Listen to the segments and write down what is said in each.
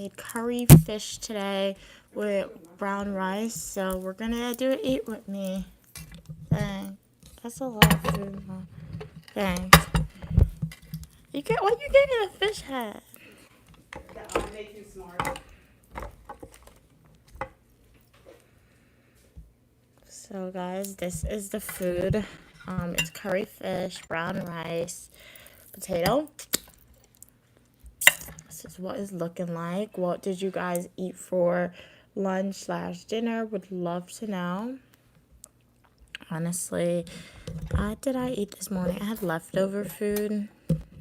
made curry fish today with brown rice. So we're gonna do it. Eat with me. Dang, that's a lot of food. Huh? Thanks. You get what? You gave me the fish head. That make you smart. So guys, this is the food. It's curry fish, brown rice, potato. This is what it's looking like. What did you guys eat for lunch/dinner? Would love to know. Honestly, what did I eat this morning? I had leftover food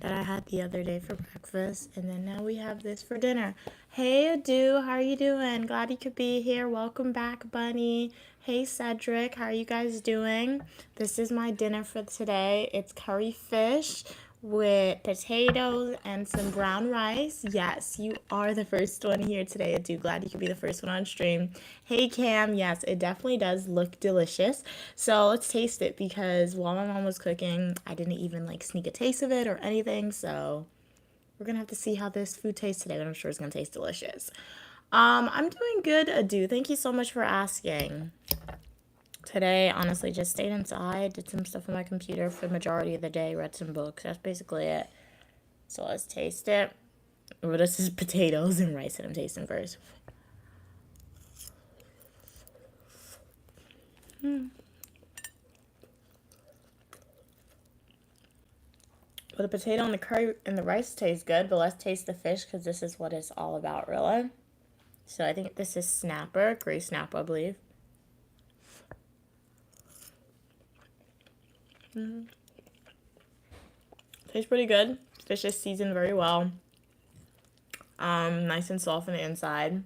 that I had the other day for breakfast, and then now we have this for dinner. Hey Adu, how are you doing? Glad you could be here. Welcome back, Bunny. Hey Cedric, how are you guys doing? This is my dinner for today. It's curry fish with potatoes and some brown rice. Yes, you are the first one here today, Adu. Glad you could be the first one on stream. Hey Cam, yes, it definitely does look delicious. So let's taste it because while my mom was cooking, I didn't even like sneak a taste of it or anything. So we're gonna have to see how this food tastes today, but I'm sure it's gonna taste delicious. I'm doing good, Adu. Thank you so much for asking. Today, honestly, just stayed inside, did some stuff on my computer for the majority of the day, read some books. That's basically it. So let's taste it. Well, this is potatoes and rice that I'm tasting first. Well, the potato and the curry and the rice taste good, but let's taste the fish because this is what it's all about, really. So I think this is snapper, gray snapper, I believe. Tastes pretty good. Fish is seasoned very well. Nice and soft on the inside.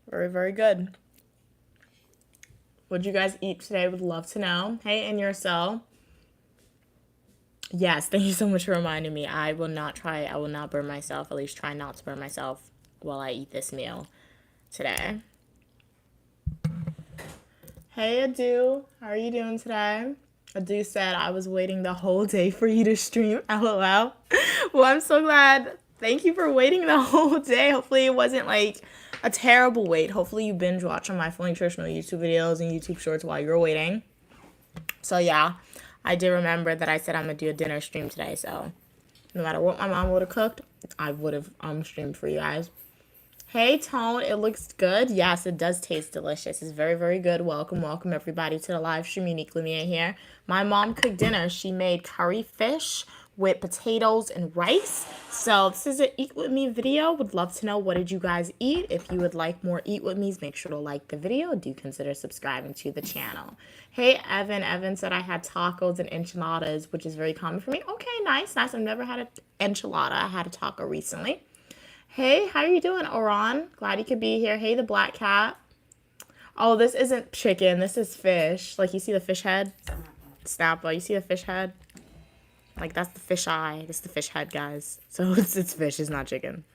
Very, very good. What'd you guys eat today? Would love to know. Hey, and yourself. Yes, thank you so much for reminding me. I will not burn myself, at least try not to burn myself while I eat this meal today. Hey, Adu. How are you doing today? Adu said, I was waiting the whole day for you to stream. LOL. Well, I'm so glad. Thank you for waiting the whole day. Hopefully it wasn't like a terrible wait. Hopefully you binge watch on my fully nutritional YouTube videos and YouTube shorts while you're waiting. So yeah, I did remember that I said I'm going to do a dinner stream today. So no matter what my mom would have cooked, I would have streamed for you guys. Hey, Tone, it looks good. Yes, it does taste delicious. It's very, very good. Welcome, welcome everybody to the live stream. Uniquely Mia here. My mom cooked dinner. She made curry fish with potatoes and rice. So this is an Eat With Me video. Would love to know, what did you guys eat? If you would like more Eat With Me's, make sure to like the video. Do consider subscribing to the channel. Hey, Evan. Evan said I had tacos and enchiladas, which is very common for me. Okay, nice, nice. I've never had an enchilada. I had a taco recently. Hey, how are you doing, Oran? Glad you could be here. Hey, the black cat. Oh, this isn't chicken. This is fish. Like, you see the fish head? Snapper. You see the fish head? Like, that's the fish eye. This is the fish head, guys. So it's fish. It's not chicken.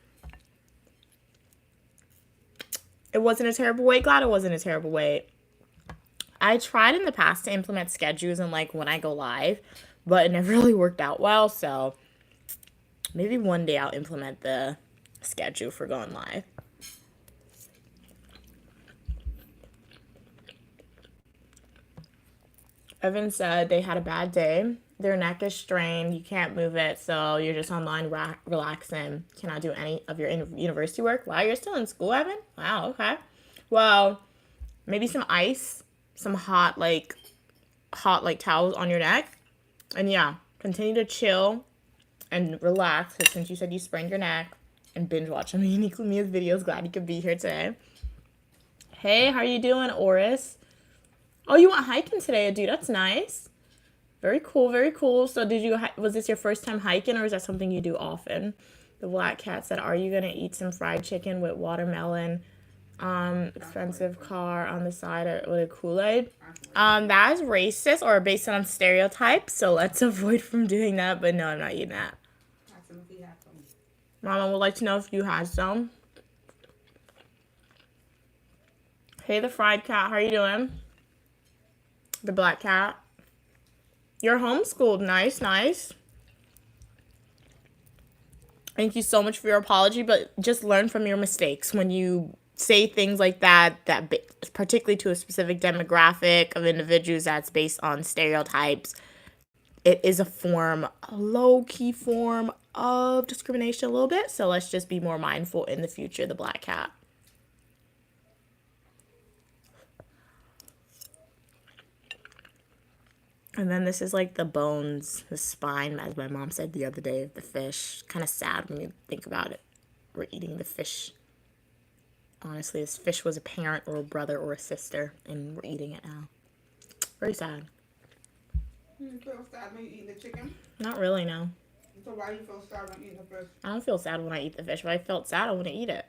It wasn't a terrible wait. Glad it wasn't a terrible wait. I tried in the past to implement schedules and, like, when I go live, but it never really worked out well. So maybe one day I'll implement the schedule for going live. Evan said they had a bad day. Their neck is strained. You can't move it, so you're just online relaxing. Cannot do any of your university work. Wow, you're still in school, Evan? Wow, okay. Well, maybe some ice, some hot towels on your neck. And yeah, continue to chill and relax, because since you said you sprained your neck, and binge watch some Uniquely Mia's videos. Glad you could be here today. Hey, how are you doing, Oris? Oh, you went hiking today, dude. That's nice. Very cool, very cool. So was this your first time hiking, or is that something you do often? The black cat said, are you going to eat some fried chicken with watermelon, expensive car on the side with a Kool-Aid? That is racist or based on stereotypes, so let's avoid from doing that. But no, I'm not eating that. Mama would like to know if you had some. Hey, the fried cat. How are you doing? The black cat. You're homeschooled. Nice, nice. Thank you so much for your apology, but just learn from your mistakes when you say things like that, particularly to a specific demographic of individuals that's based on stereotypes. It is a low-key form of discrimination a little bit, so let's just be more mindful in the future, the black cat. And then this is like the bones, the spine, as my mom said the other day, of the fish. Kind of sad when you think about it. We're eating the fish. Honestly, this fish was a parent or a brother or a sister, and we're eating it now. Very sad. You feel sad when you eat the chicken? Not really, no. So why do you feel sad when eating the fish? I don't feel sad when I eat the fish. If I felt sad, I wouldn't eat it.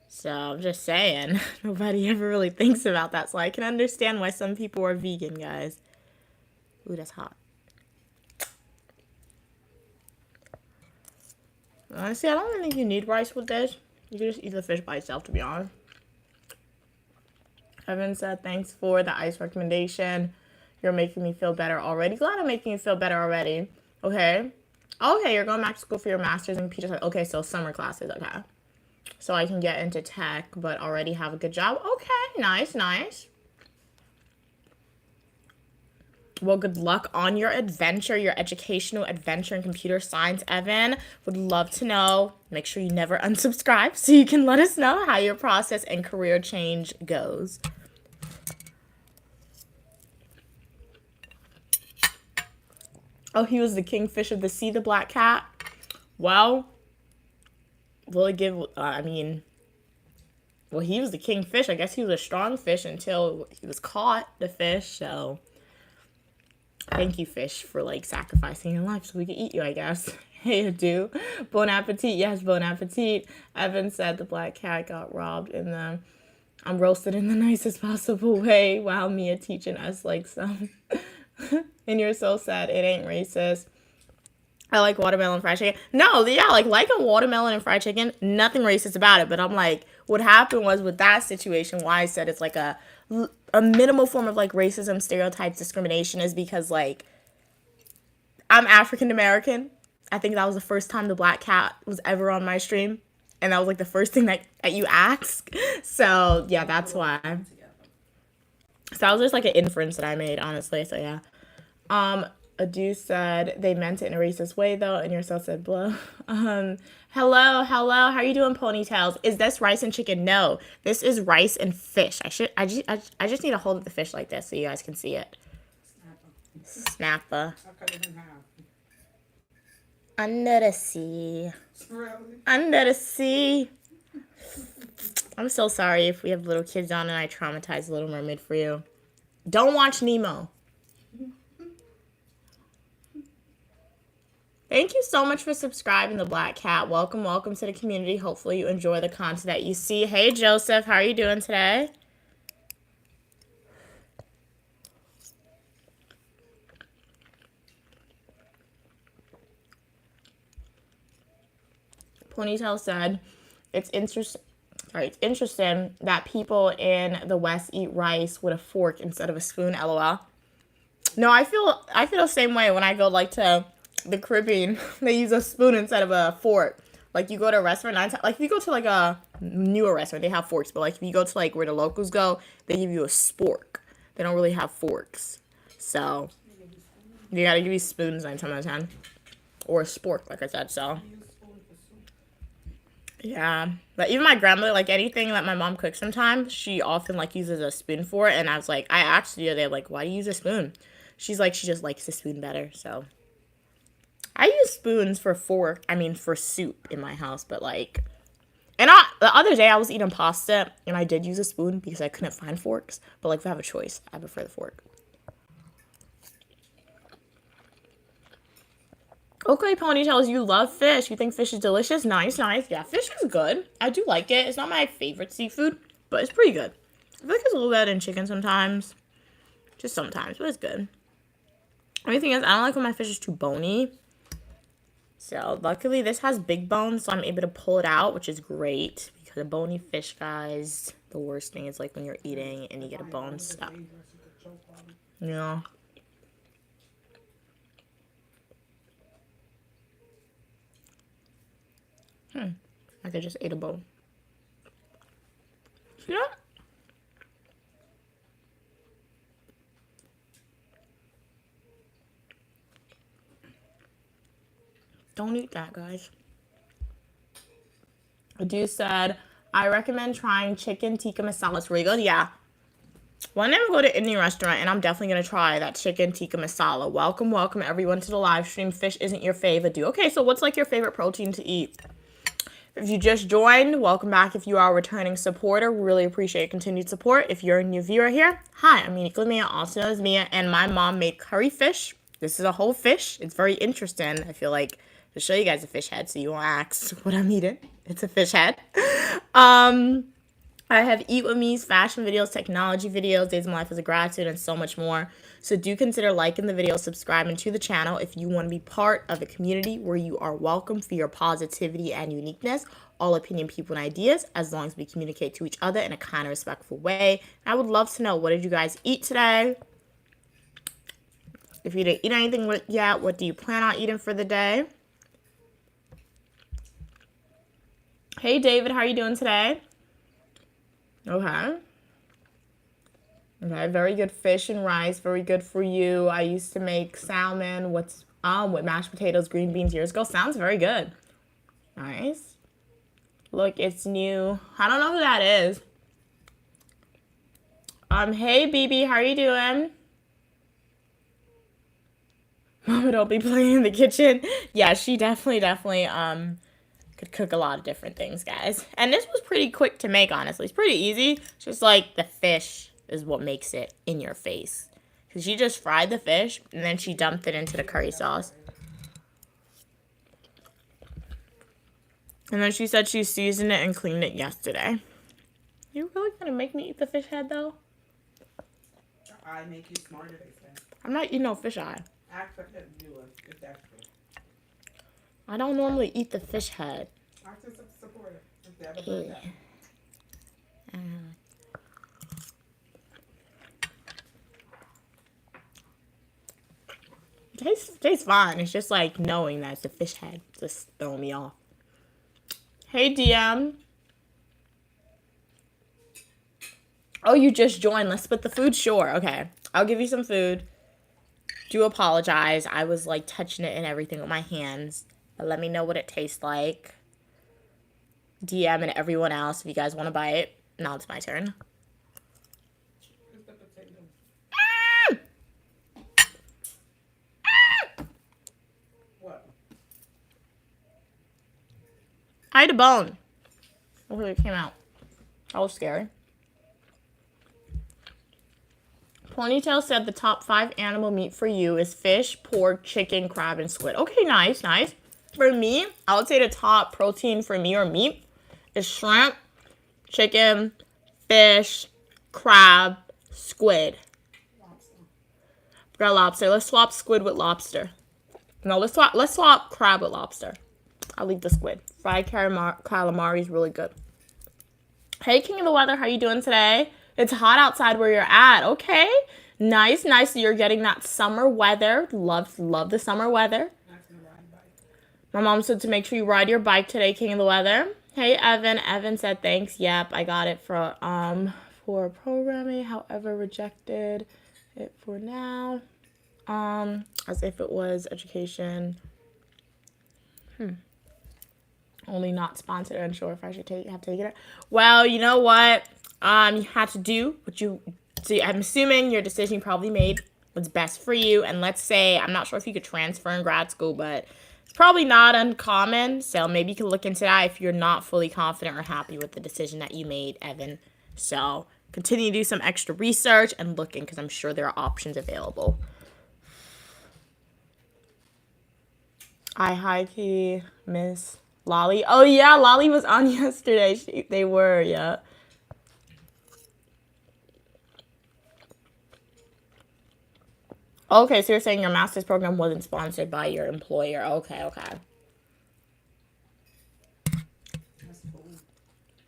So I'm just saying, nobody ever really thinks about that. So I can understand why some people are vegan, guys. Ooh, that's hot. Honestly, I don't really think you need rice with this. You can just eat the fish by itself, to be honest. Evan said, thanks for the ice recommendation. You're making me feel better already. Glad I'm making you feel better already. Okay. Okay, you're going back to school for your master's in computer science. Okay, so summer classes. Okay. So I can get into tech, but already have a good job. Okay, nice, nice. Well, good luck on your adventure, your educational adventure in computer science, Evan. Would love to know. Make sure you never unsubscribe so you can let us know how your process and career change goes. Oh, he was the kingfish of the sea, the black cat. Well, will it give, well, he was the kingfish. I guess he was a strong fish until he was caught, the fish, so thank you, fish, for, like, sacrificing your life so we could eat you, I guess. Hey, Adu. Bon appetit. Yes, bon appetit. Evan said the black cat got robbed in the... I'm roasted in the nicest possible way. Wow, Mia teaching us, like, some... And you're so sad. It ain't racist. I like watermelon fried chicken. No, yeah, like a watermelon and fried chicken, nothing racist about it. But I'm like, what happened was with that situation, why I said it's like a minimal form of like racism, stereotypes, discrimination is because like I'm African American. I think that was the first time the black cat was ever on my stream. And that was like the first thing that you asked. So yeah, that's why. So that was just like an inference that I made, honestly. So yeah. Adu said they meant it in a racist way though, and yourself said blah. Hello, how are you doing, ponytails? Is this rice and chicken? No, this is rice and fish. I just need to hold up the fish like this so you guys can see it. Snapper. I cut it in half. Under the sea. Really? Under the sea. I'm so sorry if we have little kids on and I traumatize Little Mermaid for you. Don't watch Nemo. Thank you so much for subscribing, the Black Cat. Welcome to the community. Hopefully you enjoy the content that you see. Hey, Joseph, how are you doing today? Ponytail said, it's interesting that people in the West eat rice with a fork instead of a spoon, LOL. No, I feel the same way when I go like to the Caribbean. They use a spoon instead of a fork. Like you go to a restaurant, like if you go to like a newer restaurant, they have forks. But like if you go to like where the locals go, they give you a spork. They don't really have forks. So you gotta give you spoons 9 times out of 10. Or a spork, like I said, so. Yeah, but even my grandmother, like anything that my mom cooks sometimes, she often like uses a spoon for it. And I was like, I asked the other day, like, why do you use a spoon? She's like, she just likes the spoon better. So I use spoons for for soup in my house. But like, the other day I was eating pasta and I did use a spoon because I couldn't find forks. But like, if I have a choice, I prefer the fork. Okay, Ponytails, you love fish. You think fish is delicious? Nice. Yeah, fish is good. I do like it. It's not my favorite seafood, but it's pretty good. I feel like it's a little better than chicken sometimes. Just sometimes, but it's good. Only thing is, I don't like when my fish is too bony. So, luckily, this has big bones, so I'm able to pull it out, which is great. Because a bony fish, guys, the worst thing is like when you're eating and you get a bone stuck. Yeah. I could just ate a bowl. See that? Don't eat that, guys. Adu said, I recommend trying chicken tikka masala. It's really good. Yeah. One day I'm going to go to Indian restaurant and I'm definitely going to try that chicken tikka masala. Welcome, welcome everyone to the live stream. Fish isn't your favorite. Okay, so what's like your favorite protein to eat? If you just joined, welcome back. If you are a returning supporter, really appreciate continued support. If you're a new viewer here, hi, I'm Uniquely Mia, also known as Mia, and my mom made curry fish. This is a whole fish. It's very interesting. I feel like to show you guys a fish head so you won't ask what I'm eating. It's a fish head. I have Eat With Me's fashion videos, technology videos, Days of My Life as a Gratitude, and so much more. So do consider liking the video, subscribing to the channel if you want to be part of a community where you are welcome for your positivity and uniqueness, all opinion, people, and ideas, as long as we communicate to each other in a kind of respectful way. I would love to know, what did you guys eat today? If you didn't eat anything yet, what do you plan on eating for the day? Hey, David, how are you doing today? Okay. Okay, very good fish and rice, very good for you. I used to make salmon with mashed potatoes, green beans years ago. Sounds very good. Nice. Look, it's new. I don't know who that is. Hey BB, how are you doing? Mama, don't be playing in the kitchen. Yeah, she definitely could cook a lot of different things, guys. And this was pretty quick to make, honestly. It's pretty easy. It's just like the fish is what makes it in your face. Because she just fried the fish, and then she dumped it into the curry sauce. And then she said she seasoned it and cleaned it yesterday. You really gonna make me eat the fish head, though? I make you smarter, they say. I'm not eating no fish eye. Ask her to do it, if that's good. I don't normally eat the fish head. Ask her to support it, if they ever do that. Tastes fine. It's just like knowing that it's a fish head. Just throwing me off. Hey, DM. Oh, you just joined. Let's split the food? Sure. Okay. I'll give you some food. Do apologize. I was like touching it and everything with my hands. But let me know what it tastes like. DM and everyone else if you guys want to buy it. Now it's my turn. It's the potato. What? I had a bone. Hopefully it came out. That was scary. Ponytail said the top 5 animal meat for you is fish, pork, chicken, crab, and squid. Okay, nice, nice. For me, I would say the top protein for me or meat is shrimp, chicken, fish, crab, squid. Lobster. Got lobster. Let's swap squid with lobster. No, let's swap crab with lobster. I'll leave the squid. Fried calamari is really good. Hey, King of the Weather, how you doing today? It's hot outside where you're at. Okay. Nice, nice. So you're getting that summer weather. Love the summer weather. Ask her to ride bike. My mom said to make sure you ride your bike today, King of the Weather. Hey, Evan. Evan said thanks. Yep, I got it for programming. However, rejected it for now. As if it was education. Only not sponsored. Unsure if I should have taken it. Well, you know what? You had to do what you. So I'm assuming your decision you probably made was best for you. And let's say, I'm not sure if you could transfer in grad school, but it's probably not uncommon. So maybe you can look into that if you're not fully confident or happy with the decision that you made, Evan. So continue to do some extra research and looking, because I'm sure there are options available. Hi, Key, Miss Lolly. Oh, yeah, Lolly was on yesterday. They were, yeah. Okay, so you're saying your master's program wasn't sponsored by your employer. Okay. That's cool.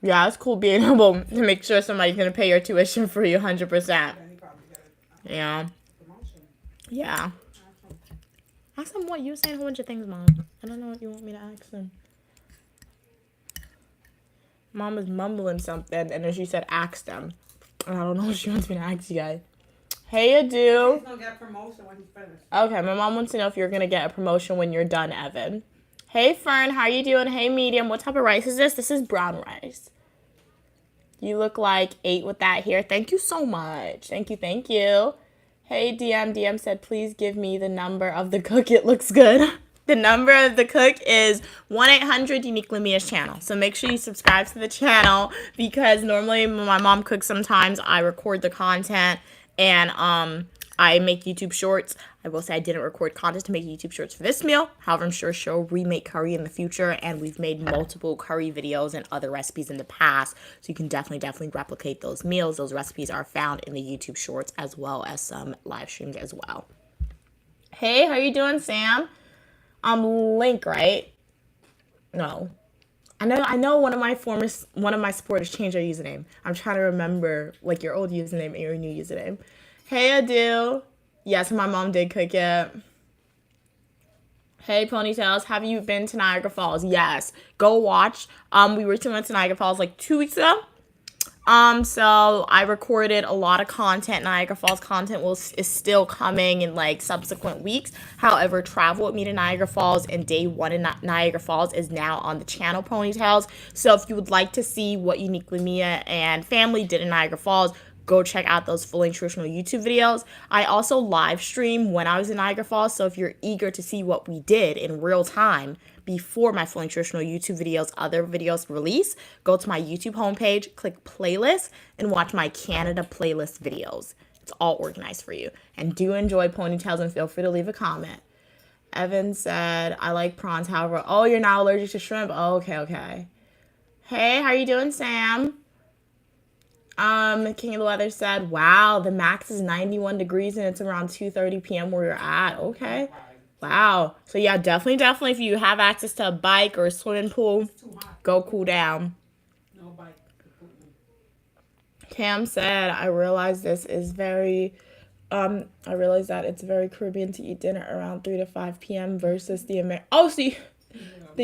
Yeah, it's cool being able to make sure somebody's going to pay your tuition for you 100%. Then you probably get a Yeah. promotion. Yeah. Ask her. Ask them what you were saying a whole bunch of things, Mom. I don't know what you want me to ask them. Mom was mumbling something, and then she said, ask them. And I don't know what she wants me to ask you guys. Hey, Adu. He's gonna get a promotion when he's finished. Okay, my mom wants to know if you're going to get a promotion when you're done, Evan. Hey, Fern, how you doing? Hey, Medium, what type of rice is this? This is brown rice. You look like 8 with that hair. Thank you so much. Thank you, thank you. Hey, DM. DM said, please give me the number of the cook. It looks good. The number of the cook is 1-800 Mia's channel. So make sure you subscribe to the channel because normally when my mom cooks sometimes I record the content and I make YouTube shorts. I will say I didn't record content to make YouTube shorts for this meal. However, I'm sure she'll remake curry in the future, and we've made multiple curry videos and other recipes in the past. So you can definitely replicate those meals. Those recipes are found in the YouTube shorts as well as some live streams as well. Hey, how you doing, Sam? Link, right? No. I know one of my supporters changed their username. I'm trying to remember like your old username and your new username. Hey, Adu. Yes, my mom did cook it. Hey, Ponytails, have you been to Niagara Falls? Yes. Go watch. We went to Niagara Falls like 2 weeks ago. So I recorded a lot of content. Niagara Falls content is still coming in like subsequent weeks. However, Travel with Me to Niagara Falls and day 1 in Niagara Falls is now on the channel, Ponytails. So if you would like to see what Uniquely Mia and family did in Niagara Falls, go check out those fully nutritional YouTube videos. I also live stream when I was in Niagara Falls. So if you're eager to see what we did in real time before my fully nutritional YouTube videos, other videos release, go to my YouTube homepage, click playlist, and watch my Canada playlist videos. It's all organized for you. And do enjoy Ponytails and feel free to leave a comment. Evan said, I like prawns, however. Oh, you're not allergic to shrimp? Oh, okay. Hey, how you doing, Sam? King of the Weather said, wow, the max is 91 degrees and it's around 2:30 p.m. where you're at. Okay. Wow. So yeah, definitely if you have access to a bike or a swimming pool, go cool down. No bike. Cam said, I realize that it's very Caribbean to eat dinner around 3 to 5 p.m. versus the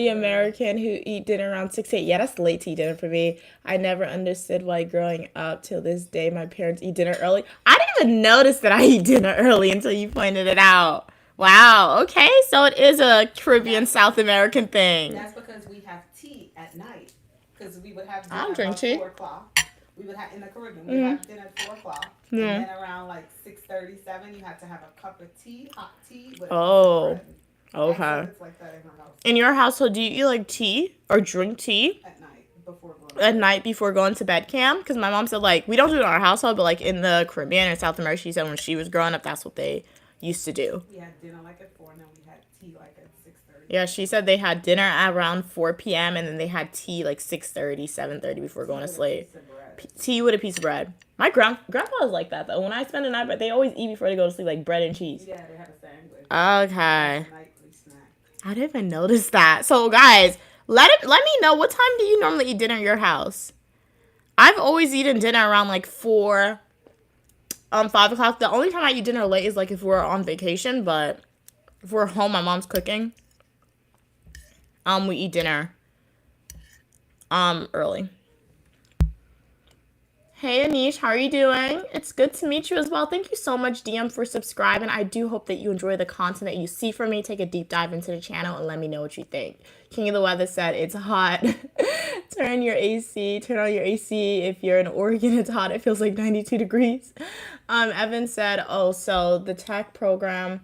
American who eat dinner around 6 to 8. Yeah, that's late to eat dinner for me. I never understood why growing up till this day my parents eat dinner early. I didn't even notice that I eat dinner early until you pointed it out. Wow, okay, so it is a Caribbean South American thing. That's because we have tea at night. Because we would have dinner I don't drink tea. 4 o'clock. We would have in the Caribbean. We have dinner at 4 o'clock. Yeah. And then around like 6:37, you have to have a cup of tea, hot tea with Oh. bread. Okay. It's like that in our house. In your household, do you eat like tea or drink tea At night before going. at night before going to bed, Cam? Because my mom said like we don't do it in our household, but like in the Caribbean or South America, she said when she was growing up, that's what they used to do. We had dinner like at 4, and then we had tea like at 6:30. Yeah, she said they had dinner at around 4 p.m. and then they had tea like 6:30, 7:30 before going to sleep. Tea with a piece of bread. My grandpa was like that though. When I spend the night, but they always eat before they go to sleep, like bread and cheese. Yeah, they had a sandwich. Okay. Nightly snack. I didn't even notice that. So guys, let me know, what time do you normally eat dinner at your house? I've always eaten dinner around like 4, 5 o'clock. The only time I eat dinner late is like if we're on vacation, but if we're home, my mom's cooking. We eat dinner early. Hey Anish, how are you doing? It's good to meet you as well. Thank you so much, DM, for subscribing. I do hope that you enjoy the content that you see from me. Take a deep dive into the channel and let me know what you think. King of the Weather said it's hot. Turn on your AC. If you're in Oregon, it's hot. It feels like 92 degrees. Evan said, oh, so the tech program,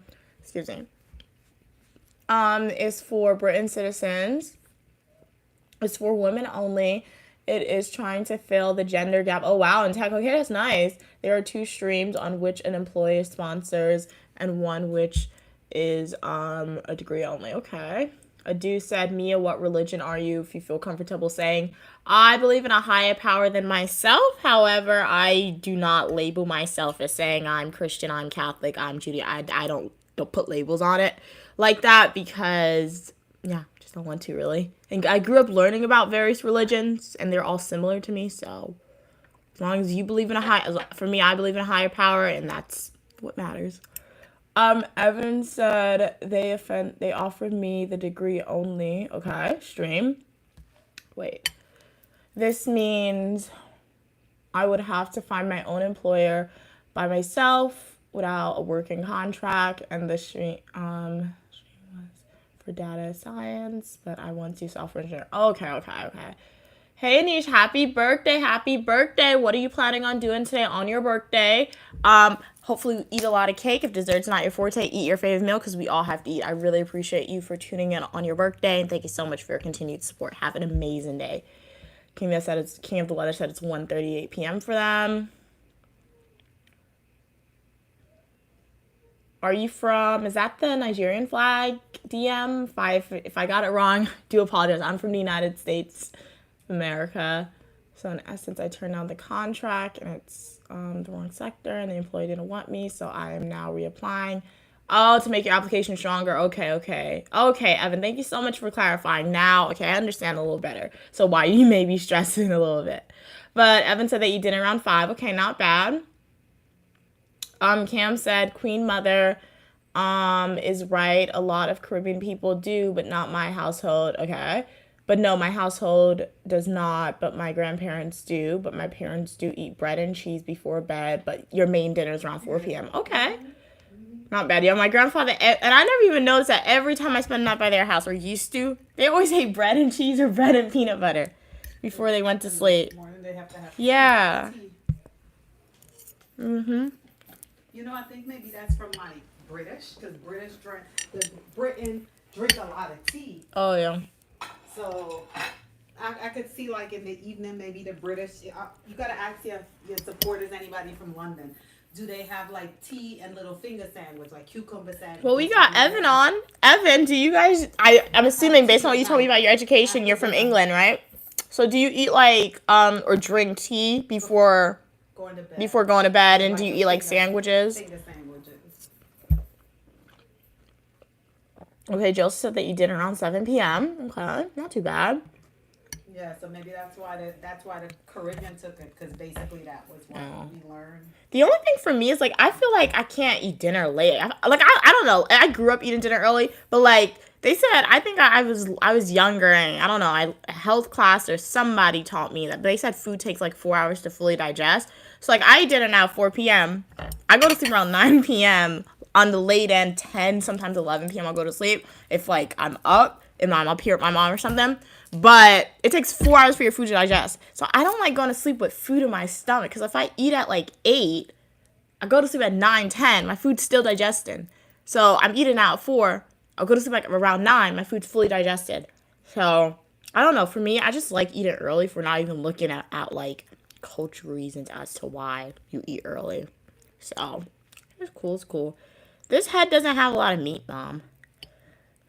is for Britain citizens. It's for women only. It is trying to fill the gender gap. Oh, wow. In tech. Okay, that's nice. There are 2 streams on which an employer sponsors and one which is a degree only. Okay. Adu said, Mia, what religion are you, if you feel comfortable saying? I believe in a higher power than myself. However, I do not label myself as saying I'm Christian, I'm Catholic, I'm Judy. I don't put labels on it like that because, yeah, just don't want to really. And I grew up learning about various religions, and they're all similar to me. So as long as you believe in for me, I believe in a higher power, and that's what matters. Evan said they offered me the degree only. Okay, stream. Wait. This means I would have to find my own employer by myself without a working contract, and the stream was for data science, but I want to software engineer. Okay. Hey Anish, happy birthday, happy birthday. What are you planning on doing today on your birthday? Hopefully eat a lot of cake. If dessert's not your forte, eat your favorite meal because we all have to eat. I really appreciate you for tuning in on your birthday, and thank you so much for your continued support. Have an amazing day. King of the Weather said it's 1:38 p.m. for them. Are you from, is that the Nigerian flag, DM? If I got it wrong, do apologize. I'm from the United States of America. So in essence, I turned down the contract and it's the wrong sector and the employee didn't want me. So I am now reapplying. Oh, to make your application stronger. Okay, Evan, thank you so much for clarifying. Now, okay, I understand a little better. So why you may be stressing a little bit. But Evan said that you did it around 5. Okay, not bad. Cam said Queen Mother is right. A lot of Caribbean people do, but not my household. Okay. But no, my household does not, but my grandparents do. But my parents do eat bread and cheese before bed, but your main dinner is around 4 p.m. Okay. Not bad. Yeah, my grandfather, and I never even noticed that every time I spend the night by their house, or used to, they always ate bread and cheese or bread and peanut butter before they went to sleep. Morning they have to have Yeah. tea. Mm-hmm. You know, I think maybe that's from like British, because Britain drink a lot of tea. Oh, yeah. So I could see like in the evening, maybe the British, you got to ask your supporters, anybody from London. Do they have like tea and little finger sandwich, like cucumber sandwich? Well, we got Evan on. Evan, do you guys, I'm assuming based on what you told me about your education, you're from England, right? So do you eat like, or drink tea before going to bed, and do you eat like sandwiches? Finger sandwiches. Okay, Jill said that you did around 7 p.m. Okay, not too bad. Yeah, so maybe that's why the Caribbean took it, because basically that was what we learned. The only thing for me is like I feel like I can't eat dinner late. I don't know. I grew up eating dinner early, but like they said, I think I was younger and I don't know. Health class or somebody taught me that they said food takes like 4 hours to fully digest. So like I eat dinner now at 4 p.m. I go to sleep around 9 p.m. On the late end, 10, sometimes 11 p.m. I'll go to sleep if like I'm up and I'm up here with my mom or something. But it takes 4 hours for your food to digest. So I don't like going to sleep with food in my stomach, because if I eat at like 8, I go to sleep at 9, 10, my food's still digesting. So I'm eating out at 4, I'll go to sleep like around 9, my food's fully digested. So I don't know, for me, I just like eating early if we're not even looking at like cultural reasons as to why you eat early. So it's cool. This head doesn't have a lot of meat, Mom.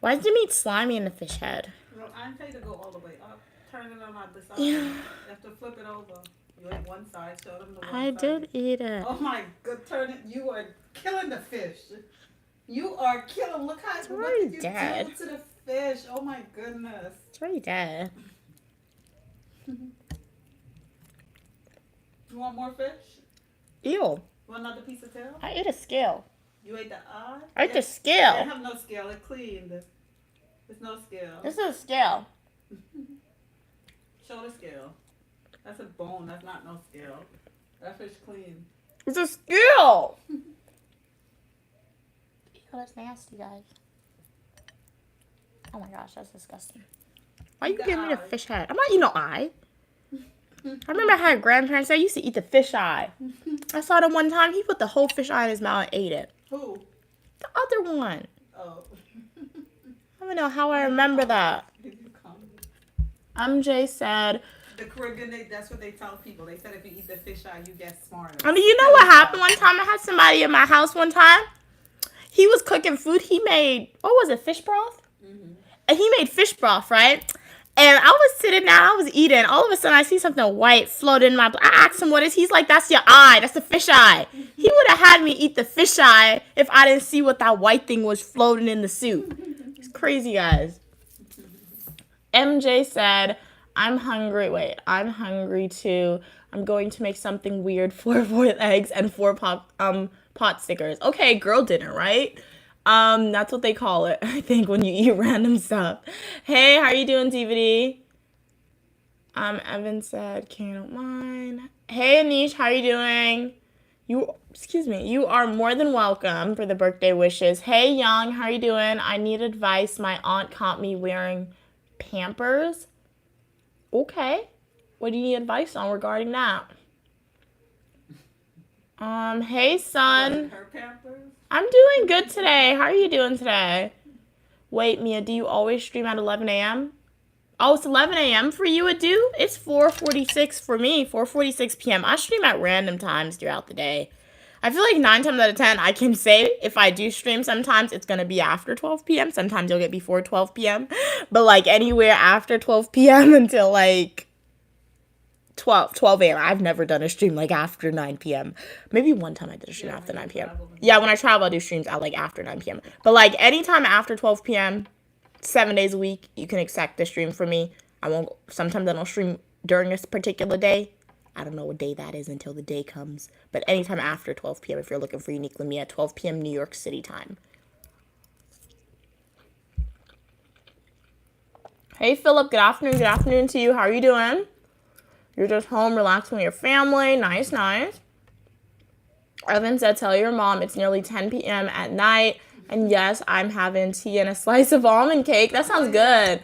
Why is the meat slimy in the fish head? No, I didn't tell you to go all the way up. Turn it on the side. Yeah. You have to flip it over. You ate one side, show them the one I side. did eat it. Oh my God, turn it. You are killing the fish. You are killing. Look how It's what already did you dead. do to the fish? Oh my goodness. It's already dead. You want more fish? Ew. Want another piece of tail? I ate a scale. You ate the eye? I ate the They scale. have no scale. It's clean. There's no scale. This is a scale. Show the scale. That's a bone. That's not no scale. That fish clean. It's a scale. Ew, that's nasty, guys. Oh my gosh, that's disgusting. Why you giving me the fish head? I'm not eating no eye. I remember I had grandparents that used to eat the fish eye. I saw them one time. He put the whole fish eye in his mouth and ate it. Who? The other one. Oh. I don't know how I remember that. MJ said, The Caribbean, that's what they tell people. They said if you eat the fish eye, you get smarter. I mean, you know what happened one time? I had somebody in my house one time. He was cooking food. He made, what was it, fish broth? Mm-hmm. And he made fish broth, right? And I was sitting down, I was eating. All of a sudden, I see something white floating in my. I asked him what is. He's like, "That's your eye. That's the fish eye." He would have had me eat the fish eye if I didn't see what that white thing was floating in the soup. It's crazy, guys. MJ said, "I'm hungry. Wait, I'm hungry too. I'm going to make something weird. 4 boiled eggs and 4 pot stickers. Okay, girl dinner, right?" That's what they call it, I think, when you eat random stuff. Hey, how are you doing, DVD? Evan said, can't mind. Hey, Anish, how you doing? You are more than welcome for the birthday wishes. Hey, Young, how you doing? I need advice. My aunt caught me wearing Pampers. Okay. What do you need advice on regarding that? Hey, son. Her Pampers? I'm doing good today. How are you doing today? Wait, Mia, do you always stream at 11 a.m.? Oh, it's 11 a.m. for you, Adu? It's 4:46 for me, 4:46 p.m. I stream at random times throughout the day. I feel like 9 times out of 10, I can say if I do stream sometimes, it's going to be after 12 p.m. Sometimes you'll get before 12 p.m. But, like, anywhere after 12 p.m. until, like, 12 a.m. I've never done a stream, like, after 9 p.m. Maybe one time I did a stream after 9 p.m. Yeah, when I travel, I do streams at, like, after 9 p.m. But, like, anytime after 12 p.m., 7 days a week, you can expect the stream from me. Sometimes I don't stream during this particular day. I don't know what day that is until the day comes. But anytime after 12 p.m. if you're looking for Uniquely Me at 12 p.m. New York City time. Hey, Philip. Good afternoon. Good afternoon to you. How are you doing? You're just home relaxing with your family. Nice, nice. Evan said, tell your mom it's nearly 10 p.m. at night. And yes, I'm having tea and a slice of almond cake. That sounds good.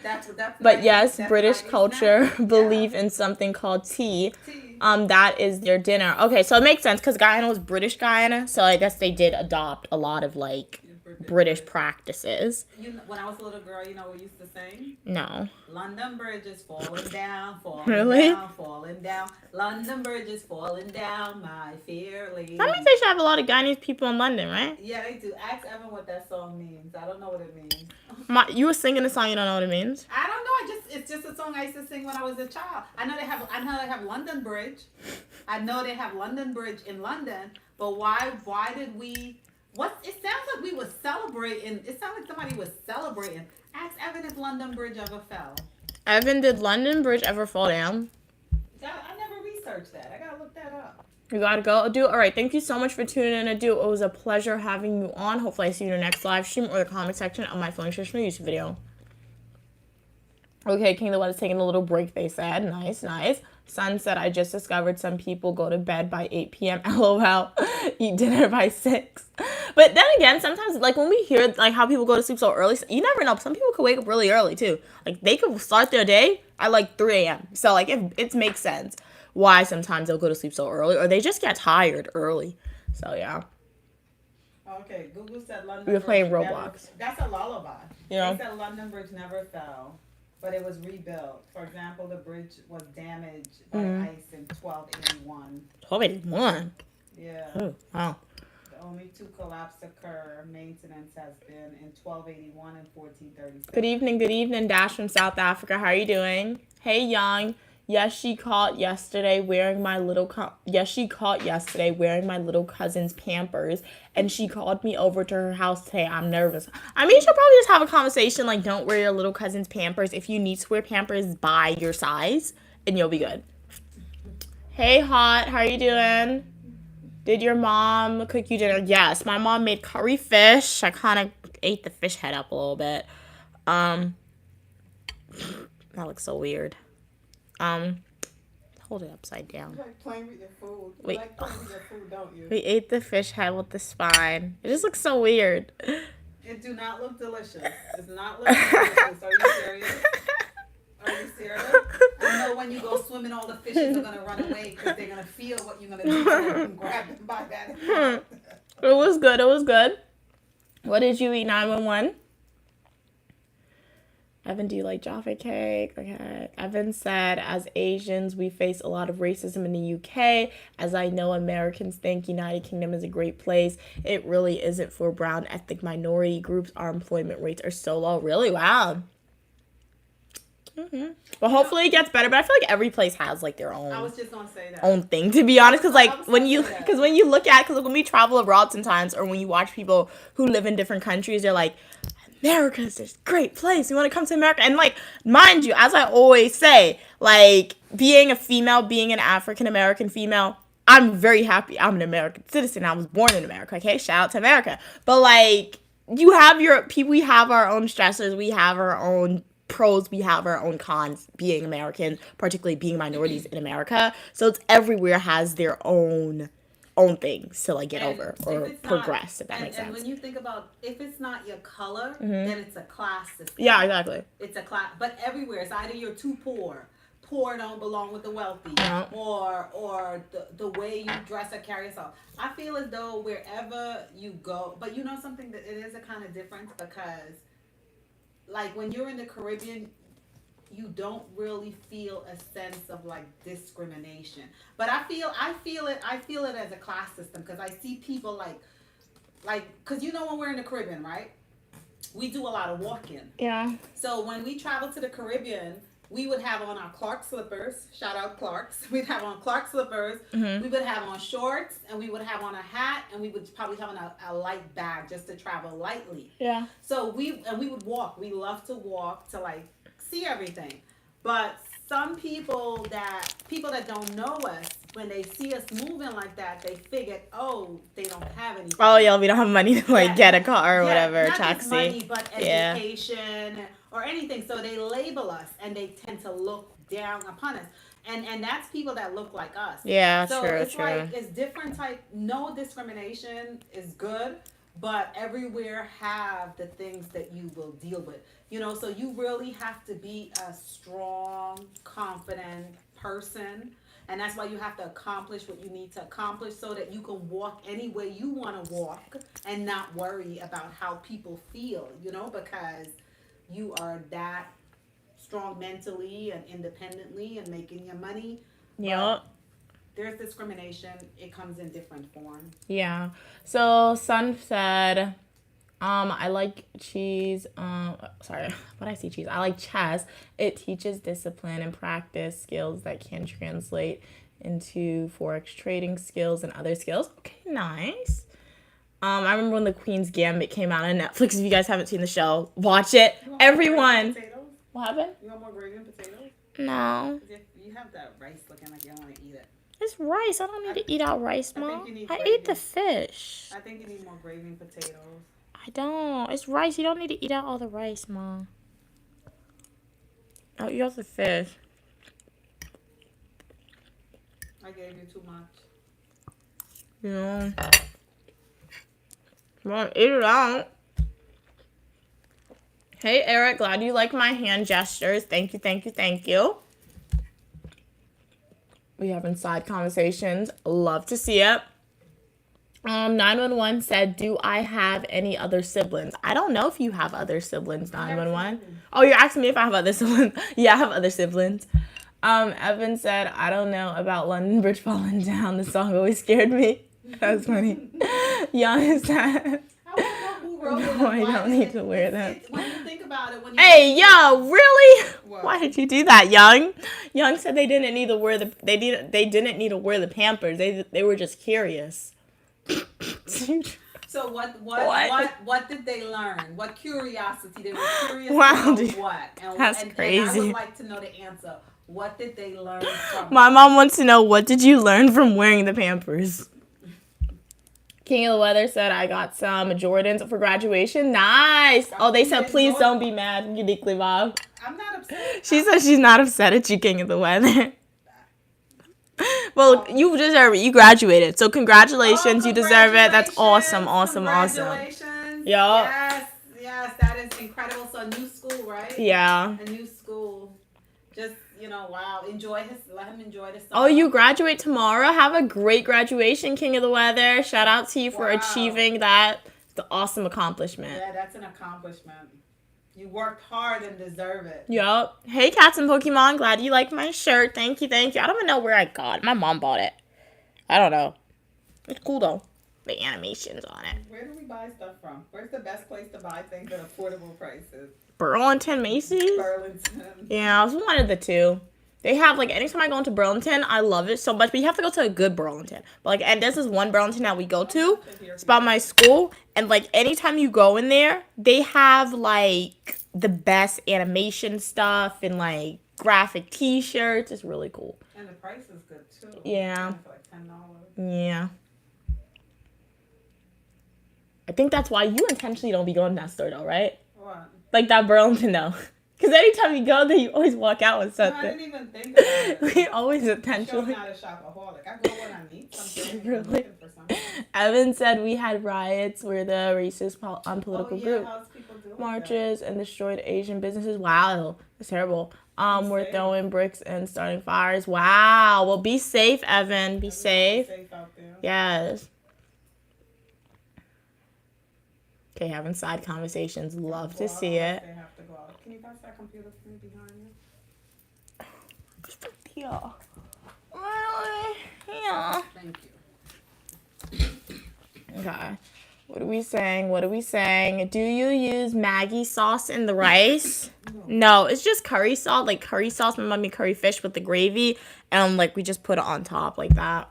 But yes, British culture believe in something called tea. That is their dinner. Okay, so it makes sense because Guyana was British Guyana. So I guess they did adopt a lot of, like, British practices. When I was a little girl, you know what we used to sing? No. London Bridge is falling down, Really? falling down. London Bridge is falling down, my fair lady. That means they should have a lot of Guyanese people in London, right? Yeah, they do. Ask Evan what that song means. I don't know what it means. You were singing a song, you don't know what it means? I don't know. It's just a song I used to sing when I was a child. I know they have London Bridge. I know they have London Bridge in London. But why did we? It sounds like we were celebrating. It sounds like somebody was celebrating. Ask Evan if London Bridge ever fell. Evan, did London Bridge ever fall down? I never researched that. I gotta look that up. You gotta go. Adu, all right, thank you so much for tuning in, Adu. It was a pleasure having you on. Hopefully I see you in the next live stream or the comment section of my Flowing Traditional YouTube video. Okay, King the What is taking a little break, they said. Nice, nice. Sun said, I just discovered some people go to bed by 8 p.m. LOL. Eat dinner by 6. But then again, sometimes, like, when we hear, like, how people go to sleep so early, you never know. Some people could wake up really early, too. Like, they could start their day at, like, 3 a.m. So, like, it makes sense why sometimes they'll go to sleep so early. Or they just get tired early. So, yeah. Okay, Google said London We were playing Bridge Roblox. That's a lullaby. You know? They said London Bridge never fell, but it was rebuilt. For example, the bridge was damaged by ice in 1281. 1281? Yeah. Oh, wow. The only two collapses occur. Maintenance has been in 1281 and 1437. Good evening, Dash from South Africa. How are you doing? Hey, Young. Yes, she caught yesterday wearing my little cousin's Pampers, and she called me over to her house today. I'm nervous. I mean, she'll probably just have a conversation like, don't wear your little cousin's Pampers. If you need to wear Pampers, buy your size, and you'll be good. Hey, Hot. How are you doing? Did your mom cook you dinner? Yes, my mom made curry fish. I kind of ate the fish head up a little bit. That looks so weird. Hold it upside down. You like playing with your food. Wait. You like playing with your food, don't you? We ate the fish head with the spine. It just looks so weird. It do not look delicious. It's not looking delicious. Are you serious? Are you serious? I know when you go swimming, all the fishes are going to run away because they're going to feel what you're going to do to them and grab them by that. It was good. It was good. What did you eat, 911? Evan, do you like Jaffa cake? Okay. Evan said, as Asians, we face a lot of racism in the UK. As I know, Americans think United Kingdom is a great place. It really isn't for brown ethnic minority groups. Our employment rates are so low. Really? Wow. Mm-hmm. Well, hopefully it gets better, but I feel like every place has like their own. I was just gonna say that. Own thing, to be honest, because like when you look at, because when we travel abroad sometimes, or when you watch people who live in different countries, they're like, America's this great place. You want to come to America? And like, mind you, as I always say, like being a female, being an African American female, I'm very happy. I'm an American citizen. I was born in America. Okay, shout out to America. But like, you have your people. We have our own stressors. We have our own pros, we have our own cons being American, particularly being minorities in America. So it's everywhere has their own things to like get And over if or it's not, progress, if that makes and sense. when you think about if it's not your color, then it's a class system. Yeah, exactly. It's a class, but everywhere it's either you're too poor. Poor don't belong with the wealthy, Yeah. or the way you dress or carry yourself. I feel as though wherever you go, but you know something that it is a kind of difference because, like when you're in the Caribbean, you don't really feel a sense of like discrimination. But I feel it as a class system because I see people because you know when we're in the Caribbean, right? We do a lot of walking. Yeah. So when we travel to the Caribbean, we would have on our Clark slippers. Shout out Clarks. We'd have on Clark slippers. Mm-hmm. We would have on shorts, and we would have on a hat, and we would probably have on a light bag just to travel lightly. Yeah. So we would walk. We love to walk to like see everything. But some people that don't know us, when they see us moving like that, they figured, oh, they don't have anything. Oh yeah, we don't have money to like get a car or whatever, not taxi. just money, but Yeah. education or anything. So they label us and they tend to look down upon us. And that's people that look like us. Yeah, So true, it's true. like it's different type. No discrimination is good, but everywhere have the things that you will deal with. You know, so you really have to be a strong, confident person. And that's why you have to accomplish what you need to accomplish so that you can walk any way you want to walk and not worry about how people feel, you know, because you are that strong mentally and independently and making your money. Yep. There's discrimination. It comes in different forms. Yeah. So Sun said, I like cheese. Sorry, what I see cheese. I like chess. It teaches discipline and practice skills that can translate into forex trading skills and other skills. Okay, nice. I remember when the Queen's Gambit came out on Netflix. If you guys haven't seen the show, watch it. Everyone. What happened? You want more gravy and potatoes? No. You have that rice looking like you don't want to eat it. It's rice. I don't need to eat out rice, I Mom. think you need I gravy. ate the fish. I think you need more gravy and potatoes. I don't. It's rice. You don't need to eat out all the rice, Mom. Oh, you have the fish. I gave you too much. Yeah. Well, eat it out. Hey, Eric. Glad you like my hand gestures. Thank you, thank you, thank you. We having side conversations. Love to see it. 911 said, do I have any other siblings? I don't know if you have other siblings, 911. Oh, you're asking me if I have other siblings. Yeah, I have other siblings. Evan said, I don't know about London Bridge falling down. The song always scared me. That's funny. Young said, no, I don't need to wear them. When you think about it, Hey, yo, really? What? Why did you do that, Young? Young said they didn't need to wear the they didn't need to wear the Pampers. They were just curious. So what did they learn? What curiosity? They were curious Wow, about dude. what? That's and I crazy. would like to know the answer. What did they learn from? My mom wants to know, what did you learn from wearing the Pampers? King of the Weather said, I got some Jordans for graduation. Nice. Oh, they said, please don't be mad. Uniquely Bob. I'm not upset. She said she's not upset at you, King of the Weather. Well, you deserve it. You graduated. So congratulations. You deserve it. That's awesome, awesome, awesome. Congratulations. Yup. Yes, that is incredible. So a new school, right? Yeah. A new school. Just, wow. Let him enjoy the summer. Oh, you graduate tomorrow? Have a great graduation, King of the Weather. Shout out to you for Wow. achieving that. It's an awesome accomplishment. Yeah, that's an accomplishment. You worked hard and deserve it. Yup. Hey, Cats and Pokemon. Glad you like my shirt. Thank you, thank you. I don't even know where I got it. My mom bought it. I don't know. It's cool, though. The animations on it. Where do we buy stuff from? Where's the best place to buy things at affordable prices? Burlington Macy's? Burlington. Yeah, it was one of the two. They have, anytime I go into Burlington, I love it so much. But you have to go to a good Burlington. But, and this is one Burlington that we go to. It's about my school. And, anytime you go in there, they have, the best animation stuff and, graphic T-shirts. It's really cool. And the price is good, too. Yeah. For $10. Yeah. I think that's why you intentionally don't be going to that store, though, right? What? Like that Burlington, though. Because anytime you go there, you always walk out with No, I something. didn't even think about it. We always I'm sure I'm intentionally. not a shopaholic. I go when I need something. If I'm Really? looking for something. Evan said we had riots where the racist political Oh yeah, group how's people doing? marches and destroyed Asian businesses. Wow, that's terrible. We're safe. throwing bricks and starting fires. Wow. Well, be safe, Evan. Be safe. Safe out there. Yes. Okay, having side conversations. Love to see it. They have to go out. Can you pass that computer for me behind you? Yeah. Yeah. Thank you. Okay. What are we saying? What are we saying? Do you use Maggi sauce in the rice? No, it's just curry sauce, like curry sauce. My mom made curry fish with the gravy, and like we just put it on top like that.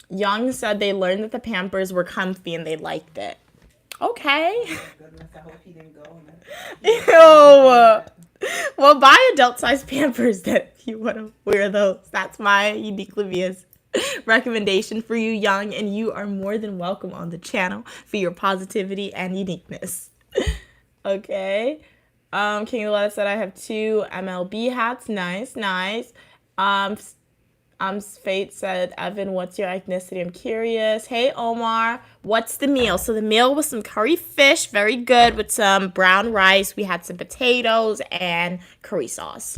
Young said they learned that the Pampers were comfy and they liked it. Okay. Goodness, I hope he didn't go. Ew. Well, buy adult-sized Pampers that you want to wear those. That's my unique Livia's recommendation for you, Young, and you are more than welcome on the channel for your positivity and uniqueness. Okay. King Loretta said I have 2 MLB hats. Nice, nice. Fate said, Evan, what's your ethnicity? I'm curious. Hey, Omar, what's the meal? So the meal was some curry fish, very good, with some brown rice. We had some potatoes and curry sauce.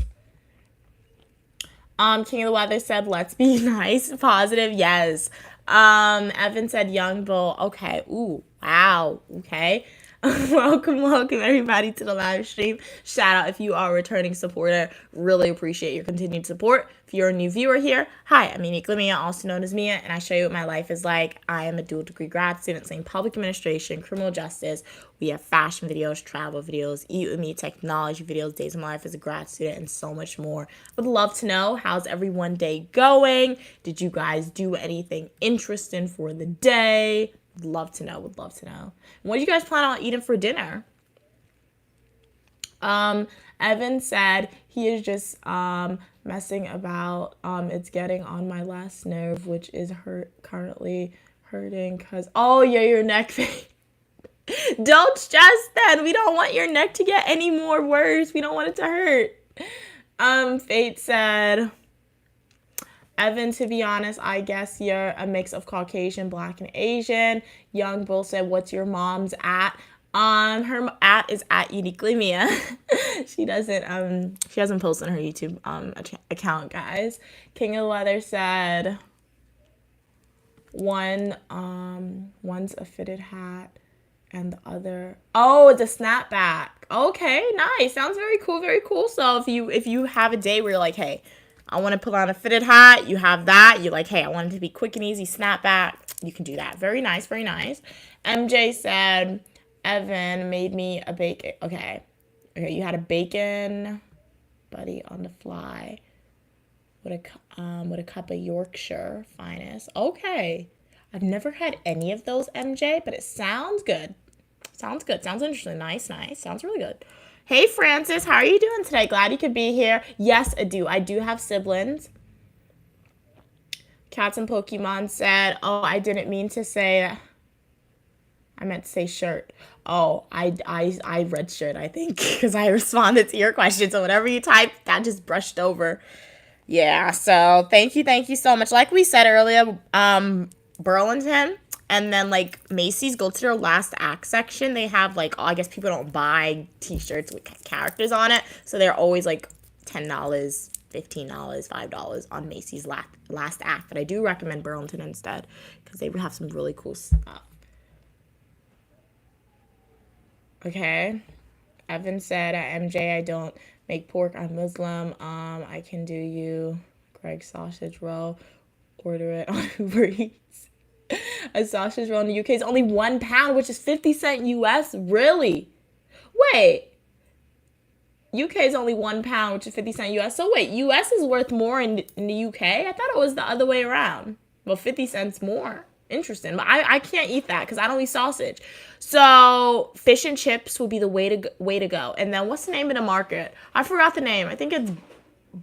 King of the Weather said, let's be nice, positive. Yes. Evan said, Young Bull. Okay. Ooh, wow. Okay. welcome everybody to the live stream. Shout out if you are a returning supporter. Really appreciate your continued support. If you're a new viewer here, hi, I'm Unique Limia, also known as Mia, and I show you what my life is like. I am a dual degree grad student studying public administration, criminal justice. We have fashion videos, travel videos, eat with me, technology videos, days of my life as a grad student, and so much more. Would love to know, how's everyone day going? Did you guys do anything interesting for the day? Would love to know. What do you guys plan on eating for dinner? Evan said he is just messing about. It's getting on my last nerve, which is currently hurting because your neck thing. Don't stress then. We don't want your neck to get any more worse. We don't want it to hurt. Fate said, Evan, to be honest, I guess you're a mix of Caucasian, Black, and Asian. Young Bull said, what's your mom's at? Her at is at Uniquely Mia. she doesn't post on her YouTube account, guys. King of Leather said, one's a fitted hat and the other, it's a snapback. Okay, nice. Sounds very cool. So if you have a day where you're like, hey, I want to put on a fitted hat, you have that. You're like, hey, I want it to be quick and easy, snapback. You can do that. Very nice. MJ said, Evan made me a bacon. Okay, you had a bacon buddy on the fly with a cup of Yorkshire Finest. Okay, I've never had any of those, MJ, but it sounds good. Sounds interesting. Nice. Sounds really good. Hey, Francis, how are you doing today? Glad you could be here. Yes, I do. I do have siblings. Cats and Pokemon said, I didn't mean to say, I meant to say shirt. I read shirt, I think, because I responded to your question. So whatever you typed, that just brushed over. Yeah, so thank you so much. Like we said earlier, Burlington and then like Macy's, go to their last act section. They have like, I guess people don't buy t-shirts with characters on it. So they're always like $10, $15, $5 on Macy's last act. But I do recommend Burlington instead because they have some really cool stuff. Okay. Evan said, MJ, I don't make pork. I'm Muslim. I can do you Greg sausage roll. Order it on Uber Eats. A sausage roll in the UK is only £1, which is 50 cents US. Really? Wait. UK is only £1, which is 50 cents US. So wait, US is worth more in the UK? I thought it was the other way around. Well, 50 cents more. Interesting. But I can't eat that because I don't eat sausage. So fish and chips will be the way to go. And then what's the name of the market? I forgot the name. I think it's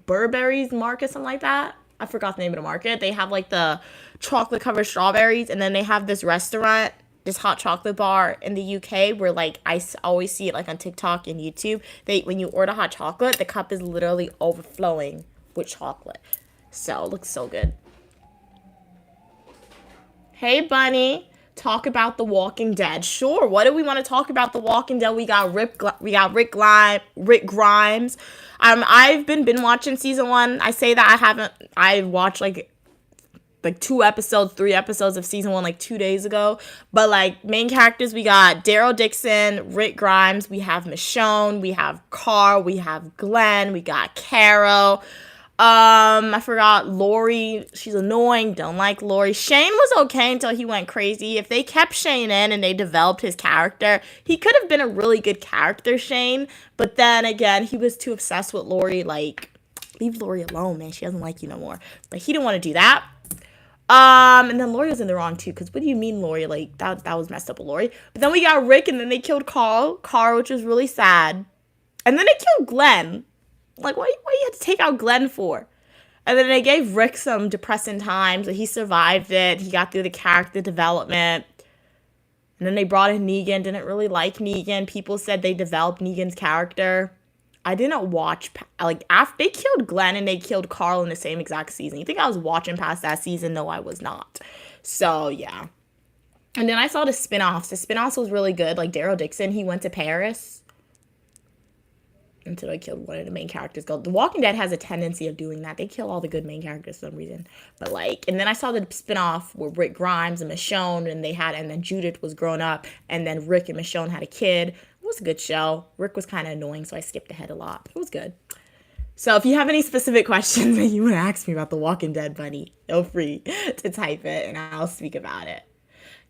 Burberry's Market, something like that. I forgot the name of the market. They have like the chocolate covered strawberries, and then they have this restaurant this hot chocolate bar in the UK where like always see it like on TikTok and YouTube. When you order hot chocolate, the cup is literally overflowing with chocolate. So it looks so good. Hey, Bunny. Talk about The Walking Dead. Sure. What do we want to talk about The Walking Dead? We got Rick Grimes. I've been watching season 1. I say that I watched like 3 episodes of season 1 like 2 days ago. But like main characters, we got Daryl Dixon, Rick Grimes, we have Michonne, we have Carl, we have Glenn, we got Carol. I forgot Lori. She's annoying. Don't like Lori. Shane was okay until he went crazy. If they kept Shane in and they developed his character, he could have been a really good character, Shane. But then again, he was too obsessed with Lori. Like, leave Lori alone, man. She doesn't like you no more. But he didn't want to do that. And then Lori was in the wrong too, because what do you mean, Lori? Like, that was messed up with Lori. But then we got Rick, and then they killed Carl, which was really sad. And then they killed Glenn. Like, what you had to take out Glenn for? And then they gave Rick some depressing times. So he survived it. He got through the character development. And then they brought in Negan. Didn't really like Negan. People said they developed Negan's character. I didn't watch, like, after they killed Glenn and they killed Carl in the same exact season. You think I was watching past that season? No, I was not. So, yeah. And then I saw the spinoffs. The spinoffs was really good. Like, Daryl Dixon, he went to Paris until they killed one of the main characters. The Walking Dead has a tendency of doing that. They kill all the good main characters for some reason. But like, and then I saw the spinoff where Rick Grimes and Michonne, and then Judith was grown up, and then Rick and Michonne had a kid. It was a good show. Rick was kind of annoying, so I skipped ahead a lot. It was good. So if you have any specific questions that you want to ask me about The Walking Dead, Bunny, feel free to type it and I'll speak about it.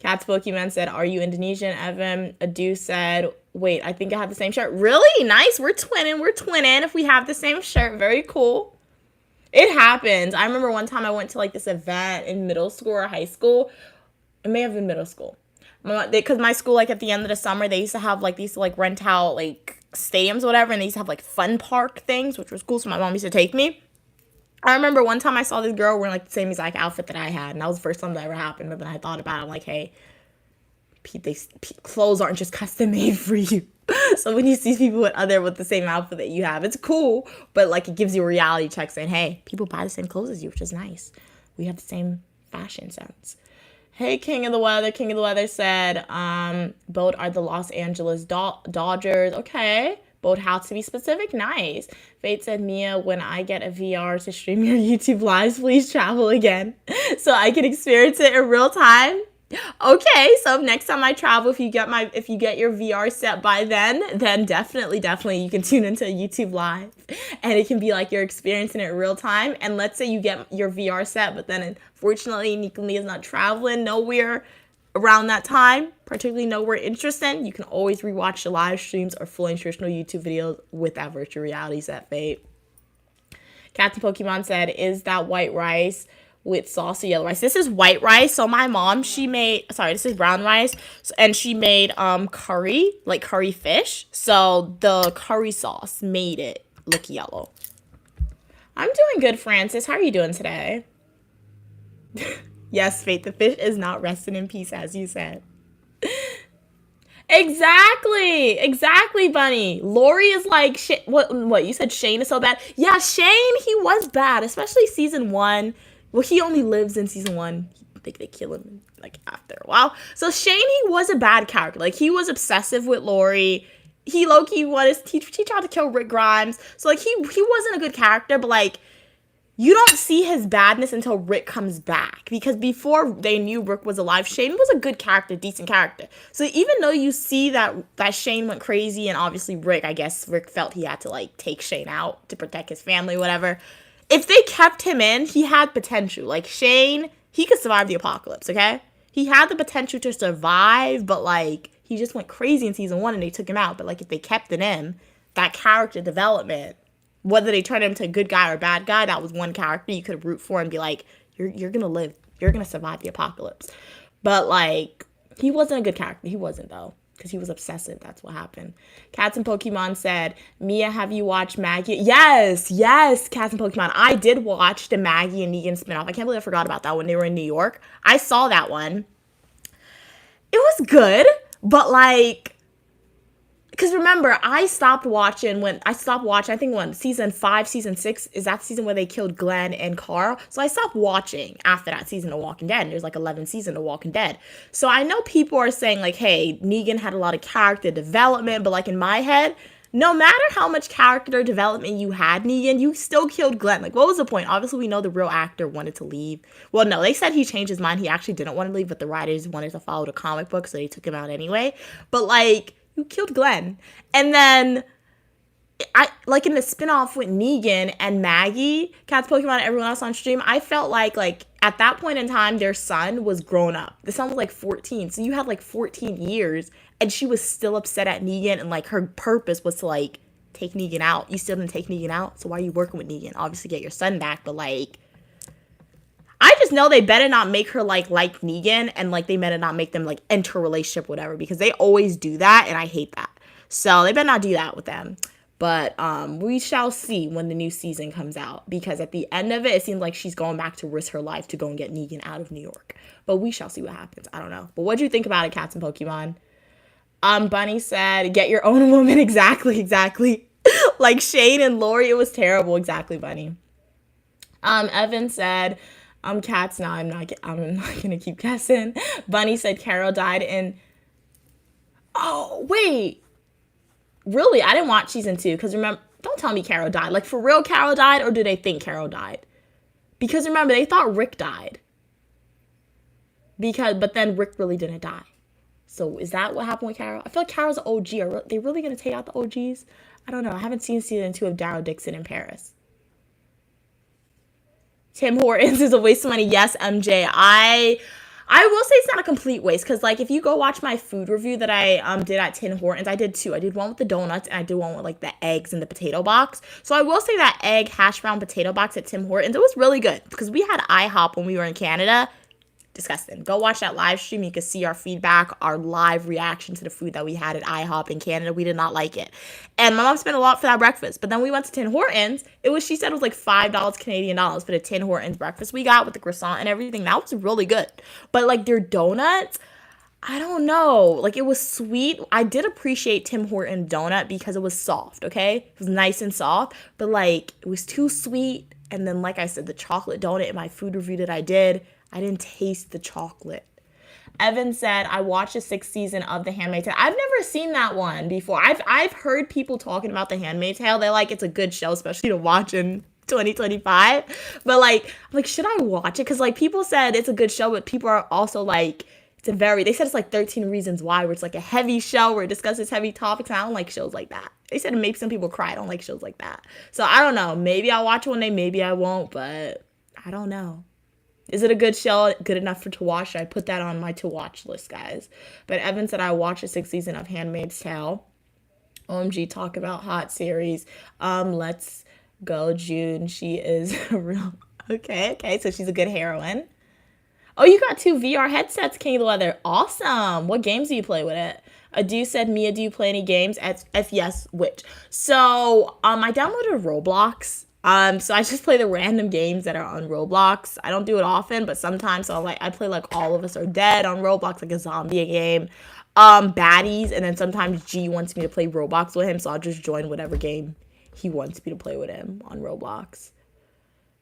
Cat's Pokemon said, are you Indonesian? Evan Adu said, wait, I think I have the same shirt. Really? Nice. We're twinning if we have the same shirt. Very cool. It happens. I remember one time I went to like this event in middle school or high school. It may have been middle school. Because my school, like at the end of the summer, they used to have like these like rent out like stadiums or whatever. And they used to have like fun park things, which was cool. So my mom used to take me. I remember one time I saw this girl wearing like the same exact outfit that I had, and that was the first time that ever happened. But then I thought about it, I'm like, hey, clothes aren't just custom made for you. So when you see people with the same outfit that you have, it's cool, but like it gives you a reality check saying, hey, people buy the same clothes as you, which is nice. We have the same fashion sense. Hey, King of the Weather. King of the Weather said, both are the Los Angeles Dodgers. Okay. Both how to be specific. Nice. Fate said, Mia, when I get a VR to stream your YouTube lives, please travel again so I can experience it in real time. Okay, so next time I travel, if you get your VR set by then definitely you can tune into a YouTube live, and it can be like you're experiencing it in real time. And let's say you get your VR set, but then unfortunately Nikumi is not traveling nowhere around that time, particularly nowhere interesting. You can always rewatch the live streams or full nutritional YouTube videos with that virtual reality set, Fate. Captain Pokemon said, is that white rice with sauce or yellow rice? This is white rice. So my mom, this is brown rice, and she made curry, like curry fish. So the curry sauce made it look yellow. I'm doing good, Francis. How are you doing today? Yes, Faith, the fish is not resting in peace, as you said. Exactly, Bunny. Lori is like, what, you said Shane is so bad? Yeah, Shane, he was bad, especially season 1. Well, he only lives in season 1. I think they kill him, like, after a while. So Shane, he was a bad character. Like, he was obsessive with Lori. He low-key he tried to kill Rick Grimes. So, like, he wasn't a good character, but, like, you don't see his badness until Rick comes back. Because before they knew Rick was alive, Shane was a good character, decent character. So even though you see that Shane went crazy, and obviously Rick felt he had to, like, take Shane out to protect his family, whatever. If they kept him in, he had potential. Like, Shane, he could survive the apocalypse, okay? He had the potential to survive, but, like, he just went crazy in season 1 and they took him out. But, like, if they kept it in, that character development, whether they turned him to a good guy or a bad guy, that was one character you could root for and be like, you're gonna live. You're gonna survive the apocalypse. But, like, he wasn't a good character. He wasn't, though, because he was obsessive. That's what happened. Cats and Pokemon said, Mia, have you watched Maggie? Yes, Cats and Pokemon. I did watch the Maggie and Negan spinoff. I can't believe I forgot about that when they were in New York. I saw that one. It was good, but like, because remember, I stopped watching, I think when season 5, season 6, is that season where they killed Glenn and Carl? So I stopped watching after that season of Walking Dead. And there's like 11 seasons of Walking Dead. So I know people are saying like, hey, Negan had a lot of character development, but like in my head, no matter how much character development you had, Negan, you still killed Glenn. Like, what was the point? Obviously, we know the real actor wanted to leave. Well, no, they said he changed his mind. He actually didn't want to leave, but the writers wanted to follow the comic book, so they took him out anyway. But like, you killed Glenn. And then I like in the spinoff with Negan and Maggie, Cats, Pokemon, and everyone else on stream, I felt like at that point in time, their son was grown up. The son was like 14. So you had like 14 years and she was still upset at Negan, and like her purpose was to like take Negan out. You still didn't take Negan out. So why are you working with Negan? Obviously get your son back, but like, I just know they better not make her like Negan, and like they better not make them like enter a relationship, whatever, because they always do that and I hate that. So they better not do that with them. But we shall see when the new season comes out, because at the end of it, it seems like she's going back to risk her life to go and get Negan out of New York. But we shall see what happens. I don't know. But what do you think about it, Cats and Pokemon? Bunny said, get your own woman. Exactly. Like Shane and Lori, it was terrible. Exactly, Bunny. Evan said, Cats, no, I'm not gonna keep guessing. Bunny said Carol died in, oh, wait. Really? I didn't watch season 2, because remember, don't tell me Carol died. Like, for real Carol died, or do they think Carol died? Because remember, they thought Rick died. But then Rick really didn't die. So is that what happened with Carol? I feel like Carol's an OG. Are they really going to take out the OGs? I don't know. I haven't seen season 2 of Daryl Dixon in Paris. Tim Hortons is a waste of money. Yes, MJ. I will say it's not a complete waste, because like if you go watch my food review that I did at Tim Hortons, I did 2. I did one with the donuts and I did one with like the eggs and the potato box. So I will say that egg hash brown potato box at Tim Hortons, it was really good, because we had IHOP when we were in Canada. Disgusting. Go watch that live stream. You can see our feedback, our live reaction to the food that we had at IHOP in Canada. We did not like it. And my mom spent a lot for that breakfast. But then we went to Tim Hortons. She said it was like $5 Canadian dollars for the Tim Hortons breakfast we got with the croissant and everything. That was really good. But like their donuts, I don't know. Like it was sweet. I did appreciate Tim Hortons donut because it was soft, okay? It was nice and soft. But like it was too sweet. And then like I said, the chocolate donut in my food review that I did, I didn't taste the chocolate. Evan said, I watched the 6th season of The Handmaid's Tale. I've never seen that one before. I've heard people talking about The Handmaid's Tale. They're like, it's a good show, especially to watch in 2025. But like, I'm like, should I watch it? Because like people said it's a good show, but people are also like, they said it's like 13 Reasons Why, where it's like a heavy show where it discusses heavy topics. And I don't like shows like that. They said it makes some people cry. I don't like shows like that. So I don't know. Maybe I'll watch it one day. Maybe I won't. But I don't know. Is it a good show? Good enough to watch? I put that on my to-watch list, guys. But Evan said, I watched the 6th season of Handmaid's Tale. OMG, talk about hot series. Let's go, June. She is a real... Okay. So she's a good heroine. Oh, you got 2 VR headsets, King of the Weather. Awesome. What games do you play with it? Adu said, Mia, do you play any games? If yes, which? So, I downloaded Roblox. So I just play the random games that are on Roblox. I don't do it often, but sometimes so I play like All of Us Are Dead on Roblox, like a zombie game. Baddies, and then sometimes G wants me to play Roblox with him, so I'll just join whatever game he wants me to play with him on Roblox.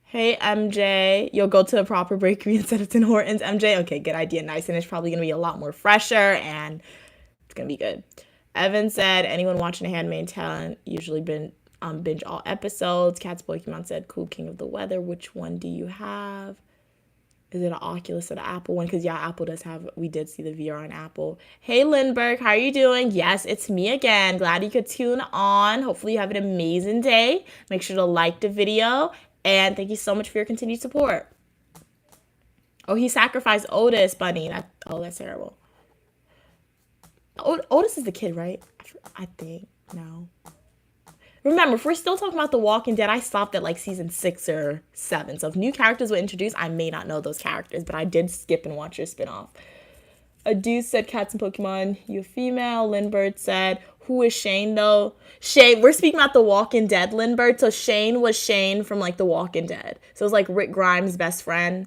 Hey, MJ. You'll go to the proper bakery instead of Tim Hortons, MJ? Okay, good idea. Nice, and it's probably going to be a lot more fresher, and it's going to be good. Evan said, anyone watching Handmaid's Tale usually been... binge all episodes. Cats Pokemon said, cool, King of the Weather. Which one do you have? Is it an Oculus or the Apple one? Because, yeah, Apple does have, we did see the VR on Apple. Hey, Lindbergh, how are you doing? Yes, it's me again. Glad you could tune on. Hopefully you have an amazing day. Make sure to like the video. And thank you so much for your continued support. Oh, he sacrificed Otis, Bunny. That's terrible. Otis is the kid, right? I think. No. Remember, if we're still talking about The Walking Dead, I stopped at like season 6 or 7. So if new characters were introduced, I may not know those characters, but I did skip and watch your spinoff. Adu said, Cats and Pokemon, you female. Lindbergh said, who is Shane though? Shane, we're speaking about The Walking Dead, Lindbergh. So Shane was Shane from like The Walking Dead. So it was like Rick Grimes' best friend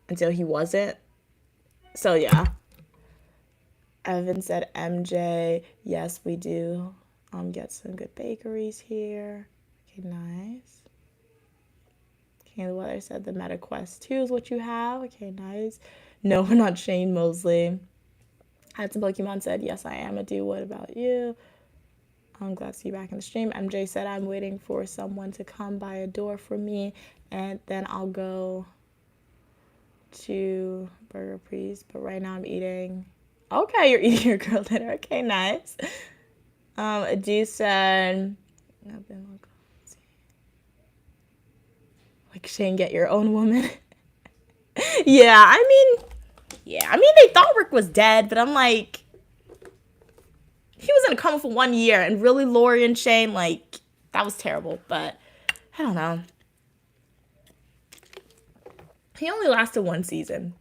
until he wasn't. So yeah. Evan said MJ. Yes, we do. Get some good bakeries here. Okay, nice. Okay, the weather said the Meta Quest 2 is what you have. Okay, nice. No, we're not Shane Mosley. Had some Pokemon said, yes, I am a dude. What about you? I'm glad to see you back in the stream. MJ said, I'm waiting for someone to come by a door for me, and then I'll go to Burger Priest. But right now I'm eating. Okay, you're eating your girl dinner. Okay, nice. Adu said, like Shane, get your own woman. Yeah, I mean, they thought Rick was dead, but I'm like, he was in a coma for 1 year, and really, Lori and Shane, like, that was terrible. But I don't know. He only lasted 1 season.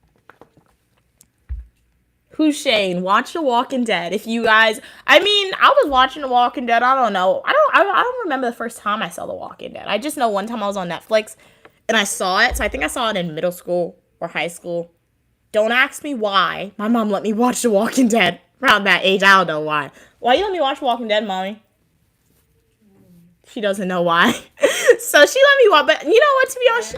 Who's Shane? Watch The Walking Dead. If you guys, I mean, I was watching The Walking Dead. I don't know. I don't remember the first time I saw The Walking Dead. I just know one time I was on Netflix and I saw it. So I think I saw it in middle school or high school. Don't ask me why. My mom let me watch The Walking Dead around that age. I don't know why. Why you let me watch Walking Dead, Mommy? She doesn't know why. So she let me watch. But you know what? To be honest,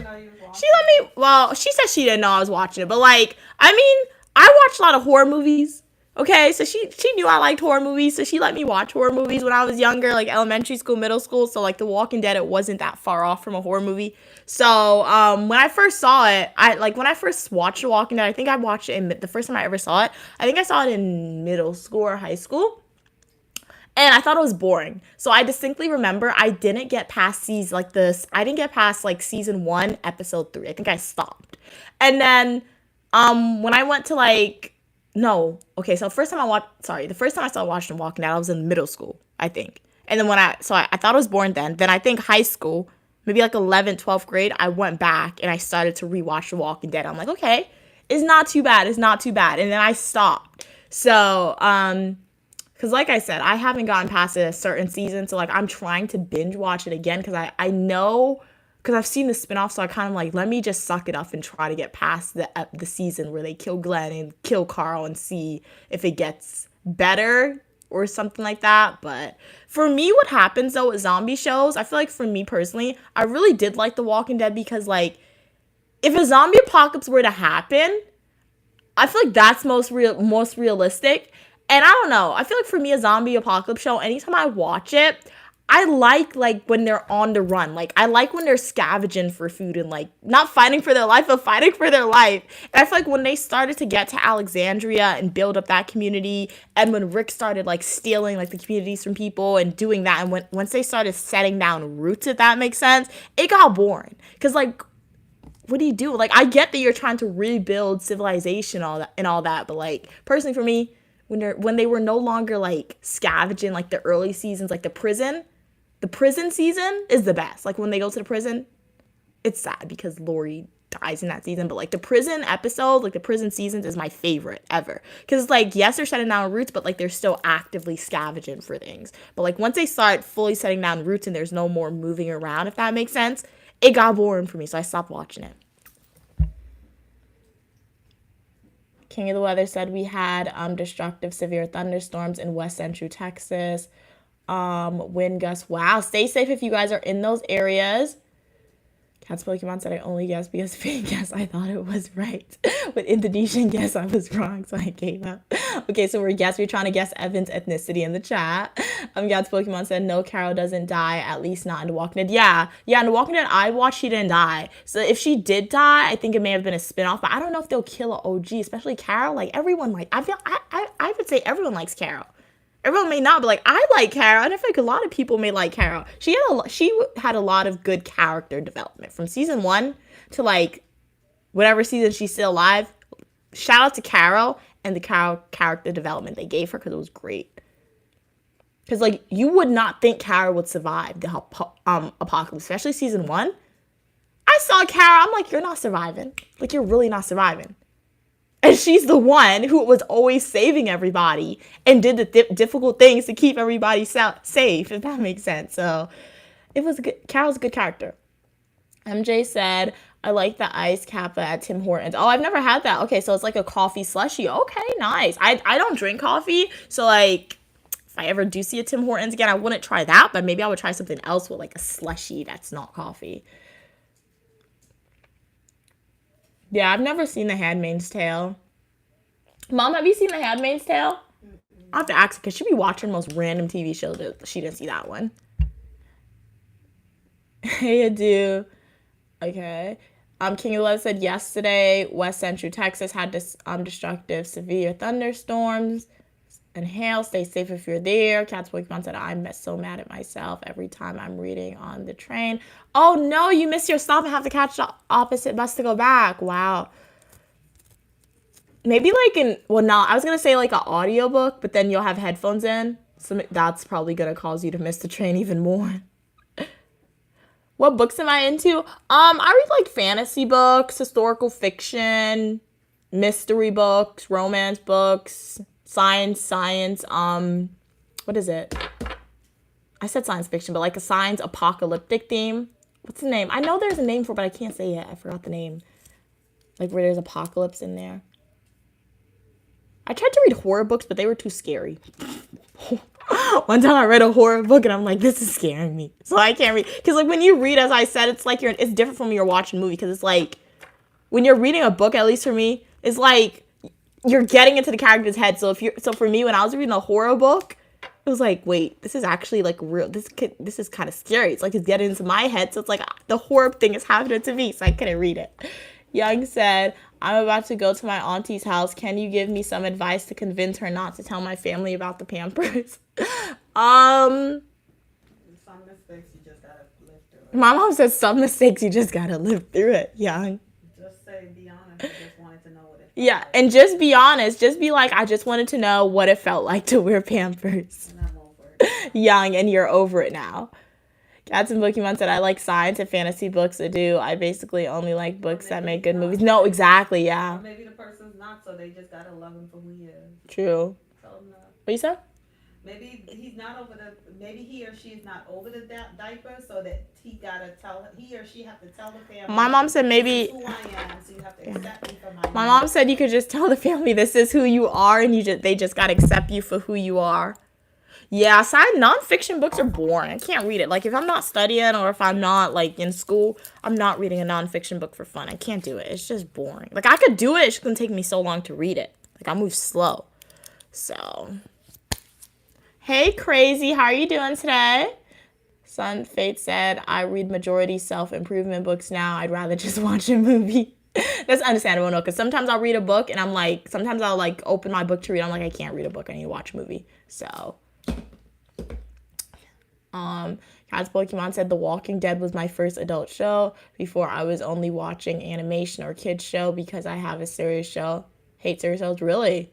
she let me. Well, she said she didn't know I was watching it. But like, I mean, I watch a lot of horror movies. Okay, so she knew I liked horror movies, so she let me watch horror movies when I was younger, like elementary school, middle school. So like The Walking Dead, it wasn't that far off from a horror movie. So when I first saw it, when I first watched The Walking Dead, I think I watched it in the first time I ever saw it. I think I saw it in middle school or high school. And I thought it was boring. So I distinctly remember I didn't get past I didn't get past like season 1, episode 3. I think I stopped. And then when I went to the first time I started watching Walking Dead, I was in middle school, I think. And then I thought it was boring then. Then I think high school, maybe like 11th, 12th grade, I went back and I started to rewatch The Walking Dead. I'm like, okay, it's not too bad. And then I stopped. So, because like I said, I haven't gotten past a certain season. So like I'm trying to binge watch it again because I know, because I've seen the spinoff. So I kind of like, let me just suck it up and try to get past the season where they kill Glenn and kill Carl and see if it gets better or something like that. But for me, what happens though with zombie shows, I feel like for me personally, I really did like The Walking Dead because like if a zombie apocalypse were to happen, I feel like that's most realistic. And I don't know. I feel like for me, a zombie apocalypse show, anytime I watch it, I like when they're on the run. Like I like when they're scavenging for food and like not fighting for their life, but fighting for their life. And I feel like when they started to get to Alexandria and build up that community, and when Rick started like stealing like the communities from people and doing that, and once they started setting down roots, if that makes sense, it got boring. Cause like, what do you do? Like I get that you're trying to rebuild civilization, all that, but like personally for me, when they were no longer like scavenging like the early seasons, like the prison season is the best. Like when they go to the prison, it's sad because Lori dies in that season, but like the prison episode, like the prison seasons is my favorite ever. Because like, yes, they're setting down roots, but like they're still actively scavenging for things. But like once they start fully setting down roots and there's no more moving around, if that makes sense, it got boring for me, so I stopped watching it. King of the Weather said we had destructive severe thunderstorms in West Central Texas. Wind gusts. Wow. Stay safe if you guys are in those areas. Cat's Pokemon said I only guessed because fake guess I thought it was right. With Indonesian guess I was wrong, so I gave up. Okay, so we're trying to guess Evan's ethnicity in the chat. Cat's Pokemon said no, Carol doesn't die, at least not in The Walking Dead. Yeah, in The Walking Dead I watched, she didn't die. So if she did die, I think it may have been a spinoff, but I don't know if they'll kill an OG, especially Carol. Like everyone I would say everyone likes Carol. Everyone may not, but like I like Carol, and I feel like a lot of people may like Carol. She had a lot of good character development from season 1 to like whatever season she's still alive. Shout out to Carol and the Carol character development they gave her because it was great. Because like you would not think Carol would survive the apocalypse, especially season 1. I saw Carol, I'm like, you're not surviving. Like you're really not surviving. And she's the one who was always saving everybody and did the difficult things to keep everybody safe, if that makes sense. So it was good. Carol's a good character. MJ said, I like the ice kappa at Tim Hortons. Oh, I've never had that. Okay, so it's like a coffee slushie. Okay, nice. I don't drink coffee, so like if I ever do see a Tim Hortons again, I wouldn't try that, but maybe I would try something else with like a slushie that's not coffee. Yeah, I've never seen The Handmaid's Tale. Mom, have you seen The Handmaid's Tale? I have to ask her because she be watching the most random TV shows that she didn't see that one. Hey, I do. Okay. King of Love said yesterday, West Central Texas had this destructive severe thunderstorms and hail. Stay safe if you're there. Cat's Pokemon said, I'm so mad at myself every time I'm reading on the train. Oh no, you miss your stop and have to catch the opposite bus to go back. Wow. Maybe like no, I was going to say like an audiobook, but then you'll have headphones in. So that's probably going to cause you to miss the train even more. What books am I into? I read like fantasy books, historical fiction, mystery books, romance books, science. What is it? I said science fiction, but like a science apocalyptic theme. What's the name? I know there's a name for it, but I can't say it. I forgot the name. Like where there's apocalypse in there. I tried to read horror books, but they were too scary. One time I read a horror book and I'm like, this is scaring me. So I can't read. Because like when you read, as I said, it's like it's different from when you're watching a movie. Because it's like when you're reading a book, at least for me, it's like you're getting into the character's head. So for me, when I was reading a horror book, it was like, wait, this is actually like real. This is kind of scary. It's like it's getting into my head. So it's like the horror thing is happening to me. So I couldn't read it. Young said, I'm about to go to my auntie's house. Can you give me some advice to convince her not to tell my family about the Pampers? Some mistakes you just gotta live through. My mom says some mistakes you just gotta live through it, Young. Just say, be honest. I just wanted to know what it felt Yeah, like. and just be honest. Just be like, I just wanted to know what it felt like to wear Pampers. And I'm over it. Young, and you're over it now. Cats and Pokemon said, I like science and fantasy books to do. I basically only like books that make good movies. No, exactly, yeah. Or maybe the person's not, so they just gotta love him for who he is. True. Tell him that. What you said? Maybe he's not over maybe he or she is not over the diaper, so that he or she have to tell the family. My mom said maybe. This is who I am, so you have to accept me for My mom said you could just tell the family this is who you are, and they just gotta accept you for who you are. Yeah, nonfiction books are boring. I can't read it. Like, if I'm not studying or if I'm not, like, in school, I'm not reading a nonfiction book for fun. I can't do it. It's just boring. Like, I could do it. It's going to take me so long to read it. Like, I move slow. So, hey, Crazy. How are you doing today? Sun Fate said, I read majority self-improvement books now. I'd rather just watch a movie. That's understandable, no, because sometimes I'll read a book, and I'm like, sometimes I'll, like, open my book to read. I'm like, I can't read a book. I need to watch a movie. So... Cat's Pokemon said The Walking Dead was my first adult show. Before I was only watching animation or kids show because I have a serious show. Hate serious shows, really?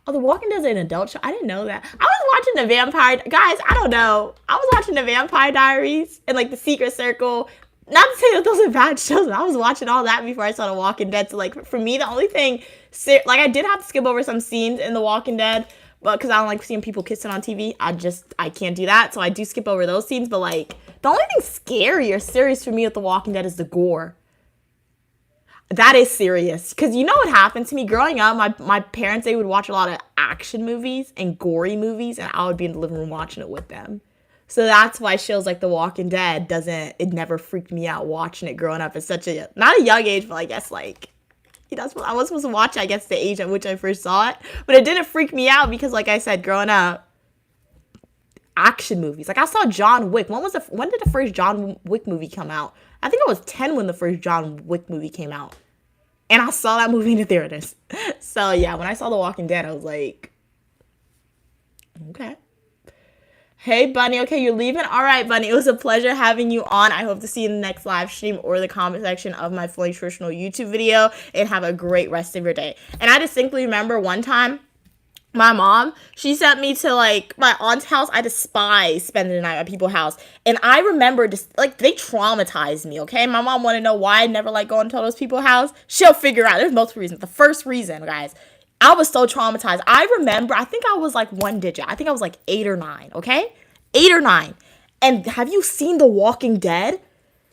Oh, The Walking Dead is an adult show? I didn't know that. I was watching the Vampire... Guys, I don't know. I was watching the Vampire Diaries and like The Secret Circle. Not to say that those are bad shows, but I was watching all that before I saw The Walking Dead. So like for me, the only thing... Like I did have to skip over some scenes in The Walking Dead, but because I don't like seeing people kissing on TV, I can't do that. So I do skip over those scenes. But like, the only thing scary or serious for me with The Walking Dead is the gore. That is serious. Because you know what happened to me growing up? My parents, they would watch a lot of action movies and gory movies, and I would be in the living room watching it with them. So that's why shows like The Walking Dead it never freaked me out watching it growing up at such a, not a young age, but I guess like, I was supposed to watch it, I guess, the age at which I first saw it. But it didn't freak me out because, like I said, growing up, action movies. Like, I saw John Wick. When did the first John Wick movie come out? I think I was 10 when the first John Wick movie came out. And I saw that movie in the theaters. So, yeah, when I saw The Walking Dead, I was like, okay. Hey, Bunny. Okay, you're leaving? All right, Bunny. It was a pleasure having you on. I hope to see you in the next live stream or the comment section of my Fully Nutritional YouTube video. And have a great rest of your day. And I distinctly remember one time, my mom, she sent me to, like, my aunt's house. I despise spending the night at people's house. And I remember, just like, they traumatized me, okay? My mom wanted to know why I never, like, going to those people's house. She'll figure out. There's multiple reasons. The first reason, guys, I was so traumatized. I remember, I think I was like one digit. I think I was like 8 or 9, okay? 8 or 9. And have you seen The Walking Dead?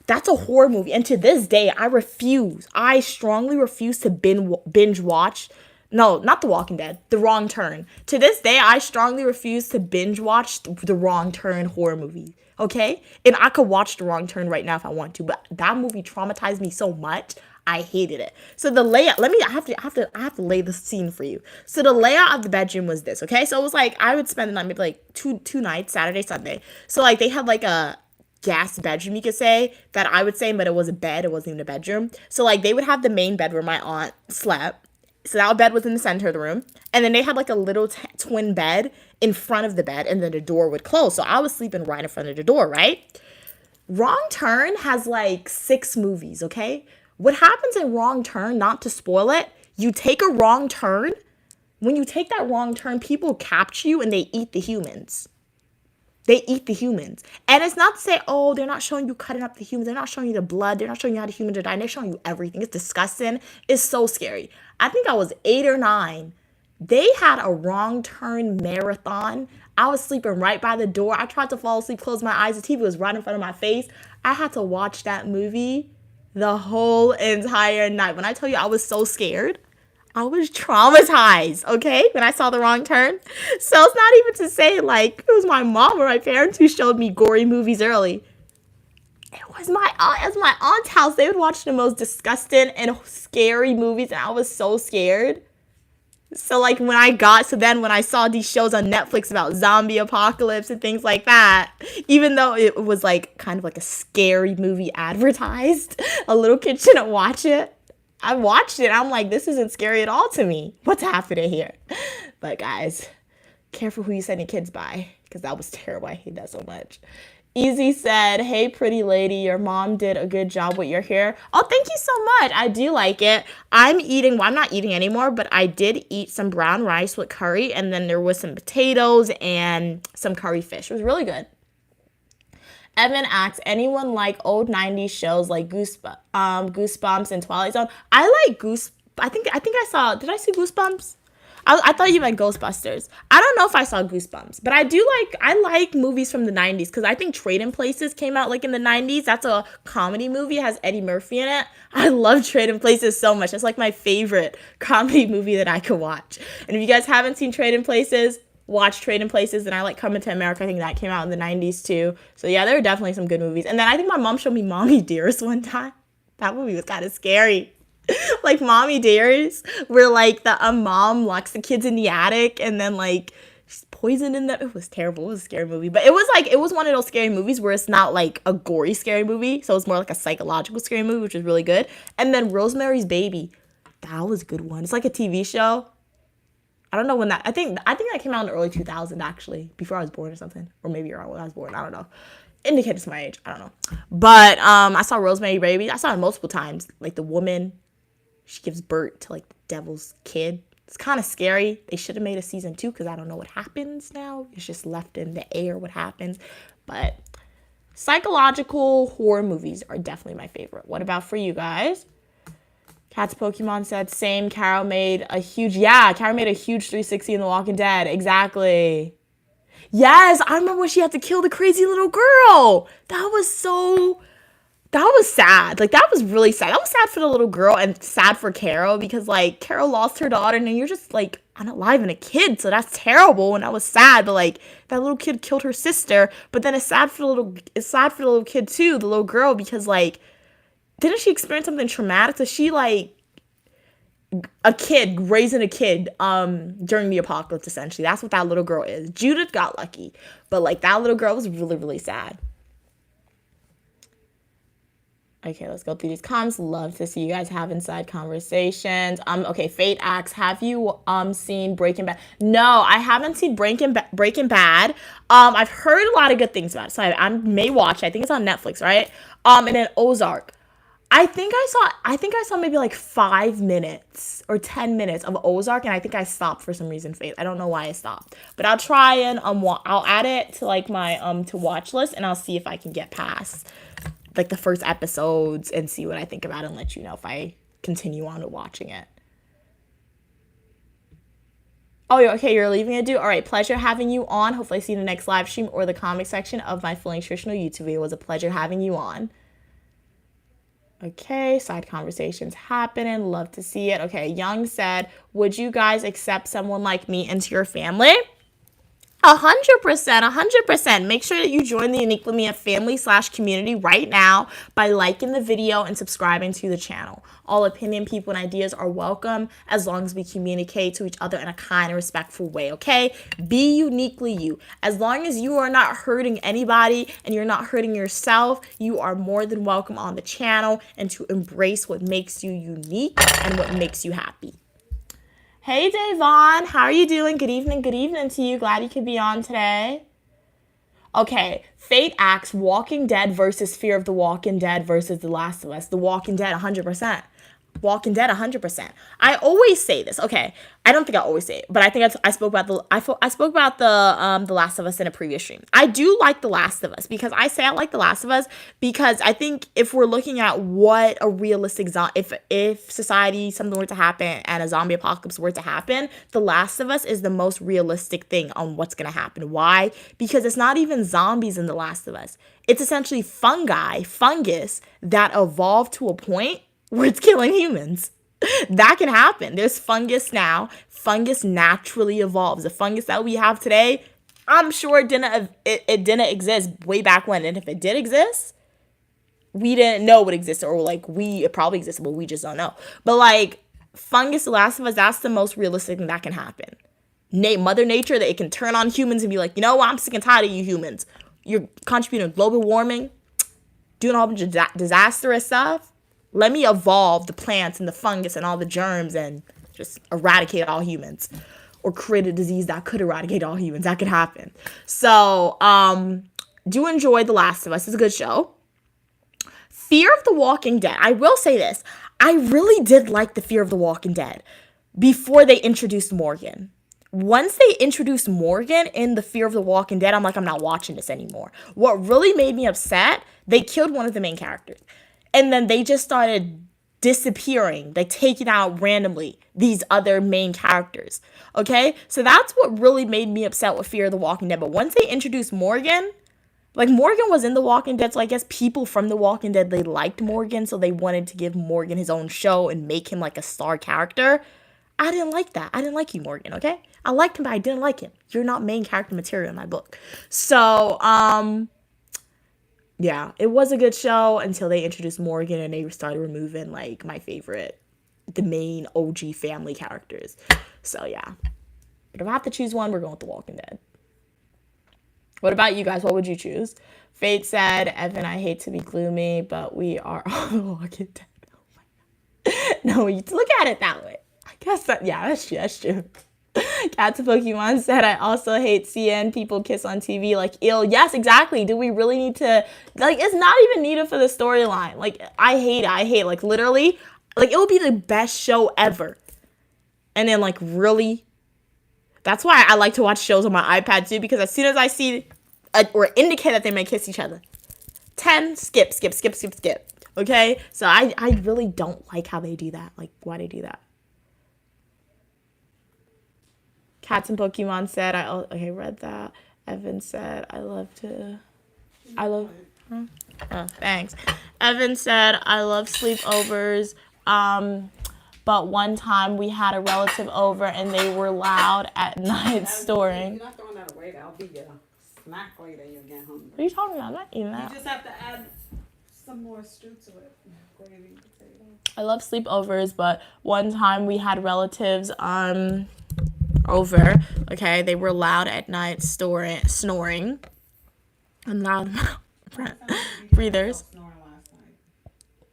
That's a horror movie. And to this day, I strongly refuse to binge watch. No, not The Walking Dead. The Wrong Turn. To this day, I strongly refuse to binge watch the Wrong Turn horror movie. Okay? And I could watch The Wrong Turn right now if I want to, but that movie traumatized me so much. I hated it. So the layout, I have to lay the scene for you. So the layout of the bedroom was this, okay? So it was like, I would spend the night, maybe like two nights, Saturday, Sunday. So like they had like a gas bedroom, you could say, that I would say, but it was a bed. It wasn't even a bedroom. So like they would have the main bed where my aunt slept. So that bed was in the center of the room. And then they had like a little twin bed in front of the bed, and then the door would close. So I was sleeping right in front of the door, right? Wrong Turn has like 6 movies, okay? What happens in Wrong Turn, not to spoil it, you take a wrong turn. When you take that wrong turn, people capture you and they eat the humans. They eat the humans. And it's not to say, oh, they're not showing you cutting up the humans. They're not showing you the blood. They're not showing you how the humans are dying. They're showing you everything. It's disgusting. It's so scary. I think I was 8 or 9. They had a Wrong Turn marathon. I was sleeping right by the door. I tried to fall asleep, close my eyes. The TV was right in front of my face. I had to watch that movie the whole entire night. When I tell you I was so scared, I was traumatized, okay, when I saw The Wrong Turn. So it's not even to say, like, it was my mom or my parents who showed me gory movies early. It was my aunt's house. They would watch the most disgusting and scary movies, and I was so scared. So, like, when I saw these shows on Netflix about zombie apocalypse and things like that, even though it was, like, kind of like a scary movie advertised, a little kid shouldn't watch it. I watched it. I'm like, this isn't scary at all to me. What's happening here? But guys, careful who you send your kids by, because that was terrible. I hate that so much. Easy said, hey, pretty lady, your mom did a good job with your hair. Oh, thank you so much. I do like it. I'm not eating anymore, but I did eat some brown rice with curry, and then there was some potatoes and some curry fish. It was really good. Evan asks, anyone like old 90s shows like Goosebumps and Twilight Zone? I like I think I saw, did I see Goosebumps? I thought you meant Ghostbusters. I don't know if I saw Goosebumps, but I like movies from the 90s, because I think Trading Places came out like in the 90s. That's a comedy movie. It has Eddie Murphy in it. I love Trading Places so much. It's like my favorite comedy movie that I could watch. And if you guys haven't seen Trading Places, watch Trading Places. And I like Coming to America. I think that came out in the 90s too. So yeah, there were definitely some good movies. And then I think my mom showed me Mommy Dearest one time. That movie was kind of scary. Like Mommy Dearest, where like the mom locks the kids in the attic and then like she's poisoned in them. It was terrible. It was a scary movie. But it was one of those scary movies where it's not like a gory scary movie. So it's more like a psychological scary movie, which is really good. And then Rosemary's Baby. That was a good one. It's like a TV show. I don't know when I think that came out in the early 2000s, actually, before I was born or something. Or maybe around when I was born. I don't know. Indicates my age. I don't know. But I saw Rosemary's Baby. I saw it multiple times. Like the woman, she gives birth to like the devil's kid. It's kind of scary. They should have made a season 2, because I don't know what happens now. It's just left in the air what happens. But psychological horror movies are definitely my favorite. What about for you guys? Cat's Pokemon said, same. Carol made a huge 360 in The Walking Dead. Exactly. Yes, I remember when she had to kill the crazy little girl. That was sad. Like, that was really sad. That was sad for the little girl and sad for Carol, because, like, Carol lost her daughter and then you're just, like, unaliving a kid. So that's terrible, and that was sad. But, like, that little kid killed her sister. But then it's sad for the little kid, too, the little girl, because, like, didn't she experience something traumatic? So she, like, raising a kid during the apocalypse, essentially. That's what that little girl is. Judith got lucky. But, like, that little girl was really, really sad. Okay, let's go through these comments. Love to see you guys have inside conversations. Okay, Fate asks, have you seen Breaking Bad? No, I haven't seen Breaking Bad. I've heard a lot of good things about it, so I may watch it. I think it's on Netflix, right? And then Ozark. I think I saw maybe like 5 minutes or 10 minutes of Ozark, and I think I stopped for some reason, Faith. I don't know why I stopped. But I'll try and I'll add it to like my to watch list, and I'll see if I can get past like the first episodes and see what I think about it, and let you know if I continue on to watching it. Oh, okay, you're leaving it, dude? All right, pleasure having you on. Hopefully I see you in the next live stream or the comment section of my Fully Nutritional YouTube video. It was a pleasure having you on. Okay, side conversations happening. Love to see it. Okay, Young said, would you guys accept someone like me into your family? 100%, 100%. Make sure that you join the Uniquely Mia family/community right now by liking the video and subscribing to the channel. All opinion, people, and ideas are welcome as long as we communicate to each other in a kind and respectful way, okay? Be uniquely you. As long as you are not hurting anybody and you're not hurting yourself, you are more than welcome on the channel and to embrace what makes you unique and what makes you happy. Hey, Davon, how are you doing? Good evening to you. Glad you could be on today. Okay, Fate asks Walking Dead versus Fear of the Walking Dead versus The Last of Us. The Walking Dead, 100%. Walking Dead, 100%. I always say this. Okay, I don't think I always say it, but I think I spoke about the Last of Us in a previous stream. I do like The Last of Us because I say I like The Last of Us because I think if we're looking at what a realistic if society, something were to happen and a zombie apocalypse were to happen, The Last of Us is the most realistic thing on what's gonna happen. Why? Because it's not even zombies in The Last of Us. It's essentially fungus that evolved to a point where it's killing humans. That can happen. There's fungus now. Fungus naturally evolves. The fungus that we have today, I'm sure it didn't exist way back when. And if it did exist, we didn't know it existed, or it probably existed, but we just don't know. But like fungus, The Last of Us, that's the most realistic thing that can happen. Mother Nature, that it can turn on humans and be like, you know what, I'm sick and tired of you humans. You're contributing to global warming, doing a whole bunch of disastrous stuff. Let me evolve the plants and the fungus and all the germs and just eradicate all humans, or create a disease that could eradicate all humans. That could happen. So, do enjoy The Last of Us. It's a good show. Fear of the Walking Dead. I will say this. I really did like the Fear of the Walking Dead before they introduced Morgan. Once they introduced Morgan in the Fear of the Walking Dead, I'm like, I'm not watching this anymore. What really made me upset, they killed one of the main characters. And then they just started disappearing, like taking out randomly these other main characters. Okay? So that's what really made me upset with Fear of the Walking Dead. But once they introduced Morgan, like Morgan was in The Walking Dead, so I guess people from The Walking Dead, they liked Morgan, so they wanted to give Morgan his own show and make him like a star character. I didn't like that. I didn't like you, Morgan, okay? I liked him, but I didn't like him. You're not main character material in my book. So, yeah, it was a good show until they introduced Morgan and they started removing like my favorite, the main OG family characters. So yeah, but if I have to choose one, we're going with The Walking Dead. What about you guys? What would you choose? Fate said, Evan, I hate to be gloomy, but we are all The Walking Dead. Oh my God. No, you look at it that way. I guess that, yeah, that's true. That's true. Cat to Pokemon said, I also hate seeing people kiss on TV like ill. Yes, exactly. Do we really need to, like, it's not even needed for the storyline. Like, I hate like literally, like it would be the best show ever. And then like really, that's why I like to watch shows on my iPad too, because as soon as I see or indicate that they may kiss each other, 10, skip. Okay? So I really don't like how they do that. Like, why they do that? Cats and Pokemon said, read that. Evan said, thanks. Evan said, I love sleepovers. But one time we had a relative over and they were loud at night snoring. You're not throwing that away. That'll be your snack later. You'll get hungry. What are you talking about? I'm not eating that. You just have to add some more stew to it. Gravy, potato. I love sleepovers, but one time we had relatives, over, okay, they were loud at night, snoring, and loud breathers.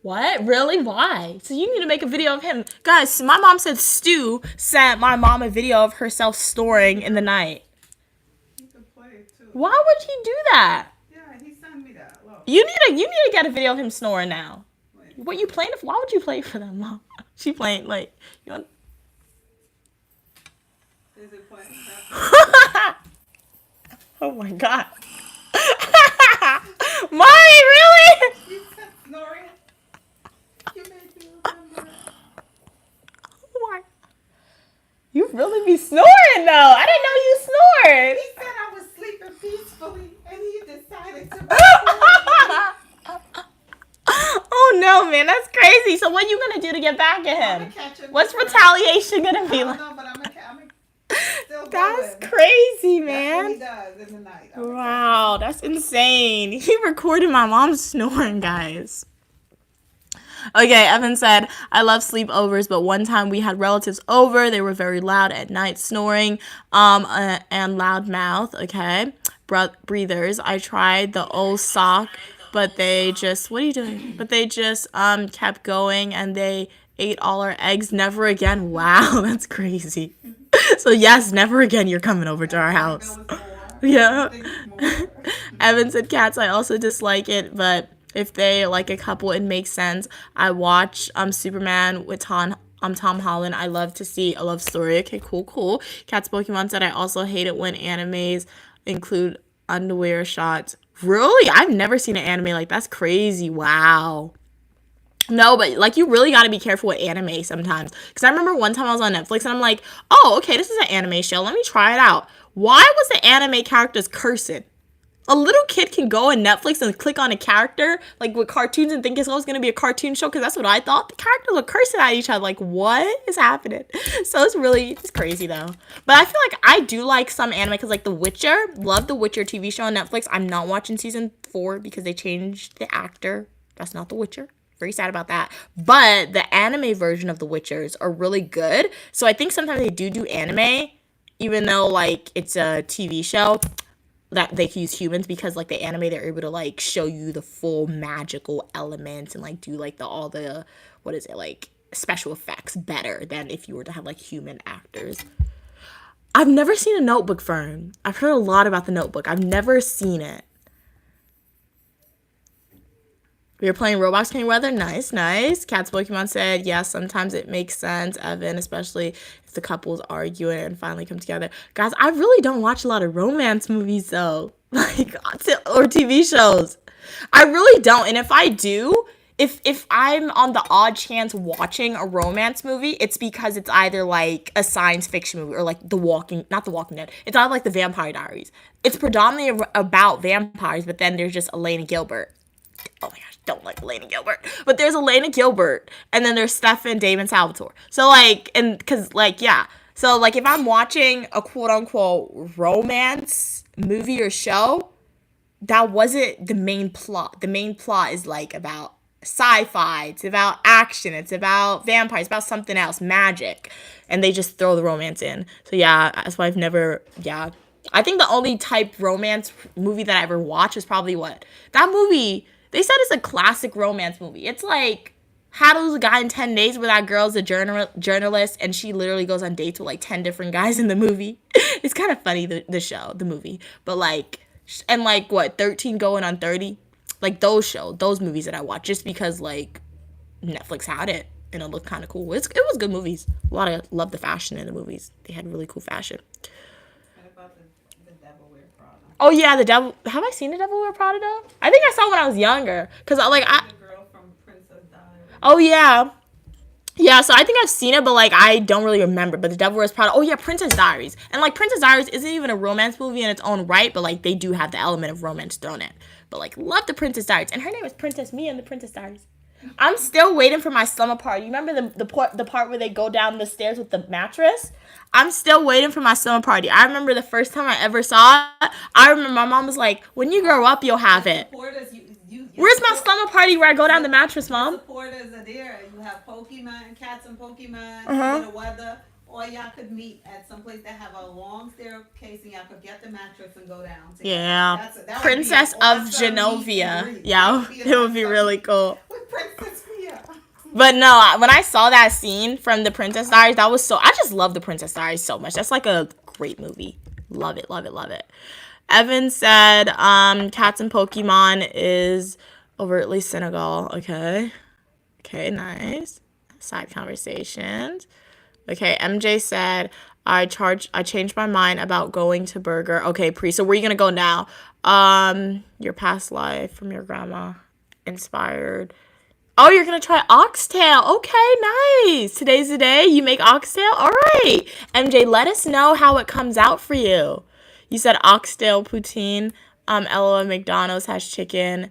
What? Really? Why? So you need to make a video of him. Guys, my mom said Stu sent my mom a video of herself snoring in the night. He could play it too. Why would he do that? Yeah, he sent me that. Look. You need to get a video of him snoring now. Wait. What you playing? Why would you play for them, Mom? She playing like you want. Is it playing? Oh my God. Mommy, really? You said snoring. You made me remember. Oh my. You really be snoring though. I didn't know you snored. He said I was sleeping peacefully and he decided to Oh no, man, that's crazy. So what are you gonna do to get back at I'm him? gonna catch him. What's Right. retaliation gonna I be don't like? know, but I'm still That's going. crazy, That's what he man. does in the night. I'm gonna catch him. Wow, that's insane. He recorded my mom snoring, guys. Okay, Evan said, I love sleepovers, but one time we had relatives over. They were very loud at night, snoring, and loud mouth, okay? Breathers. I tried the old sock, but they just, what are you doing? But they just, kept going and they ate all our eggs. Never again. Wow, that's crazy. So yes, never again you're coming over to our house. Yeah. Evan said cats. I also dislike it, but if they like a couple, it makes sense. I watch Superman with Tom Holland. I love to see a love story. Okay, cool. Cats Pokemon said I also hate it when animes include underwear shots. Really? I've never seen an anime like that's crazy. Wow. No, but like you really got to be careful with anime sometimes. Because I remember one time I was on Netflix and I'm like, oh, okay, this is an anime show. Let me try it out. Why was the anime characters cursing? A little kid can go on Netflix and click on a character like with cartoons and think it's always going to be a cartoon show because that's what I thought. The characters are cursing at each other. Like, what is happening? So it's crazy though. But I feel like I do like some anime because like The Witcher, love The Witcher TV show on Netflix. I'm not watching season 4 because they changed the actor. That's not The Witcher. Very sad about that. But the anime version of The Witchers are really good. So I think sometimes they do anime, even though like it's a TV show that they can use humans because like the anime they're able to like show you the full magical elements and like do like all the what is it like special effects better than if you were to have like human actors. I've never seen a Notebook, Fern. I've heard a lot about the Notebook. I've never seen it. We were playing Roblox King Weather. Nice. Cats Pokemon said, yeah, sometimes it makes sense, Evan, especially if the couples arguing and finally come together. Guys, I really don't watch a lot of romance movies, though. Like, or TV shows. I really don't. And if I do, if I'm on the odd chance watching a romance movie, it's because it's either like a science fiction movie or like not The Walking Dead. It's not like The Vampire Diaries. It's predominantly about vampires, but then there's just Elena Gilbert. Oh my gosh, don't like Elena Gilbert. But there's Elena Gilbert, and then there's Stefan Damon Salvatore. So like, and because like, yeah. So like, if I'm watching a quote unquote romance movie or show, that wasn't the main plot. The main plot is like about sci-fi. It's about action. It's about vampires. It's about something else, magic, and they just throw the romance in. So yeah, that's why I've never. Yeah, I think the only type romance movie that I ever watched was probably that movie. They said it's a classic romance movie. It's like How to Lose a Guy in 10 Days, where that girl's a journalist and she literally goes on dates with like 10 different guys in the movie. It's kind of funny, the movie. But like, and like 13 Going on 30? Like those movies that I watch just because like Netflix had it and it looked kind of cool. It was good movies. Love the fashion in the movies. They had really cool fashion. Oh yeah, The Devil. Have I seen The Devil Wear Prada though? I think I saw it when I was younger. Cause the girl from Princess Diaries. Oh yeah. Yeah, so I think I've seen it, but like I don't really remember. But The Devil Wears Prada. Oh yeah, Princess Diaries. And like Princess Diaries isn't even a romance movie in its own right, but like they do have the element of romance thrown in. But like love the Princess Diaries, and her name is Princess Mia in the Princess Diaries. I'm still waiting for my slumber party. You remember the part where they go down the stairs with the mattress? I'm still waiting for my slumber party. I remember the first time I ever saw it. I remember my mom was like, when you grow up, you'll have it. Where's my slumber party where I go down the mattress, Mom? Supporters are there. You have Pokemon, cats and Pokemon, the weather. Or y'all could meet at some place that have a long staircase and y'all could get the mattress and go down. Yeah. Princess of Genovia. Yeah, it would be really cool. With Princess Mia. But no, when I saw that scene from the Princess Diaries, I just love the Princess Diaries so much. That's like a great movie. Love it. Evan said, cats and Pokemon is overtly Senegal. Okay, nice. Side conversations. Okay, MJ said, I changed my mind about going to Burger. Okay, Pri, so where are you going to go now? Your past life from your grandma inspired. Oh, you're going to try oxtail. Okay, nice. Today's the day you make oxtail? All right. MJ, let us know how it comes out for you. You said oxtail poutine. LOL, McDonald's has chicken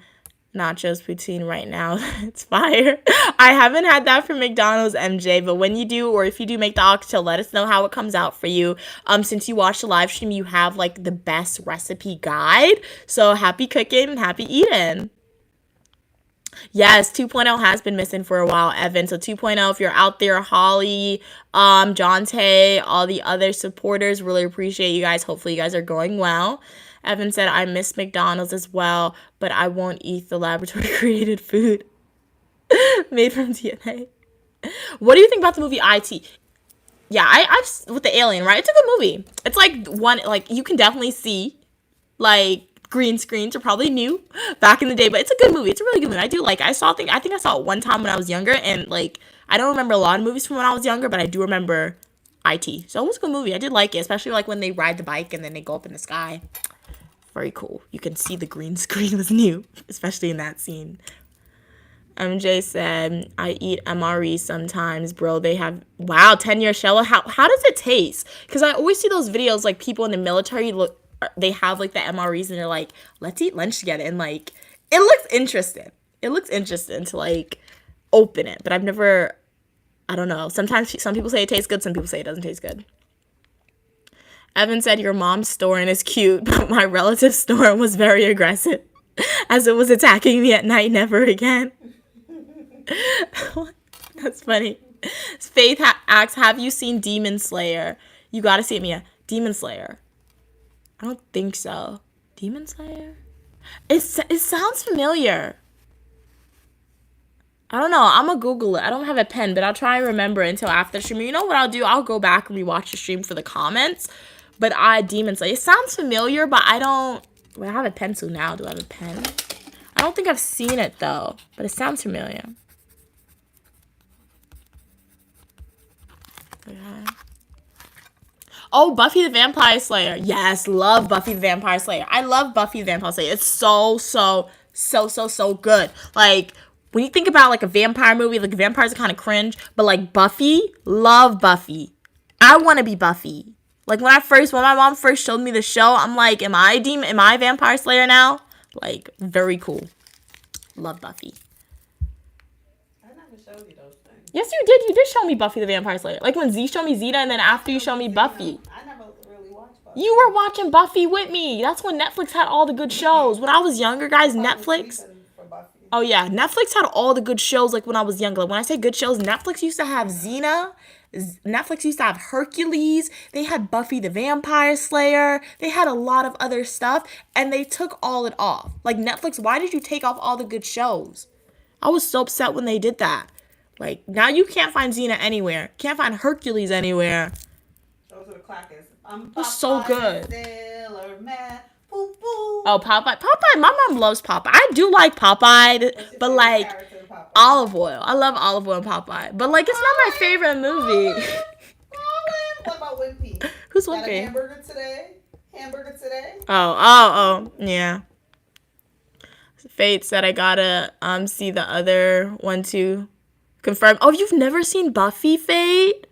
nachos poutine right now. It's fire. I haven't had that from McDonald's, MJ, but when you do, or if you do make the oxtail, let us know how it comes out for you. Since you watched the live stream, you have like the best recipe guide. So happy cooking and happy eating. Yes, 2.0 has been missing for a while, Evan. So 2.0, if you're out there, Holly, Jonte, all the other supporters, really appreciate you guys. Hopefully you guys are going well. Evan said, I miss McDonald's as well, but I won't eat the laboratory created food made from DNA. What do you think about the movie IT? Yeah, I've with the alien, right? It's a good movie. It's like one, like you can definitely see, like green screens are probably new back in the day, but it's a good movie. It's a really good movie. I do like. I think I saw it one time when I was younger, and like I don't remember a lot of movies from when I was younger, but I do remember IT. So it was a good movie. I did like it, especially like when they ride the bike and then they go up in the sky. Very cool. You can see the green screen was new, especially in that scene. MJ said, I eat MRE sometimes, bro. They have, wow, 10-year shell. How does it taste? Because I always see those videos, like, people in the military, look, they have, like, the MREs, and they're like, let's eat lunch together. And, like, it looks interesting. It looks interesting to, like, open it. But I've never, I don't know. Sometimes some people say it tastes good. Some people say it doesn't taste good. Evan said, your mom's storing is cute, but my relative's storing was very aggressive, as it was attacking me at night, never again. That's funny. Faith asks, have you seen Demon Slayer? You gotta see it, Mia. Demon Slayer. I don't think so. Demon Slayer? It sounds familiar. I don't know. I'm gonna Google it. I don't have a pen, but I'll try and remember until after the stream. You know what I'll do? I'll go back and rewatch the stream for the comments. But Demon Slayer. It sounds familiar, but I don't... Well, I have a pencil now. Do I have a pen? I don't think I've seen it, though. But it sounds familiar. Okay. Oh, Buffy the Vampire Slayer. Yes, love Buffy the Vampire Slayer. I love Buffy the Vampire Slayer. It's so good. Like, when you think about, like, a vampire movie, like, vampires are kind of cringe. But, like, Buffy, love Buffy. I want to be Buffy. Like, when my mom first showed me the show, I'm like, am I a Vampire Slayer now? Like, very cool. Love Buffy. I never showed you those things. Yes, you did. You did show me Buffy the Vampire Slayer. Like, when Z showed me Zeta, and then after you showed me Buffy. I never really watched Buffy. You were watching Buffy with me. That's when Netflix had all the good shows. When I was younger, guys, Netflix... Oh, yeah. Netflix had all the good shows, like, when I was younger. Like, when I say good shows, Netflix used to have Xena. Netflix used to have Hercules. They had Buffy the Vampire Slayer. They had a lot of other stuff, and they took all it off. Like, Netflix, why did you take off all the good shows? I was so upset when they did that. Like, now you can't find Xena anywhere. Can't find Hercules anywhere. Those are the clackers. That's so good. Boop, boop. Oh, Popeye. Popeye, my mom loves Popeye. I do like Popeye, but like olive oil. I love olive oil and Popeye. But like, it's not my favorite movie. What about Wimpy? Who's Got a Wimpy? Hamburger today? Oh, yeah. Fate said I gotta see the other one to confirm. Oh, you've never seen Buffy, Fate?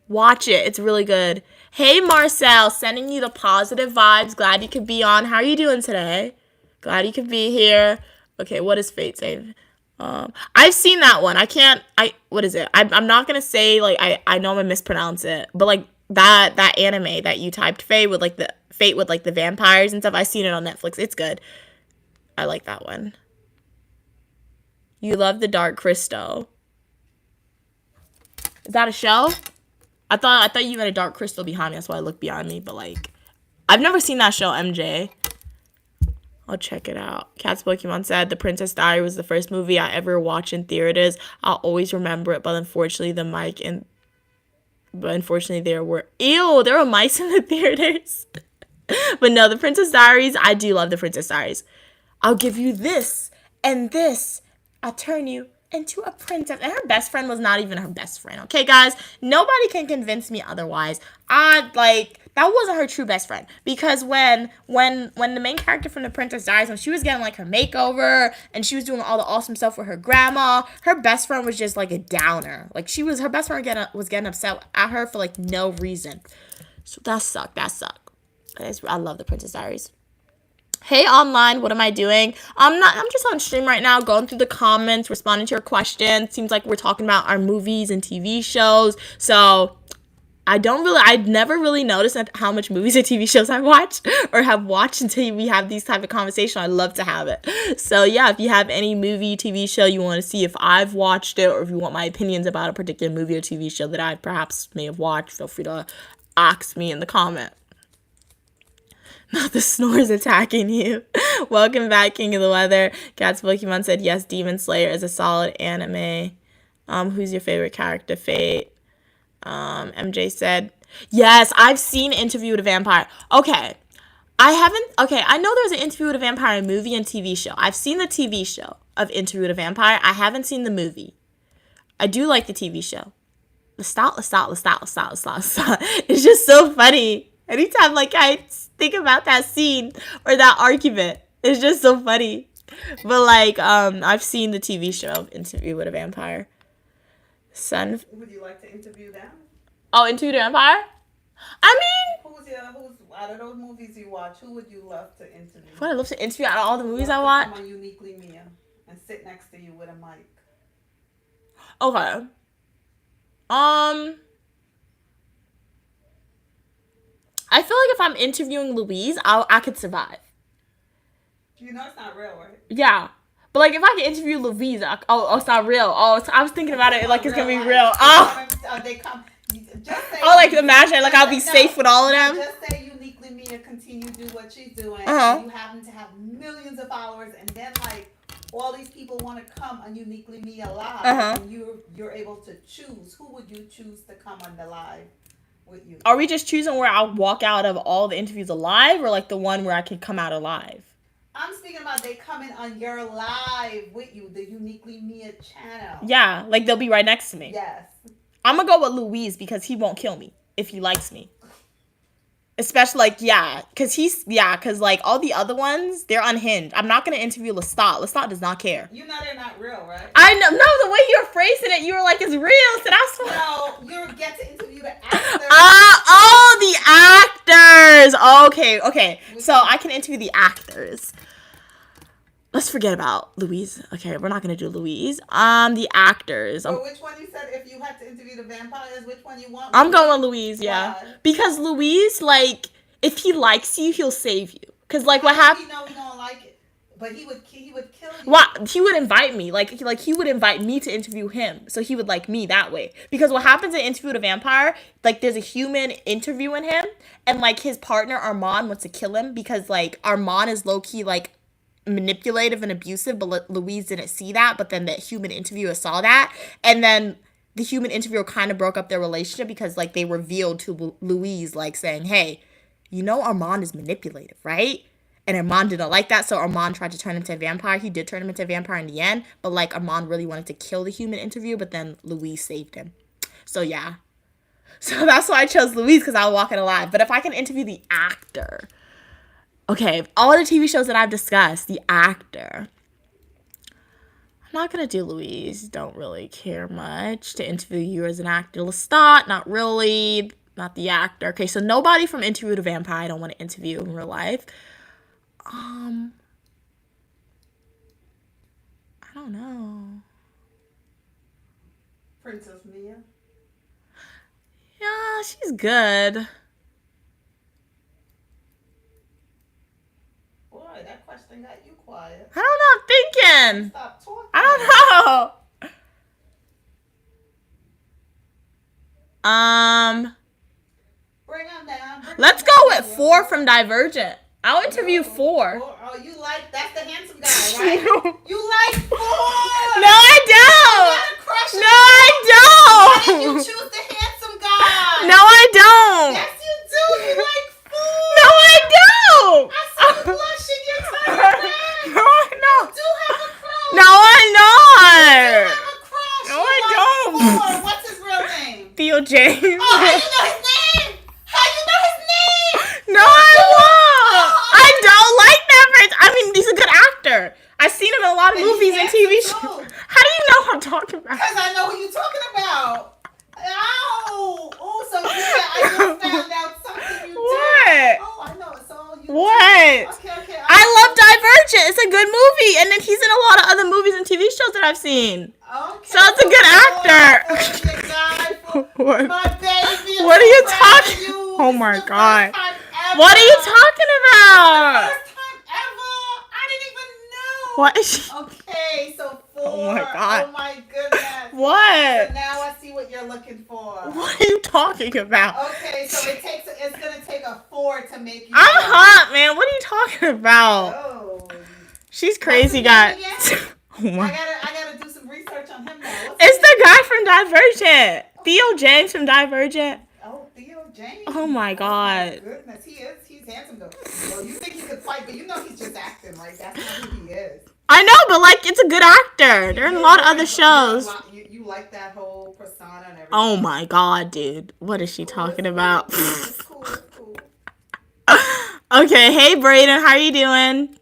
Watch it. It's really good. Hey, Marcel, sending you the positive vibes. Glad you could be on. How are you doing today? Glad you could be here. Okay, what is Fate saying? I've seen that one. What is it? I'm not going to say, like, I know I'm going to mispronounce it. But, like, that anime that you typed, Fate with, like, the vampires and stuff. I've seen it on Netflix. It's good. I like that one. You love the Dark Crystal. Is that a show? I thought you had a Dark Crystal behind me. That's why I looked behind me. But, like, I've never seen that show, MJ. I'll check it out. Cat's Pokemon said, The Princess Diary was the first movie I ever watched in theaters. I'll always remember it, but unfortunately there were mice in the theaters. But no, The Princess Diaries, I do love The Princess Diaries. I'll give you this and this. I'll turn you into a princess. And her best friend was not even her best friend. Okay, guys? Nobody can convince me otherwise. That wasn't her true best friend. Because when the main character from The Princess Diaries, when she was getting, like, her makeover, and she was doing all the awesome stuff with her grandma, her best friend was just, like, a downer. Like, her best friend was getting upset at her for, like, no reason. So that sucked. I love The Princess Diaries. Hey online, what am I doing? I'm just on stream right now, going through the comments, responding to your questions. Seems like we're talking about our movies and TV shows. So I'd never really noticed how much movies or TV shows I watch or have watched until we have these type of conversations. I love to have it. So yeah, if you have any movie, TV show you want to see if I've watched it, or if you want my opinions about a particular movie or TV show that I perhaps may have watched, feel free to ask me in the comment. Not the snores attacking you. Welcome back, King of the Weather. Cats Pokemon said yes, Demon Slayer is a solid anime. Who's your favorite character? Fate. MJ said yes, I've seen Interview with a Vampire. Okay, I know there's an Interview with a Vampire movie and TV show. I've seen the TV show of Interview with a Vampire. I haven't seen the movie. I do like the TV show. Lestat. It's just so funny. Anytime like I think about that scene or that argument, it's just so funny. But like I've seen the TV show of Interview with a Vampire. Would you like to interview them? Oh, Interview with a Vampire? I mean, who's out of those movies you watch, who would you love to interview? What I love to interview out of all the movies I watch? Come on Uniquely Mia and sit next to you with a mic. Okay. I feel like if I'm interviewing Louise, I could survive. You know it's not real, right? Yeah. But like if I can interview Louise, it's not real. I was thinking about it like it's gonna be life. real. They come. Just say. Like imagine like I'll be safe with all of them. Just say Uniquely Mia continue to do what she's doing. Uh-huh. And you happen to have millions of followers, and then like all these people want to come on Uniquely Mia live, and you're able to choose. Who would you choose to come on the live with you? Are we just choosing where I'll walk out of all the interviews alive, or like the one where I can come out alive? I'm speaking about they coming on your live with you, the Uniquely Mia channel. Yeah, like they'll be right next to me. Yes. I'm gonna go with Louise because he won't kill me if he likes me. Especially like, because like all the other ones, they're unhinged. I'm not gonna interview Lestat. Lestat does not care. You know they're not real, right? I know. No, the way you were phrasing it, you were like, it's real. So that's what. No, you get to interview the actors. The actors. Okay. So I can interview the actors. Let's forget about Louise. Okay, we're not gonna do Louise. The actors. But which one you said if you had to interview the vampires? Which one you want? I'm going with Louise. Yeah, Why? because Louise, like, if he likes you, he'll save you. Cause like what happened? You know he don't like it, but he would kill you. Well, he would invite me. Like he would invite me to interview him, so he would like me that way. Because what happens in Interview with a Vampire, like there's a human interviewing him, and like his partner Armand wants to kill him because like Armand is low key like manipulative and abusive, but Louise didn't see that, but then the human interviewer saw that, and then the human interviewer kind of broke up their relationship because like they revealed to Louise like saying, hey, you know Armand is manipulative, right? And Armand didn't like that, so Armand tried to turn him into a vampire. He did turn him into a vampire in the end, but like Armand really wanted to kill the human interviewer, but then Louise saved him. So yeah, so that's why I chose Louise, because I'll walk it alive. But if I can interview the actor, okay, all the TV shows that I've discussed, the actor. I'm not going to do Louise. Don't really care much to interview you as an actor. Lestat, not really. Not the actor. Okay, so nobody from Interview with a Vampire I don't want to interview in real life. I don't know. Princess Mia. Yeah, she's good. Boy, that question got you quiet. I don't know. I'm thinking. Stop talking. I don't know. Bring them down. Let's go with 4 from Divergent. I'll interview 4. Oh, you like, that's the handsome guy, right? You like 4. No, I don't. You got a crush on No, I don't. Why did you choose the handsome guy? No, I don't. Yes, you do. You like 4. No, I don't. I saw you blushing. You're turning red. No, I don't. You do have a crush. No, I'm not. You have a crush. No, You I like don't. 4. What's his real name? Theo James. Oh, how you know his name? How you know his name? No, I won't. I don't like that person. I mean, he's a good actor. I've seen him in a lot of And movies he's and TV handsome, shows. too. How do you know who I'm talking about? Because I know who you're talking about. Oh, Sophia, I just found out something you did. What? Oh, I know. It's all you. What? Okay. I love Divergent. It's a good movie, and then he's in a lot of other movies and TV shows that I've seen. Okay. So it's a good actor. What? My baby. What are you talking? Oh my God. What are you talking about? First time ever. I didn't even know. What is she? Okay, so 4. Oh my God. Oh my goodness. What? So now I see what you're looking for. What are you talking about? Okay, so it's gonna take a 4 to make you. I'm hot, man. What are you talking about? Oh. She's crazy, guy. Oh my. I gotta do some research on him now. It's the guy from Divergent. Theo James from Divergent. Oh, Theo James. Oh my God. Oh my goodness, he's handsome though. Well, you think he could fight, but you know he's just acting, right? That's not who he is. I know, but like, it's a good actor. They're in a lot of other shows. You like that whole persona and everything. Oh my God, dude. What is she talking about? It's cool. Okay, hey Brayden, how are you doing?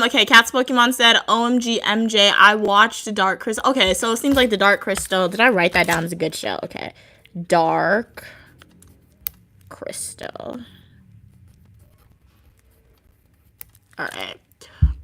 Okay, Cat's Pokemon said, OMG MJ, I watched The Dark Crystal. Okay, so it seems like The Dark Crystal. Did I write that down as a good show? Okay. Dark Crystal. Alright.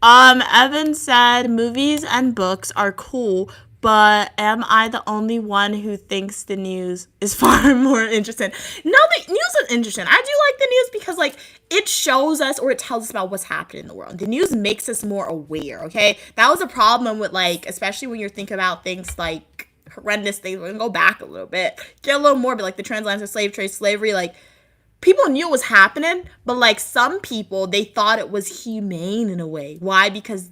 Evan said, movies and books are cool, but am I the only one who thinks the news is far more interesting? No, the news is interesting. I do like the news because, like, it shows us or it tells us about what's happening in the world. The news makes us more aware, okay? That was a problem with, like, especially when you're thinking about things like horrendous things. We're gonna go back a little bit, get a little more, but like the transatlantic slave trade, slavery, like, people knew it was happening, but like some people, they thought it was humane in a way. Why? Because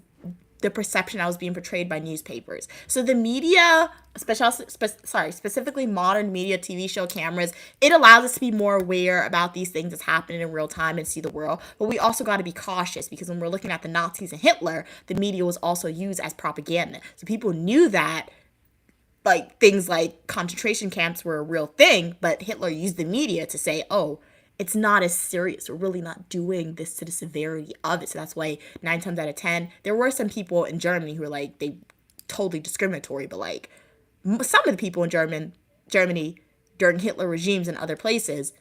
the perception that was being portrayed by newspapers. So the media, specifically modern media, TV show cameras, it allows us to be more aware about these things that's happening in real time and see the world. But we also got to be cautious because when we're looking at the Nazis and Hitler, the media was also used as propaganda. So people knew that, like, things like concentration camps were a real thing, but Hitler used the media to say, oh, it's not as serious. We're really not doing this to the severity of it. So that's why 9 times out of 10, there were some people in Germany who were like, they totally discriminatory, but like some of the people in Germany during Hitler regimes and other places,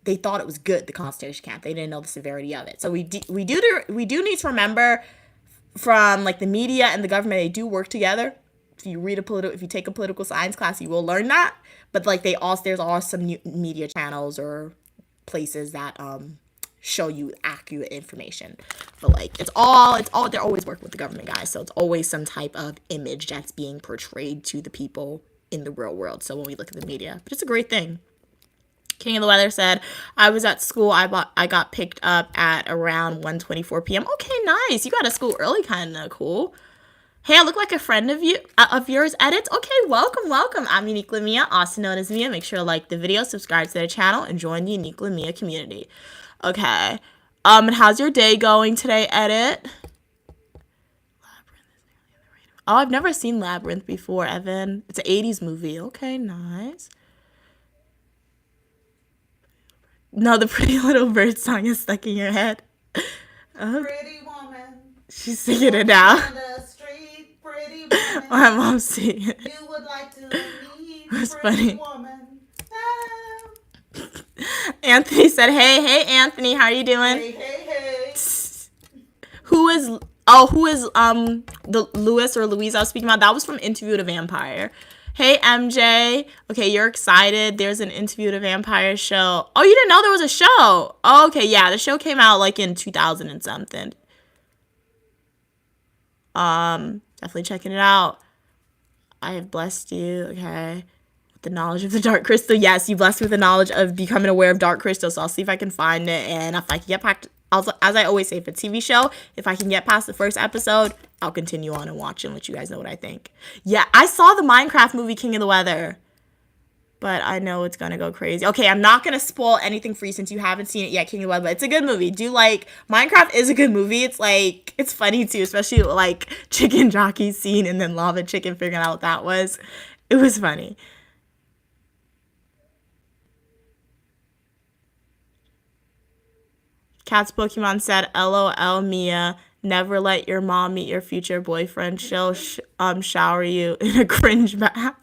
they thought it was good, the concentration camp. They didn't know the severity of it. So we do need to remember from like the media and the government, they do work together. If you take a political science class, you will learn that. But like there's also some new media channels or places that show you accurate information, but like it's all they're always working with the government, guys, so it's always some type of image that's being portrayed to the people in the real world. So when we look at the media, but it's a great thing. King of the Weather said, I was at school, I got picked up at around 1:24 p.m. Okay, nice, you got to school early, kind of cool. Hey, I look like a friend of yours, Edits. Okay, welcome. I'm Uniquely Mia, also known as Mia. Make sure to like the video, subscribe to the channel, and join the Uniquely Mia community. Okay. And how's your day going today, Edit? Oh, I've never seen Labyrinth before, Evan. It's an 80s movie. Okay, nice. No, the Pretty Little Bird song is stuck in your head. Pretty woman. She's singing it now. Pretty woman. My mom's singing it. You would like to meet That's pretty funny. woman. Anthony said, hey, Anthony, how are you doing? Hey. Who is the Louis or Louise I was speaking about? That was from Interview with a Vampire. Hey, MJ. Okay, you're excited. There's an Interview with a Vampire show. Oh, you didn't know there was a show? Oh, okay, yeah, the show came out like in 2000 and something. Definitely checking it out. I have blessed you, okay, with the knowledge of the Dark Crystal. Yes, you blessed me with the knowledge of becoming aware of Dark Crystal, so I'll see if I can find it, and if I can get past, as I always say for TV show, if I can get past the first episode, I'll continue on and watch and let you guys know what I think. Yeah, I saw the Minecraft movie King of the Weather, but I know it's gonna go crazy. Okay, I'm not gonna spoil anything for you since you haven't seen it yet, King of the Weather, but it's a good movie. Minecraft is a good movie. It's like, it's funny too, especially like Chicken Jockey scene and then Lava Chicken figuring out what that was. It was funny. Cat's Pokemon said, LOL, Mia, never let your mom meet your future boyfriend. She'll shower you in a cringe bath.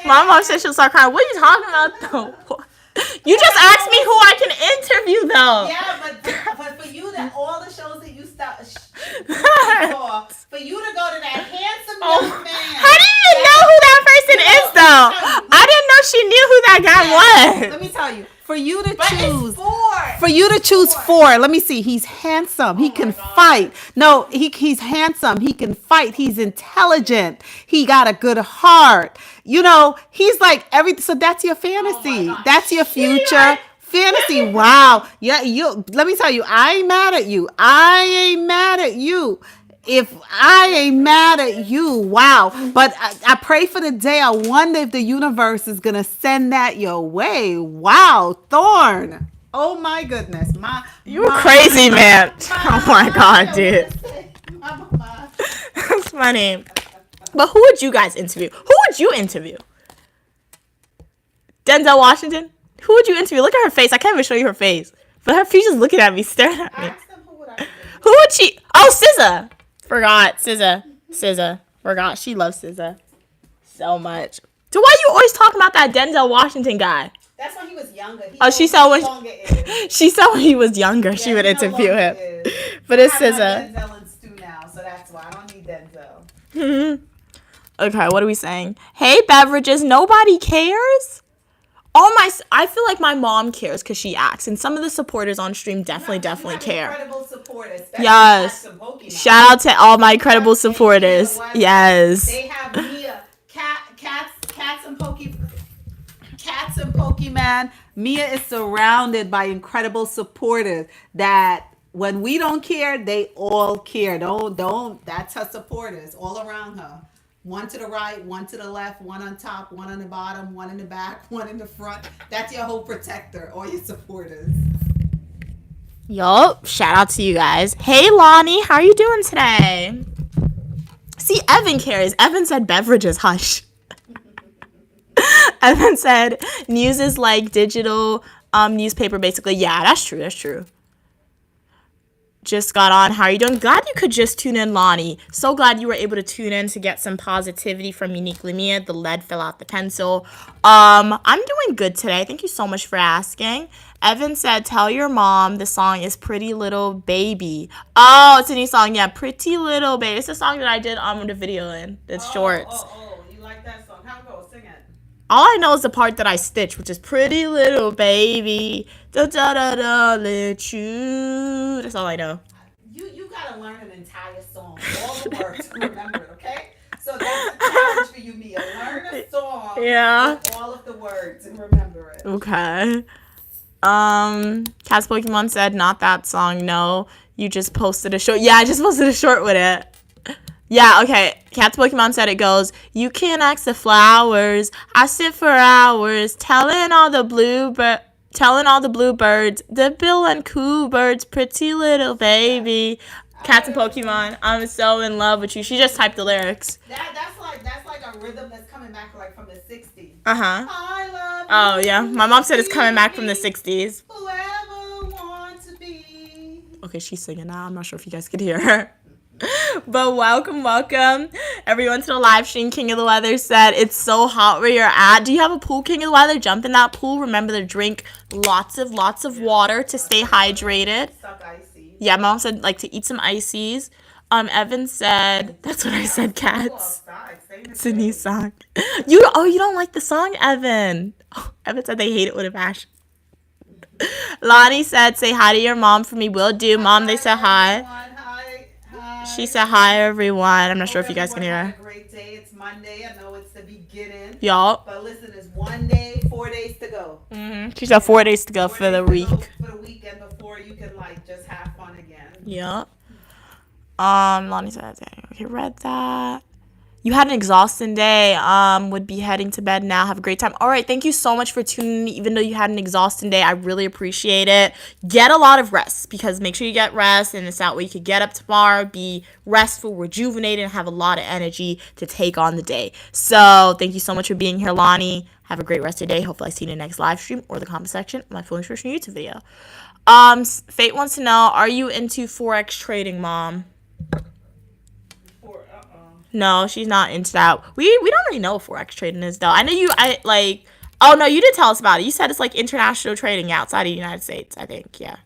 My mom said she'll start crying. What are you talking about, though? You just asked me who I can interview, though. Yeah, but for you, that all the shows that you saw, for you to go to that handsome young man. How do you know who that person is, though? I didn't know she knew who that guy was. Let me tell you. For you to But choose, it's four. for you to choose four. Let me see. He's handsome. He can fight. No, he's handsome. He can fight. He's intelligent. He got a good heart. You know, he's like everything. So that's your fantasy. That's your future fantasy. Wow. Yeah. Let me tell you. I ain't mad at you. I ain't mad at you. If I ain't mad at you, wow. But I pray for the day. I wonder if the universe is going to send that your way. Wow, Thorn. Oh, my goodness. You're crazy, man. Oh, my God, dude. That's funny. But who would you guys interview? Who would you interview? Denzel Washington? Who would you interview? Look at her face. I can't even show you her face. But she's just looking at me, staring at me. Who would she? Oh, SZA. Forgot SZA. Forgot. She loves SZA so much. So why you always talking about that Denzel Washington guy? That's when he was younger. She said when he was younger, she would interview him. But it's SZA. Denzel and Stu now, so that's why I don't need Denzel. Okay, what are we saying? Hey, beverages, nobody cares? I feel like my mom cares because she acts, and some of the supporters on stream definitely care. Incredible supporters. Yes. Shout out to all my incredible supporters. Yes. They have Mia, cats and Pokemon. Mia is surrounded by incredible supporters that when we don't care, they all care. Don't. That's her supporters all around her. One to the right, one to the left, one on top, one on the bottom, one in the back, one in the front. That's your whole protector, all your supporters. Yup. Shout out to you guys. Hey, Lonnie. How are you doing today? See, Evan cares. Evan said beverages. Hush. Evan said news is like digital newspaper, basically. Yeah, that's true. Just got on. How are you doing? Glad you could just tune in, Lonnie. So glad you were able to tune in to get some positivity from Uniquely Mia. The lead fell out the pencil. I'm doing good today. Thank you so much for asking. Evan said, tell your mom the song is Pretty Little Baby. Oh, it's a new song. Yeah, Pretty Little Baby. It's a song that I did the video in. It's shorts. You like that song? How it go? Sing it. All I know is the part that I stitched, which is Pretty Little Baby. Da da da da, let you. That's all I know. You gotta learn an entire song, all the words, and remember it, okay? So that's a challenge for you, Mia. Learn a song with all of the words and remember it. Okay. Cat's Pokemon said, not that song. No, you just posted a short. Yeah, I just posted a short with it. Yeah, okay. Cat's Pokemon said it goes, you can't ask the flowers. I sit for hours telling all the bluebirds, the Bill and Coo birds, pretty little baby. Cats and Pokemon, I'm so in love with you. She just typed the lyrics. That's like a rhythm that's coming back like from the 60s. Uh-huh. I love Oh, yeah. My mom said it's coming back from the 60s. Whoever wants to be. Okay, she's singing now. I'm not sure if you guys could hear her. But welcome everyone to the live stream. King of the Weather said it's so hot where you're at. Do you have a pool, King of the Weather? Jump in that pool. Remember to drink lots of water to stay hydrated. Suck icy. Yeah, mom said like to eat some ices. Evan said that's what I said, cats. It's a new song. You don't like the song, Evan. Evan said they hate it with a passion. Lonnie said say hi to your mom for me. Will do. Mom, they said hi. She said hi, everyone. I'm not sure if you guys can hear her. Have a great day. It's Monday. I know it's the beginning. Y'all. But listen, it's 1 day, 4 days to go. She said 4 days to go for the week. For the weekend before you can just have fun again. Yeah. Lonnie said, okay, read that. You had an exhausting day. Would be heading to bed now. Have a great time. All right, thank you so much for tuning in. Even though you had an exhausting day, I really appreciate it. Get a lot of rest because make sure you get rest, and it's that way you could get up tomorrow, be restful, rejuvenated, and have a lot of energy to take on the day. So thank you so much for being here, Lonnie. Have a great rest of your day. Hopefully I see you in the next live stream or the comment section of my full instruction YouTube video. Fate wants to know, are you into Forex trading, Mom? No, she's not into that. We don't really know what Forex trading is, though. I know Oh, no, you did tell us about it. You said it's like international trading outside of the United States, I think. Yeah.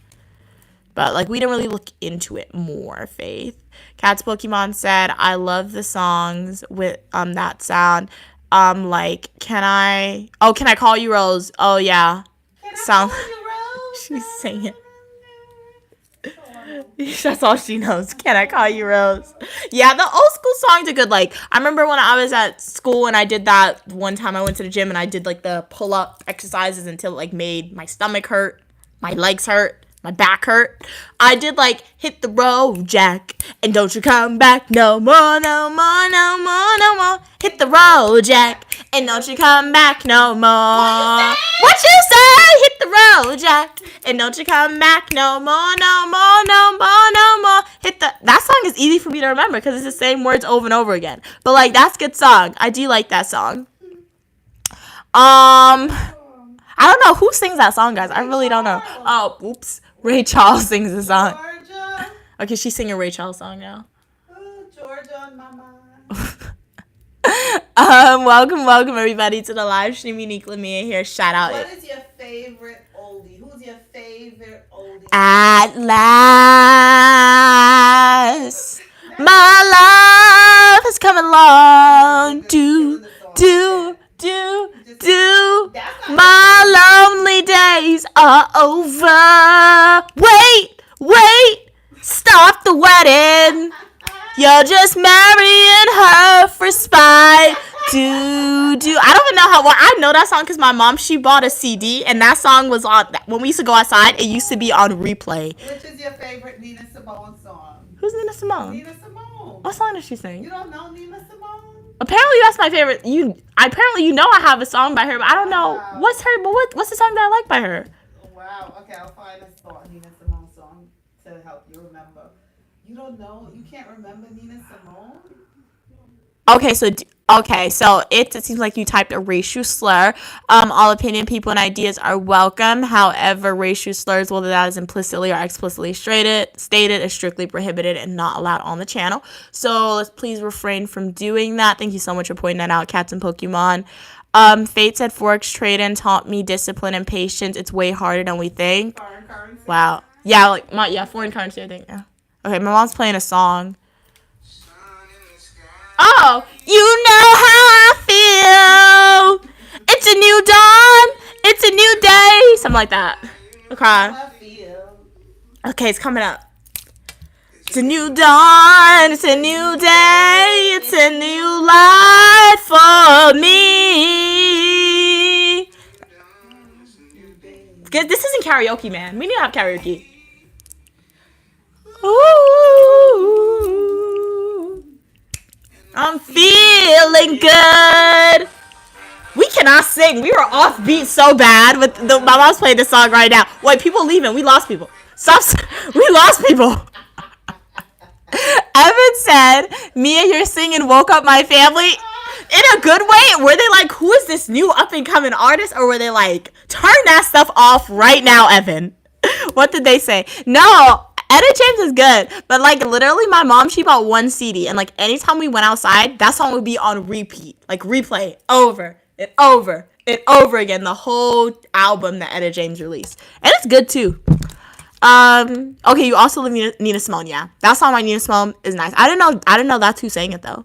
But, like, we didn't really look into it more, Faith. Cat's Pokemon said, I love the songs with that sound. Like, can I call you Rose? Oh, yeah. Sound. She's singing. That's all she knows. Can I call you Rose? Yeah, the old school songs are good. Like, I remember when I was at school and I did that one time I went to the gym and I did, like, the pull-up exercises until it, like, made my stomach hurt, my legs hurt, my back hurt. I did, like, hit the road, Jack, and don't you come back no more, no more, no more, no more. Hit the road, Jack, and don't you come back no more. What you say? Hit the road, Jack, and don't you come back no more, no more, no more, no more. That song is easy for me to remember because it's the same words over and over again. But, like, that's a good song. I do like that song. I don't know who sings that song, guys. I really don't know. Oh, oops. Ray Charles sings the song. Georgia. Okay, she's singing Ray Charles song now. Oh, Georgia on my mind. Welcome everybody to the live stream. Unique Lamia here. Shout out. What is your favorite oldie? Who's your favorite oldie? At last, my love has come along. My lonely days are over. Wait, stop the wedding. You're just marrying her for spite. I don't even know how well I know that song because my mom, she bought a CD and that song was on when we used to go outside. It used to be on replay. Which is your favorite Nina Simone song? Who's Nina Simone? Nina Simone. What song does she sing? You don't know Nina Simone? Apparently that's my favorite. Apparently you know I have a song by her, but I don't know what's the song that I like by her. Wow. Okay, I'll find a Nina Simone song to help you remember. You don't know? You can't remember Nina Simone? Okay, so it seems like you typed a racial slur. All opinion, people, and ideas are welcome. However, racial slurs, whether that is implicitly or explicitly stated, is strictly prohibited and not allowed on the channel. So let's please refrain from doing that. Thank you so much for pointing that out, Cats and Pokemon. Fate said Forex trading taught me discipline and patience. It's way harder than we think. Foreign currency? Wow. Yeah, foreign currency, I think. Yeah. Okay, my mom's playing a song. Oh, you know how I feel. It's a new dawn. It's a new day. Something like that. Okay. Okay, it's coming up. It's a new dawn. It's a new day. It's a new life for me. This isn't karaoke, man. We need to have karaoke. Ooh. I'm feeling good. We cannot sing. We were off beat so bad. My mom's playing this song right now. Wait, people leaving. We lost people. Stop. We lost people. Evan said, Mia, your singing woke up my family. In a good way. Were they like, who is this new up and coming artist? Or were they like, turn that stuff off right now, Evan? What did they say? No. Etta James is good, but like literally my mom, she bought one CD and like anytime we went outside, that song would be on repeat, like replay over and over and over again, the whole album that Etta James released. And it's good too. Okay, you also love Nina Simone, yeah. That song by Nina Simone is nice. I didn't know that's who sang it though.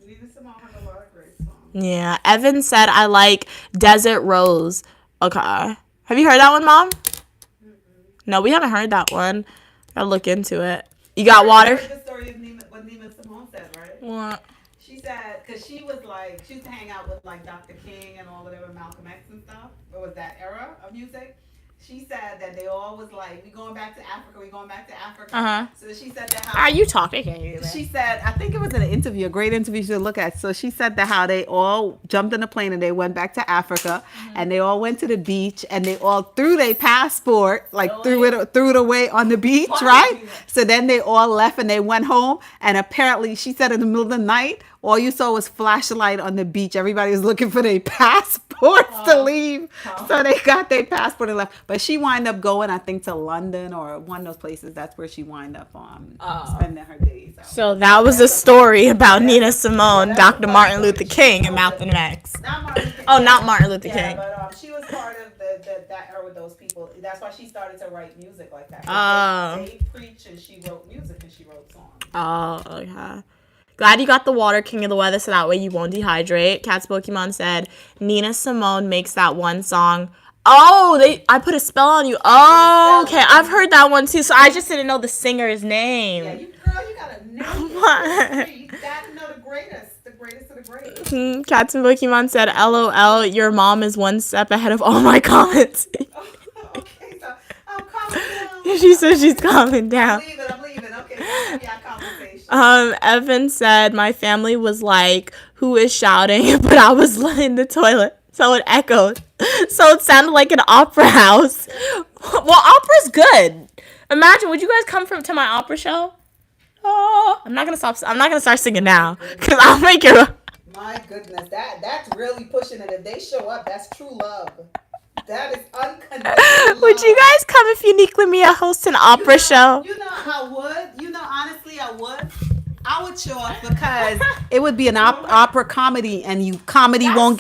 Nina Simone has a lot of great songs. Yeah, Evan said I like Desert Rose. Okay. Have you heard that one, Mom? No, we haven't heard that one. Gotta look into it. You got water? You heard the story of what Nina Simone said, right? What? She said, because she was like, she used to hang out with like Dr. King and all whatever, Malcolm X and stuff. What was that era of music? She said that they all was like, we going back to Africa. Uh-huh. So she said that how... You talking? I can't hear you. She said, I think it was an interview, a great interview you should look at. So she said that how they all jumped in a plane and they went back to Africa and they all went to the beach and they all threw their passport, like threw it away on the beach, right? So then they all left and they went home and apparently she said in the middle of the night, all you saw was flashlight on the beach. Everybody was looking for their passports to leave. So they got their passport and left. But she wound up going, I think, to London or one of those places. That's where she wound up spending her days out. So that was a story about Nina Simone, Dr. Martin Luther King, and Malcolm X. Not Martin Luther King. Oh, not Martin Luther Yeah, King. but she was part of that era with those people. That's why she started to write music like that. They preached and she wrote music and she wrote songs. Oh, okay. Glad you got the water, King of the Weather, so that way you won't dehydrate. Cat's Pokemon said, Nina Simone makes that one song. Oh, I put a spell on you. Oh, okay. I've heard that one too. So I just didn't know the singer's name. Yeah, you gotta know it. You gotta know the greatest of the greatest. Cats and Pokemon said, LOL, your mom is one step ahead of all my comments. Okay, so I'm calming down. She said she's calming down. I'm leaving. Okay, so yeah, conversation. Evan said, my family was like, who is shouting? But I was in the toilet. So it echoed. So it sounded like an opera house. Well, opera's good. Imagine, would you guys come to my opera show? Oh, I'm not gonna start singing now, because I'll make it. My goodness, that's really pushing it. If they show up, that's true love. That is unconditional. Would you guys come if Uniquely Mia hosts an opera show? You know, I would. Honestly, I would. I would show up because it would be an opera comedy, and comedy won't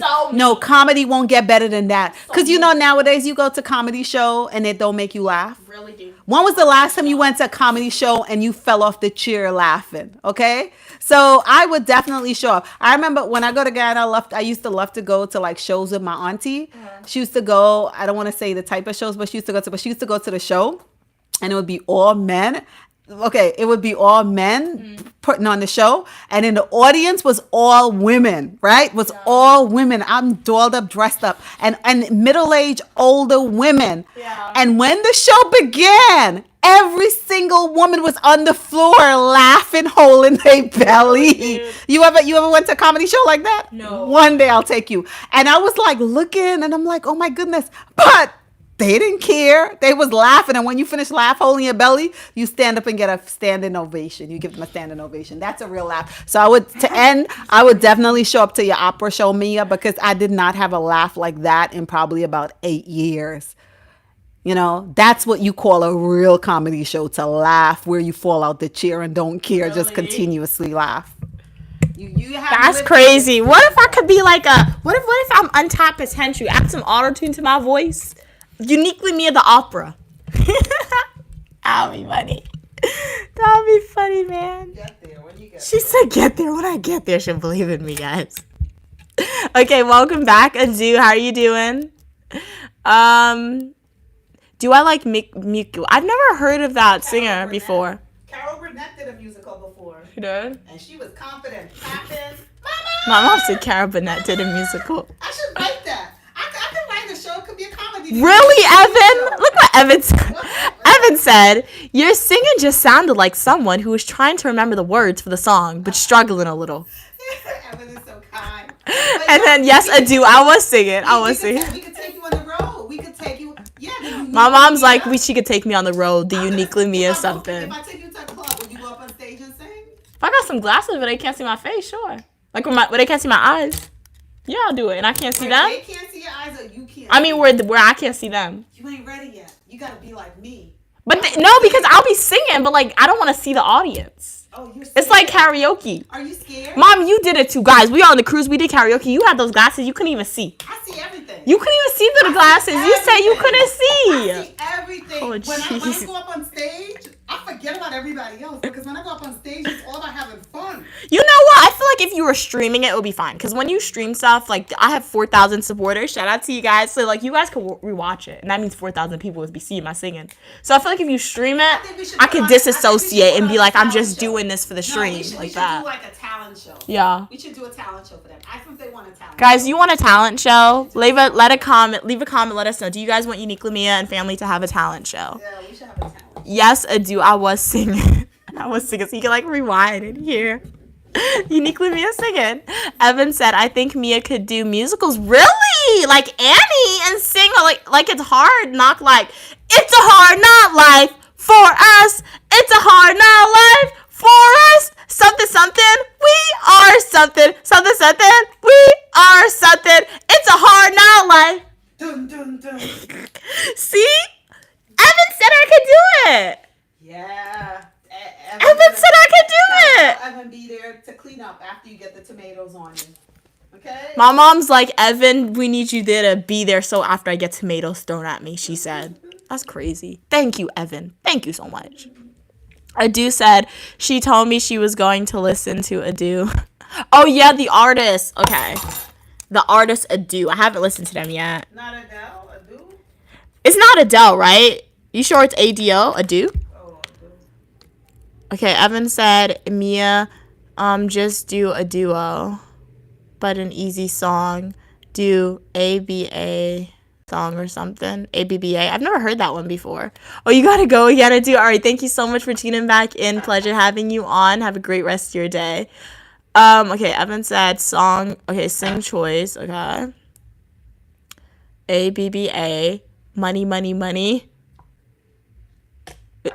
get better than that. Because nowadays you go to comedy show and it don't make you laugh. Really do. When was the last time you went to a comedy show and you fell off the chair laughing? Okay, so I would definitely show up. I remember when I go to Ghana, I used to love to go to like shows with my auntie. She used to go. I don't want to say the type of shows, but she used to go to the show, and it would be all men. Okay, it would be all men putting on the show, and in the audience was all women, right? All women. I'm dolled up, dressed up, and middle-aged, older women. Yeah. And when the show began, every single woman was on the floor laughing, holding their belly. Dude. You ever went to a comedy show like that? No. One day I'll take you. And I was like looking, and I'm like, oh my goodness, but they didn't care. They was laughing. And when you finish holding your belly, you stand up and get a standing ovation. You give them a standing ovation. That's a real laugh. So I would definitely show up to your opera show, Mia, because I did not have a laugh like that in probably about 8 years. That's what you call a real comedy show, to laugh where you fall out the chair and don't care, just continuously laugh. That's crazy. What if I could be like what if I'm untapped potential? Add some auto-tune to my voice. Uniquely Mia the opera. That'll be funny. That'll be funny, man. Get there when you get She said get there. When I get there, she'll believe in me, guys. Okay, welcome back, Adu. How are you doing? Do I like Miku? I've never heard of that singer before. Carol Burnett did a musical before. You did? And she was confident. Tapping. My mom said Carol Burnett did a musical. I should write that. I could write a show. It could be a comedy. Really, Evan? Look what Evan said. Evan said, your singing just sounded like someone who was trying to remember the words for the song, but struggling a little. Evan is so kind. And then, yes, Adu, I was singing. We could take you on the road. We could take you. Yeah. My mom's like, she could take me on the road, the Uniquely Mia something. If I take you to a club, would you go up on stage and sing? If I got some glasses where they can't see my face, sure. Like where they can't see my eyes. Yeah, I'll do it. And I can't see them. They can't see your eyes, or you can't. I mean, where I can't see them. You ain't ready yet. You gotta be like me. But no, because I'll be singing, but like I don't want to see the audience. Oh, you're scared. It's like karaoke. Are you scared? Mom, you did it too, guys. We on the cruise. We did karaoke. You had those glasses. You couldn't even see. I see everything. You couldn't even see through the glasses. You said you couldn't see. I see everything. Oh, when jeez. I go up on stage, I forget about everybody else, because when I go up on stage, it's all about having fun. You know what? I feel like if you were streaming it, it would be fine. Because when you stream stuff, like I have 4,000 supporters. Shout out to you guys. So like you guys could rewatch it, and that means 4,000 people would be seeing my singing. So I feel like if you stream it, I could disassociate and be like, I'm just doing this for the stream, we should do like a talent show. Yeah. We should do a talent show for them. I think they want a talent Guys, you want a talent show? Leave a comment. Let us know. Do you guys want Uniquely Mia and family to have a talent show? Yeah, we should have a talent show. Yes, I do. I was singing. So you can like rewind and hear Uniquely Mia singing. Evan said, I think Mia could do musicals. Really? Like Annie and sing like it's hard. Not like, it's a hard not life for us. It's a hard not life for us. Something. We are something, something, something. We are something. It's a hard now life. Dun, dun, dun. See? Evan said I could do it. Yeah. Evan said I could do it. Evan be there to clean up after you get the tomatoes on you. Okay? My mom's like, Evan, we need you there to be there so after I get tomatoes thrown at me, she said. That's crazy. Thank you, Evan. Thank you so much. Adu said she told me she was going to listen to Adu. Oh, yeah, the artist. Okay. The artist Adu. I haven't listened to them yet. Not Adele, Adu? It's not Adele, right? You sure it's ADO? Adu? Oh, Adu. Okay, Evan said, Mia, just do a duo. But an easy song. Do ABA song or something. ABBA. I've never heard that one before. Oh, you gotta go again, Adu. All right, thank you so much for tuning back in. Pleasure having you on. Have a great rest of your day. Okay, Evan said song. Okay, sing choice. Okay. ABBA. Money, money, money.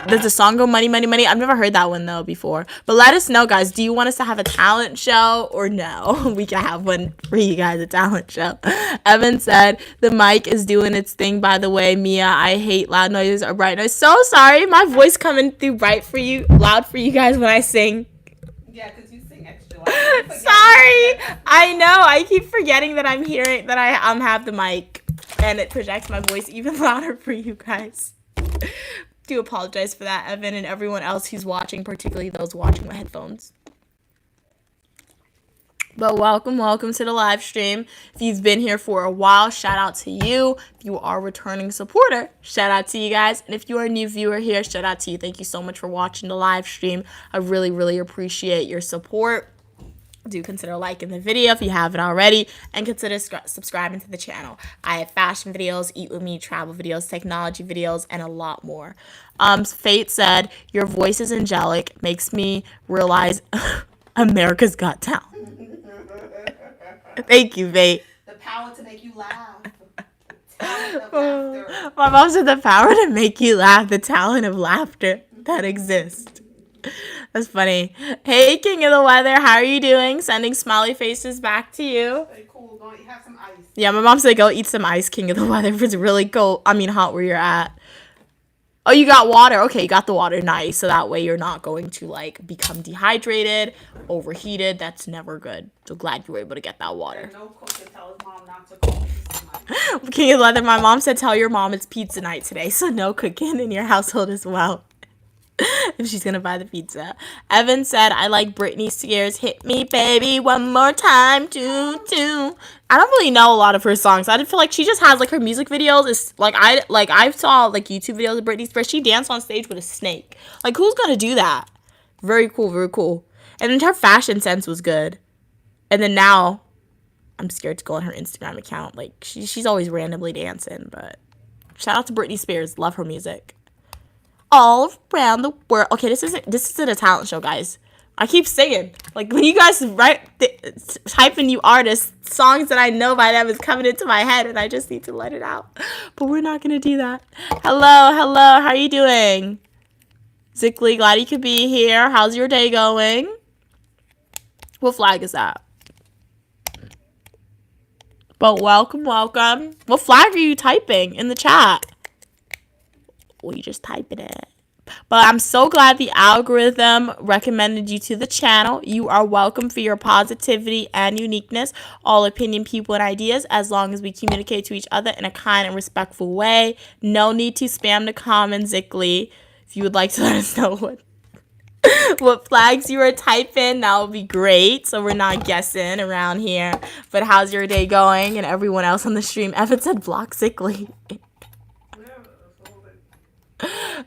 Does the song go money, money, money? I've never heard that one though before. But let us know, guys. Do you want us to have a talent show or no? We can have one for you guys, a talent show. Evan said the mic is doing its thing. By the way, Mia, I hate loud noises or bright noise. So sorry, my voice coming through loud for you guys when I sing. Yeah, because you sing extra loud. Sorry, I know. I keep forgetting that I'm hearing that I have the mic, and it projects my voice even louder for you guys. Do apologize for that, Evan, and everyone else who's watching, particularly those watching with headphones. But welcome to the live stream. If you've been here for a while, shout out to you. If you are a returning supporter, shout out to you guys. And if you are a new viewer here, shout out to you. Thank you so much for watching the live stream. I really, really appreciate your support. Do consider liking the video if you haven't already, and consider subscribing to the channel. I have fashion videos, eat with me, travel videos, technology videos, and a lot more. Fate said, your voice is angelic, makes me realize America's Got Talent. Thank you, Fate. The power to make you laugh. Talent of laughter. My mom said the power to make you laugh, the talent of laughter that exists. That's funny. Hey, King of the Weather, how are you doing? Sending smiley faces back to you. Very cool. Go have some ice. Yeah, my mom said go eat some ice, King of the Weather, if it's really cold. I mean, hot where you're at. Oh, you got water. Okay, you got the water. Nice. So that way you're not going to, like, become dehydrated, overheated. That's never good. So glad you were able to get that water. No cook to tell his mom not to cook. King of the Weather, my mom said tell your mom it's pizza night today, so no cooking in your household as well. If she's gonna buy the pizza. Evan said, I like Britney Spears. Hit me, baby, one more time. Toot, toot. I don't really know a lot of her songs. I didn't feel like she just has like her music videos. It's like I saw like YouTube videos of Britney Spears. She danced on stage with a snake. Like, who's gonna do that? Very cool, very cool. And then her fashion sense was good. And then now I'm scared to go on her Instagram account. Like, she's always randomly dancing. But shout out to Britney Spears. Love her music. All around the world. Okay, this isn't a talent show, guys. I keep singing. Like, when you guys type in new artists, songs that I know by them is coming into my head, and I just need to let it out. But we're not gonna do that. Hello, how are you doing? Zickly, glad you could be here. How's your day going? What flag is that? But welcome. What flag are you typing in the chat? Well, you just typing it. But I'm so glad the algorithm recommended you to the channel. You are welcome for your positivity and uniqueness, all opinion, people, and ideas, as long as we communicate to each other in a kind and respectful way. No need to spam the comments, Zickly. If you would like to let us know what flags you are typing, that would be great, so we're not guessing around here. But how's your day going? And everyone else on the stream, Evan said block Zickly.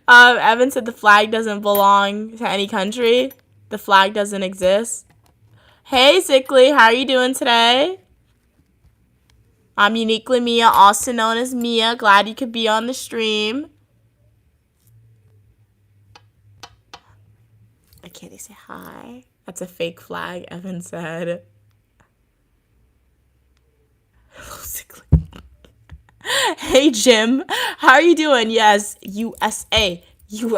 Evan said the flag doesn't belong to any country. The flag doesn't exist. Hey, Zickly, how are you doing today? I'm Uniquely Mia, also known as Mia. Glad you could be on the stream. Okay, they say hi. That's a fake flag, Evan said. Hello, Zickly. Hey, Jim. How are you doing? Yes, USA. You're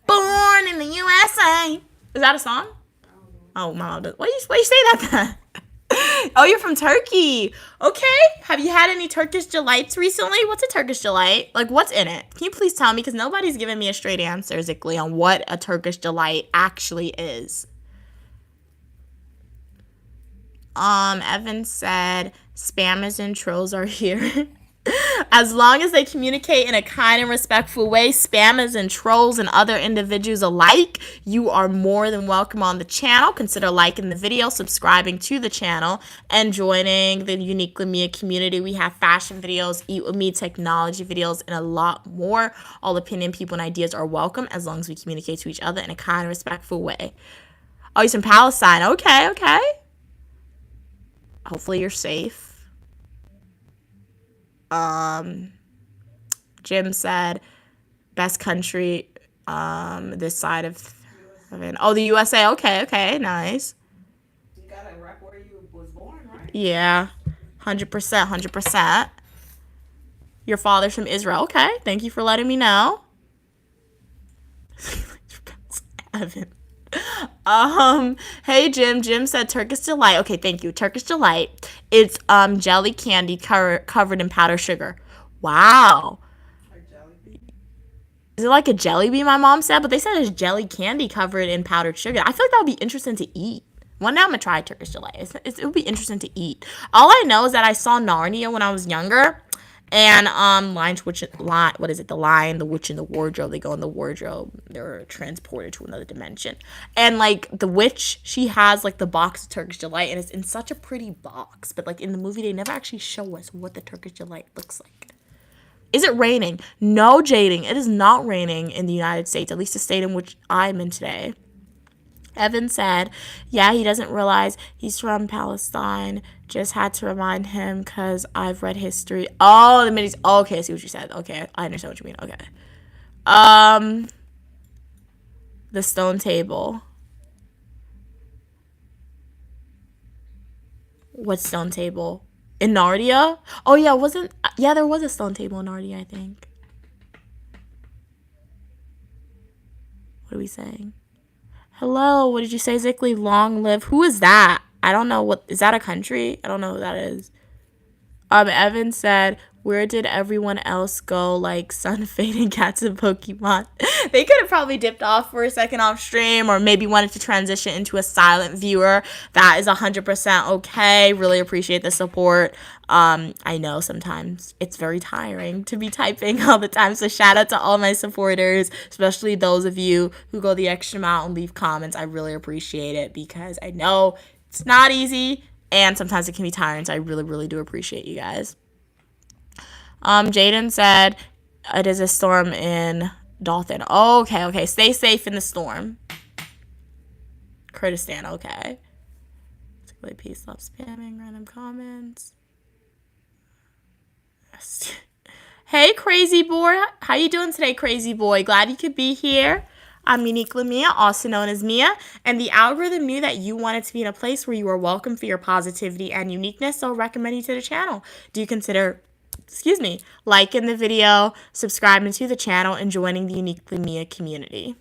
born in the USA. Is that a song? Oh, my mom does. Why you say that then? Oh, you're from Turkey. Okay. Have you had any Turkish delights recently? What's a Turkish delight? Like, what's in it? Can you please tell me? Because nobody's giving me a straight answer, Zikli, on what a Turkish delight actually is. Evan said, spammers and trolls are here. As long as they communicate in a kind and respectful way, spammers and trolls and other individuals alike, you are more than welcome on the channel. Consider liking the video, subscribing to the channel, and joining the Uniquely Mia community. We have fashion videos, Eat With Me, technology videos, and a lot more. All opinion, people, and ideas are welcome as long as we communicate to each other in a kind and respectful way. Oh, you're from Palestine. Okay, okay. Hopefully you're safe. Jim said, best country, this side of heaven. Oh, the USA. Okay, okay, nice. You gotta rep where you was born, right? Yeah, 100%, 100%. Your father's from Israel. Okay, thank you for letting me know. Evan. Hey Jim. Jim said Turkish delight. Okay, thank you. Turkish delight. It's jelly candy covered in powdered sugar. Wow. Like jelly bean. Is it like a jelly bean? My mom said, but they said it's jelly candy covered in powdered sugar. I feel like that would be interesting to eat. One day I'm gonna try Turkish delight. It would be interesting to eat. All I know is that I saw Narnia when I was younger. And what is it? The Lion, the Witch, and the Wardrobe. They go in the wardrobe. They're transported to another dimension. And like the witch, she has like the box of Turkish delight, and it's in such a pretty box. But like in the movie, they never actually show us what the Turkish delight looks like. Is it raining? No, Jading. It is not raining in the United States, at least the state in which I'm in today. Evan said, yeah, he doesn't realize he's from Palestine. Just had to remind him because I've read history. Oh, the Mideast. Oh, okay, I see what you said. Okay, I understand what you mean. Okay. The stone table. What stone table? In Narnia? Oh, yeah, there was a stone table in Narnia, I think. What are we saying? Hello, what did you say, Zikli? Long live. Who is that? I don't know. What is that, a country? I don't know who that is. Evan said, where did everyone else go, like Sun, Fate, and Cats and Pokemon? They could have probably dipped off for a second off stream, or maybe wanted to transition into a silent viewer. That is 100% okay. Really appreciate the support. I know sometimes it's very tiring to be typing all the time, so shout out to all my supporters, especially those of you who go the extra mile and leave comments. I really appreciate it because I know it's not easy, and sometimes it can be tiring, so I really, really do appreciate you guys. Jaden said, it is a storm in Dalton. Oh, okay. Stay safe in the storm. Kurdistan, okay. Peace, stop spamming random comments. Hey, Crazy Boy. How you doing today, Crazy Boy? Glad you could be here. I'm Uniquely Mia, also known as Mia, and the algorithm knew that you wanted to be in a place where you were welcome for your positivity and uniqueness, so recommend you to the channel. Do you consider liking the video, subscribing to the channel, and joining the Uniquely Mia community?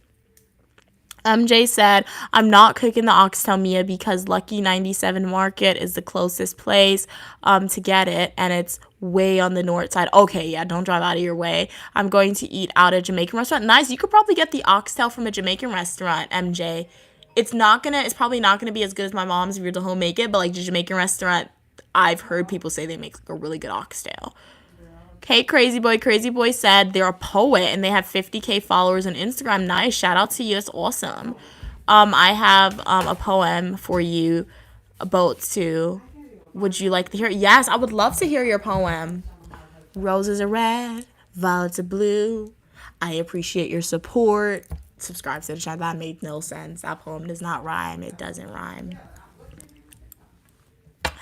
MJ said, I'm not cooking the oxtail, Mia, because Lucky 97 Market is the closest place to get it, and it's way on the north side. Okay, yeah, don't drive out of your way. I'm going to eat out at a Jamaican restaurant. Nice. You could probably get the oxtail from a Jamaican restaurant, MJ. It's probably not gonna be as good as my mom's if you're to home make it, but like the Jamaican restaurant, I've heard people say they make like a really good oxtail. Hey, Crazy Boy said they're a poet and they have 50K followers on Instagram. Nice. Shout out to you. It's awesome. I have a poem for you about to. Would you like to hear it? Yes, I would love to hear your poem. Roses are red, violets are blue. I appreciate your support. Subscribe to the channel. That made no sense. That poem does not rhyme. It doesn't rhyme.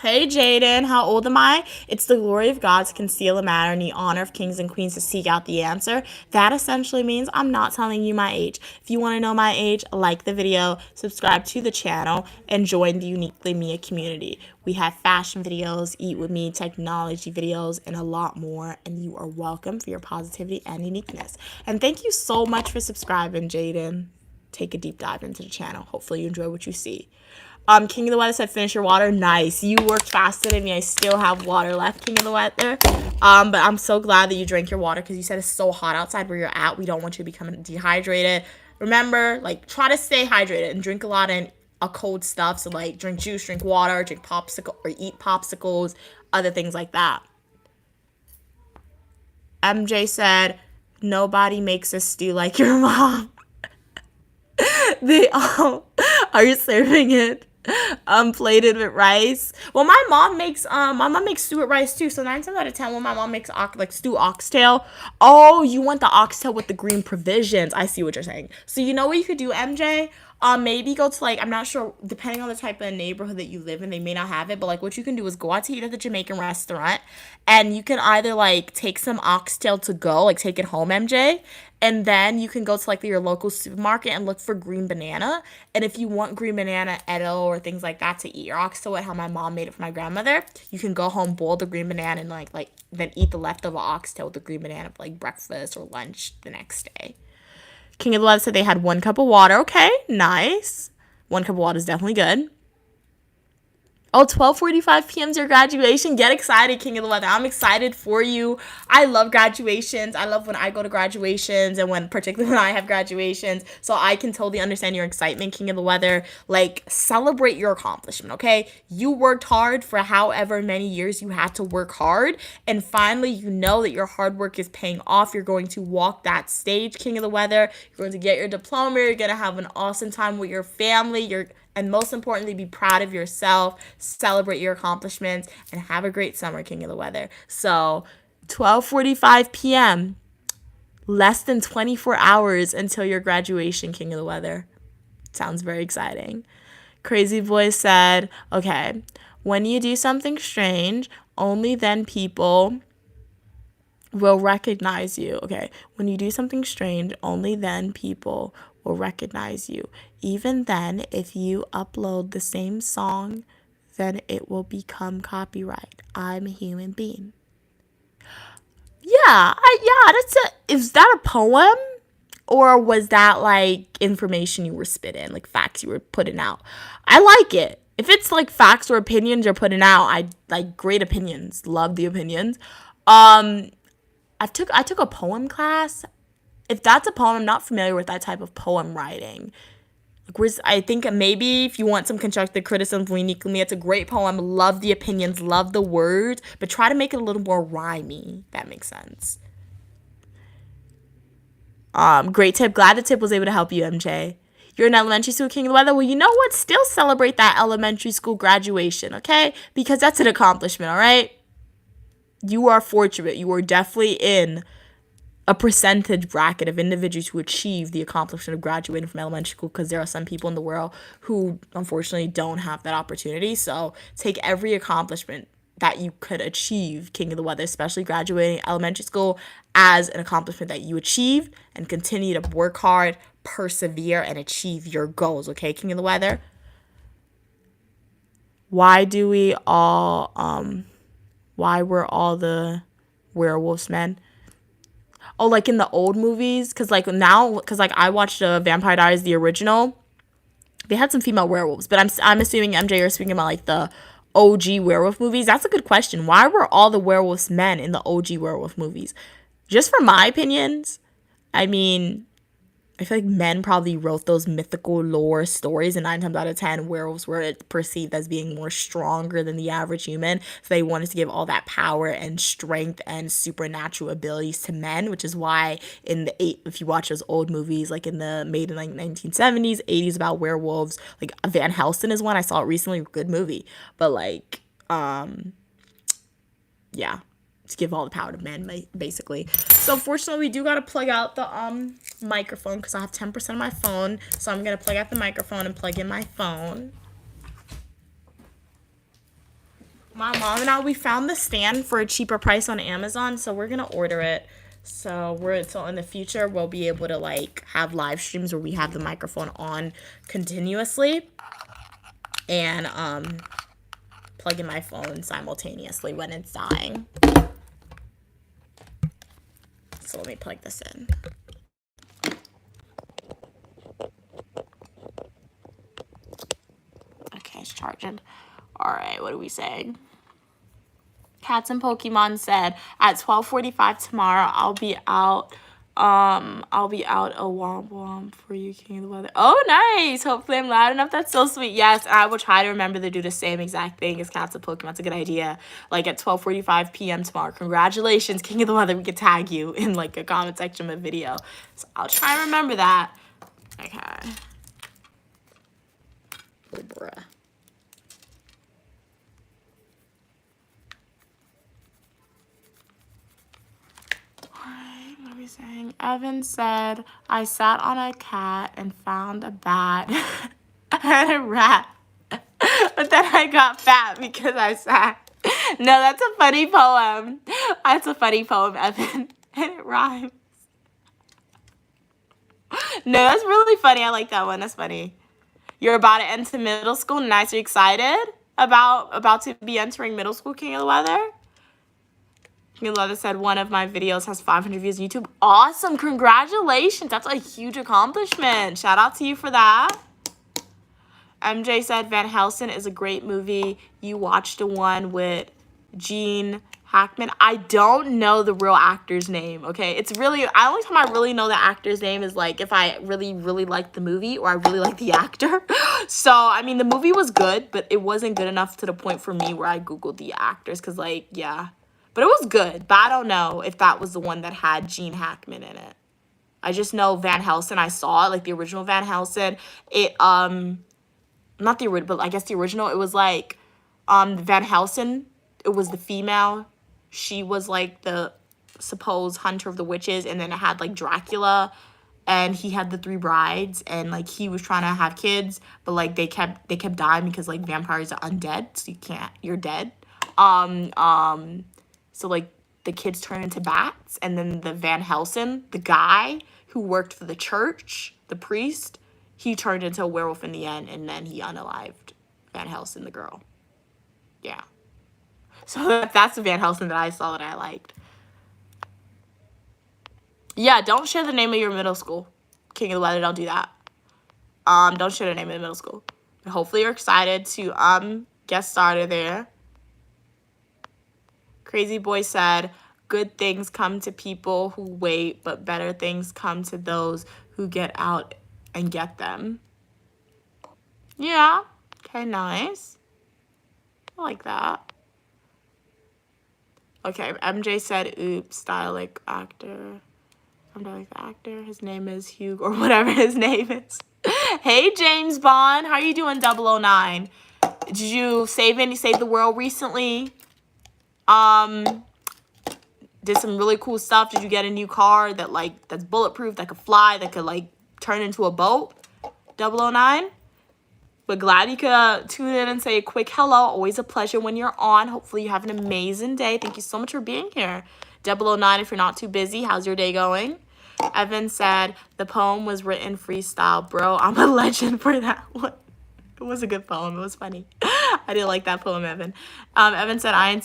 Hey, Jaden, how old am I? It's the glory of God to conceal a matter and the honor of kings and queens to seek out the answer. That essentially means I'm not telling you my age. If you want to know my age, like the video, subscribe to the channel, and join the Uniquely Mia community. We have fashion videos, Eat With Me, technology videos, and a lot more, and you are welcome for your positivity and uniqueness. And thank you so much for subscribing, Jaden. take a deep dive into the channel. Hopefully you enjoy what you see. King of the Weather said, finish your water. Nice. You worked faster than me. I still have water left, King of the Weather. But I'm so glad that you drank your water because you said it's so hot outside where you're at. We don't want you to become dehydrated. Remember, like, try to stay hydrated and drink a lot of cold stuff. So, like, drink juice, drink water, drink popsicle, or eat popsicles, other things like that. MJ said, nobody makes a stew like your mom. They all are serving it plated with rice. Well, my mom makes stew with rice too. So 9 times out of 10 when my mom makes stew oxtail, oh, you want the oxtail with the green provisions. I see what you're saying. So you know what you could do, MJ? Maybe go to, like, I'm not sure, depending on the type of neighborhood that you live in, they may not have it, but, like, what you can do is go out to eat at the Jamaican restaurant, and you can either, like, take some oxtail to go, like, take it home, MJ, and then you can go to, like, your local supermarket and look for green banana, and if you want green banana Edo or things like that to eat your oxtail with, how my mom made it for my grandmother, you can go home, boil the green banana, and, like then eat the leftover oxtail with the green banana for, like, breakfast or lunch the next day. King of the Weather said they had 1 cup of water. Okay, nice. 1 cup of water is definitely good. Oh, 12:45 p.m. is your graduation. Get excited, King of the Weather. I'm excited for you. I love graduations. I love when I go to graduations and particularly when I have graduations. So I can totally understand your excitement, King of the Weather. Like, celebrate your accomplishment, okay? You worked hard for however many years you had to work hard. And finally, you know that your hard work is paying off. You're going to walk that stage, King of the Weather. You're going to get your diploma. You're going to have an awesome time with your family. And most importantly, be proud of yourself, celebrate your accomplishments, and have a great summer, King of the Weather. So 12:45 p.m., less than 24 hours until your graduation, King of the Weather. Sounds very exciting. Crazy Boy said, okay, when you do something strange, only then people will recognize you. Okay, when you do something strange, only then people will recognize you. Even then, if you upload the same song, then it will become copyright. I'm a human being. Yeah, is that a poem? Or was that, like, information you were spitting, like facts you were putting out? I like it. If it's, like, facts or opinions you're putting out, I like great opinions. Love the opinions. I took a poem class. If that's a poem, I'm not familiar with that type of poem writing. I think maybe if you want some constructive criticism from Uniquely, it's a great poem. Love the opinions, love the words, but try to make it a little more rhymey. That makes sense. Great tip. Glad the tip was able to help you, MJ. You're an elementary school King of the Weather. Well, you know what? Still celebrate that elementary school graduation, okay? Because that's an accomplishment, all right? You are fortunate. You are definitely in a percentage bracket of individuals who achieve the accomplishment of graduating from elementary school, because there are some people in the world who unfortunately don't have that opportunity. So take every accomplishment that you could achieve, King of the Weather, especially graduating elementary school, as an accomplishment that you achieved, and continue to work hard, persevere, and achieve your goals, okay, King of the Weather? Why were all the werewolves men? Oh, like in the old movies? Because I watched Vampire Diaries, the original. They had some female werewolves, but I'm assuming, MJ, you're speaking about, like, the OG werewolf movies. That's a good question. Why were all the werewolves men in the OG werewolf movies? Just for my opinions, I mean, I feel like men probably wrote those mythical lore stories, and 9 times out of 10, werewolves were perceived as being more stronger than the average human. So they wanted to give all that power and strength and supernatural abilities to men, which is why if you watch those old movies, like made in like 1970s, 80s about werewolves, like Van Helsing is one I saw recently, good movie, but like, yeah. To give all the power to men, basically. So fortunately, we do gotta plug out the microphone because I have 10% of my phone. So I'm gonna plug out the microphone and plug in my phone. My mom and I, we found the stand for a cheaper price on Amazon, so we're gonna order it. So in the future we'll be able to, like, have live streams where we have the microphone on continuously and plug in my phone simultaneously when it's dying. So let me plug this in. charging. All right, what are we saying? Cats and Pokemon said at 12:45 tomorrow I'll be out a womp womp for you, King of the Weather. Oh, nice. Hopefully I'm loud enough. That's so sweet. Yes, and I will try to remember to do the same exact thing as Cats and Pokemon. It's a good idea. Like at 12:45 p.m. tomorrow. Congratulations, King of the Weather. We could tag you in like a comment section of a video. So I'll try and remember that. Okay. Oh, bruh. What are we saying? Evan said, I sat on a cat and found a bat and a rat. But then I got fat because I sat. No, that's a funny poem. That's a funny poem, Evan. And it rhymes. No, that's really funny. I like that one. That's funny. You're about to enter middle school. Nice. Are you excited about to be entering middle school, King of the Weather? King of the Weather said one of my videos has 500 views on YouTube. Awesome. Congratulations. That's a huge accomplishment. Shout out to you for that. MJ said Van Helsing is a great movie. You watched the one with Gene Hackman. I don't know the real actor's name, okay? It's really, the only time I really know the actor's name is like if I really, really like the movie or I really like the actor. So, I mean, the movie was good, but it wasn't good enough to the point for me where I Googled the actors because, like, yeah. But it was good, but I don't know if that was the one that had Gene Hackman in it. I just know Van Helsing. I saw it, like the original Van Helsing. It, not the original, but I guess the original, it was like, Van Helsing, it was the female. She was like the supposed hunter of the witches, and then it had like Dracula, and he had the 3 brides, and like he was trying to have kids, but like they kept dying because like vampires are undead, so you're dead. So like the kids turn into bats, and then the Van Helsing, the guy who worked for the church, the priest, he turned into a werewolf in the end, and then he unalived Van Helsing, the girl. Yeah. So that's the Van Helsing that I saw that I liked. Yeah, don't share the name of your middle school. King of the Weather, don't do that. Don't share the name of the middle school. But hopefully you're excited to get started there. Crazy Boy said, good things come to people who wait, but better things come to those who get out and get them. Yeah. Okay, nice. I like that. Okay, MJ said, oops, stylic actor. I'm not like the actor. His name is Hugh, or whatever his name is. Hey, James Bond. How are you doing, 009? Did you save the world recently? Did some really cool stuff. Did you get a new car that's bulletproof, that could fly, that could like turn into a boat? 009. But glad you could tune in and say a quick hello. Always a pleasure when you're on. Hopefully you have an amazing day. Thank you so much for being here. 009, if you're not too busy, how's your day going? Evan said the poem was written freestyle. Bro, I'm a legend for that one. It was a good poem. It was funny. I did like that poem, Evan. Evan said I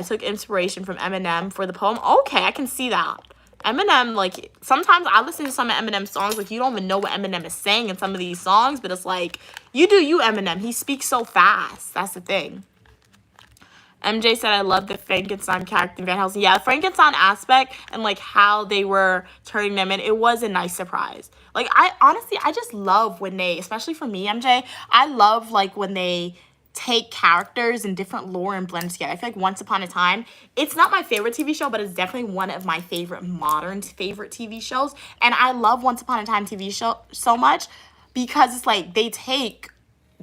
took inspiration from Eminem for the poem. Okay, I can see that. Eminem, like, sometimes I listen to some of Eminem's songs, like, you don't even know what Eminem is saying in some of these songs, but it's like, you do you, Eminem. He speaks so fast. That's the thing. MJ said, I love the Frankenstein character in Van Helsing. Yeah, the Frankenstein aspect and, like, how they were turning them in, it was a nice surprise. Like, I just love when they, especially for me, MJ, I love, like, when they take characters and different lore and blend together. I feel like Once Upon a Time, it's not my favorite TV show, but it's definitely one of my favorite modern favorite TV shows. And I love Once Upon a Time TV show so much because it's like they take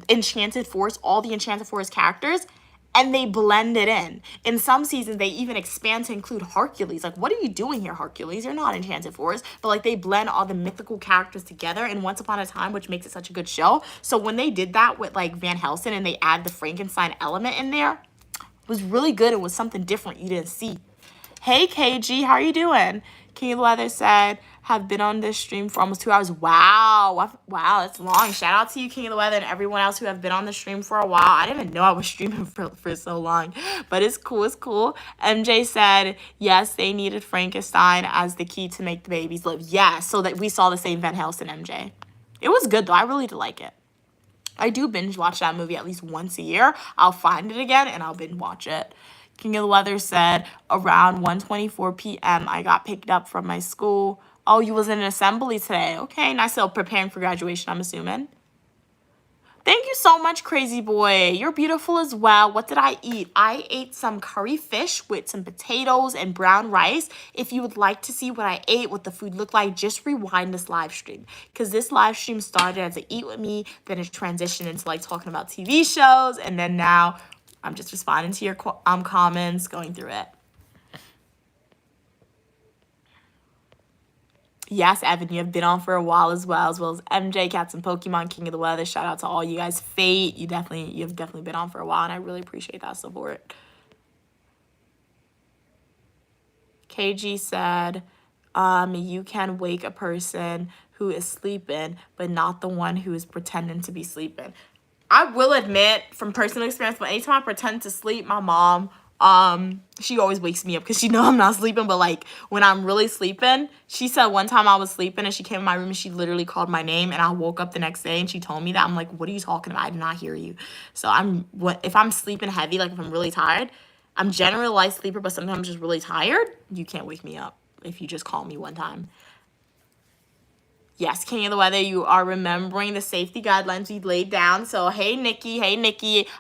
Enchanted Forest, all the Enchanted Forest characters, and they blend it in. In some seasons, they even expand to include Hercules. Like, what are you doing here, Hercules? You're not Enchanted Forest. But, like, they blend all the mythical characters together in Once Upon a Time, which makes it such a good show. So when they did that with, like, Van Helsing and they add the Frankenstein element in there, it was really good. It was something different you didn't see. Hey, KG, how are you doing? King of the Weather said, have been on this stream for almost 2 hours. Wow, that's long. Shout out to you, King of the Weather, and everyone else who have been on the stream for a while. I didn't even know I was streaming for so long, but it's cool, it's cool. MJ said, yes, they needed Frankenstein as the key to make the babies live. Yeah, so that we saw the same Van Helsing MJ. It was good, though. I really did like it. I do binge watch that movie at least once a year. I'll find it again and I'll binge watch it. King of the Weather said around 1:24 p.m. I got picked up from my school. Oh, you was in an assembly today. Okay, nice little preparing for graduation, I'm assuming. Thank you so much, Crazy Boy. You're beautiful as well. What did I eat? I ate some curry fish with some potatoes and brown rice. If you would like to see what I ate, what the food looked like, just rewind this live stream. Because this live stream started as a eat with me, then it transitioned into like talking about TV shows, and then now I'm just responding to your comments, going through it. Yes, Evan, you have been on for a while as well as MJ, Cats and Pokemon, King of the Weather. Shout out to all you guys. Fate, you've definitely been on for a while, and I really appreciate that support. KG said, you can wake a person who is sleeping, but not the one who is pretending to be sleeping. I will admit from personal experience, but anytime I pretend to sleep, my mom, she always wakes me up because she knows I'm not sleeping. But like when I'm really sleeping, she said one time I was sleeping and she came in my room and she literally called my name, and I woke up the next day and she told me that. I'm like, what are you talking about? I did not hear you. So if I'm sleeping heavy, like if I'm really tired, I'm generally a light sleeper, but sometimes I'm just really tired. You can't wake me up if you just call me one time. Yes, King of the Weather, you are remembering the safety guidelines we laid down. So, hey, Nikki. I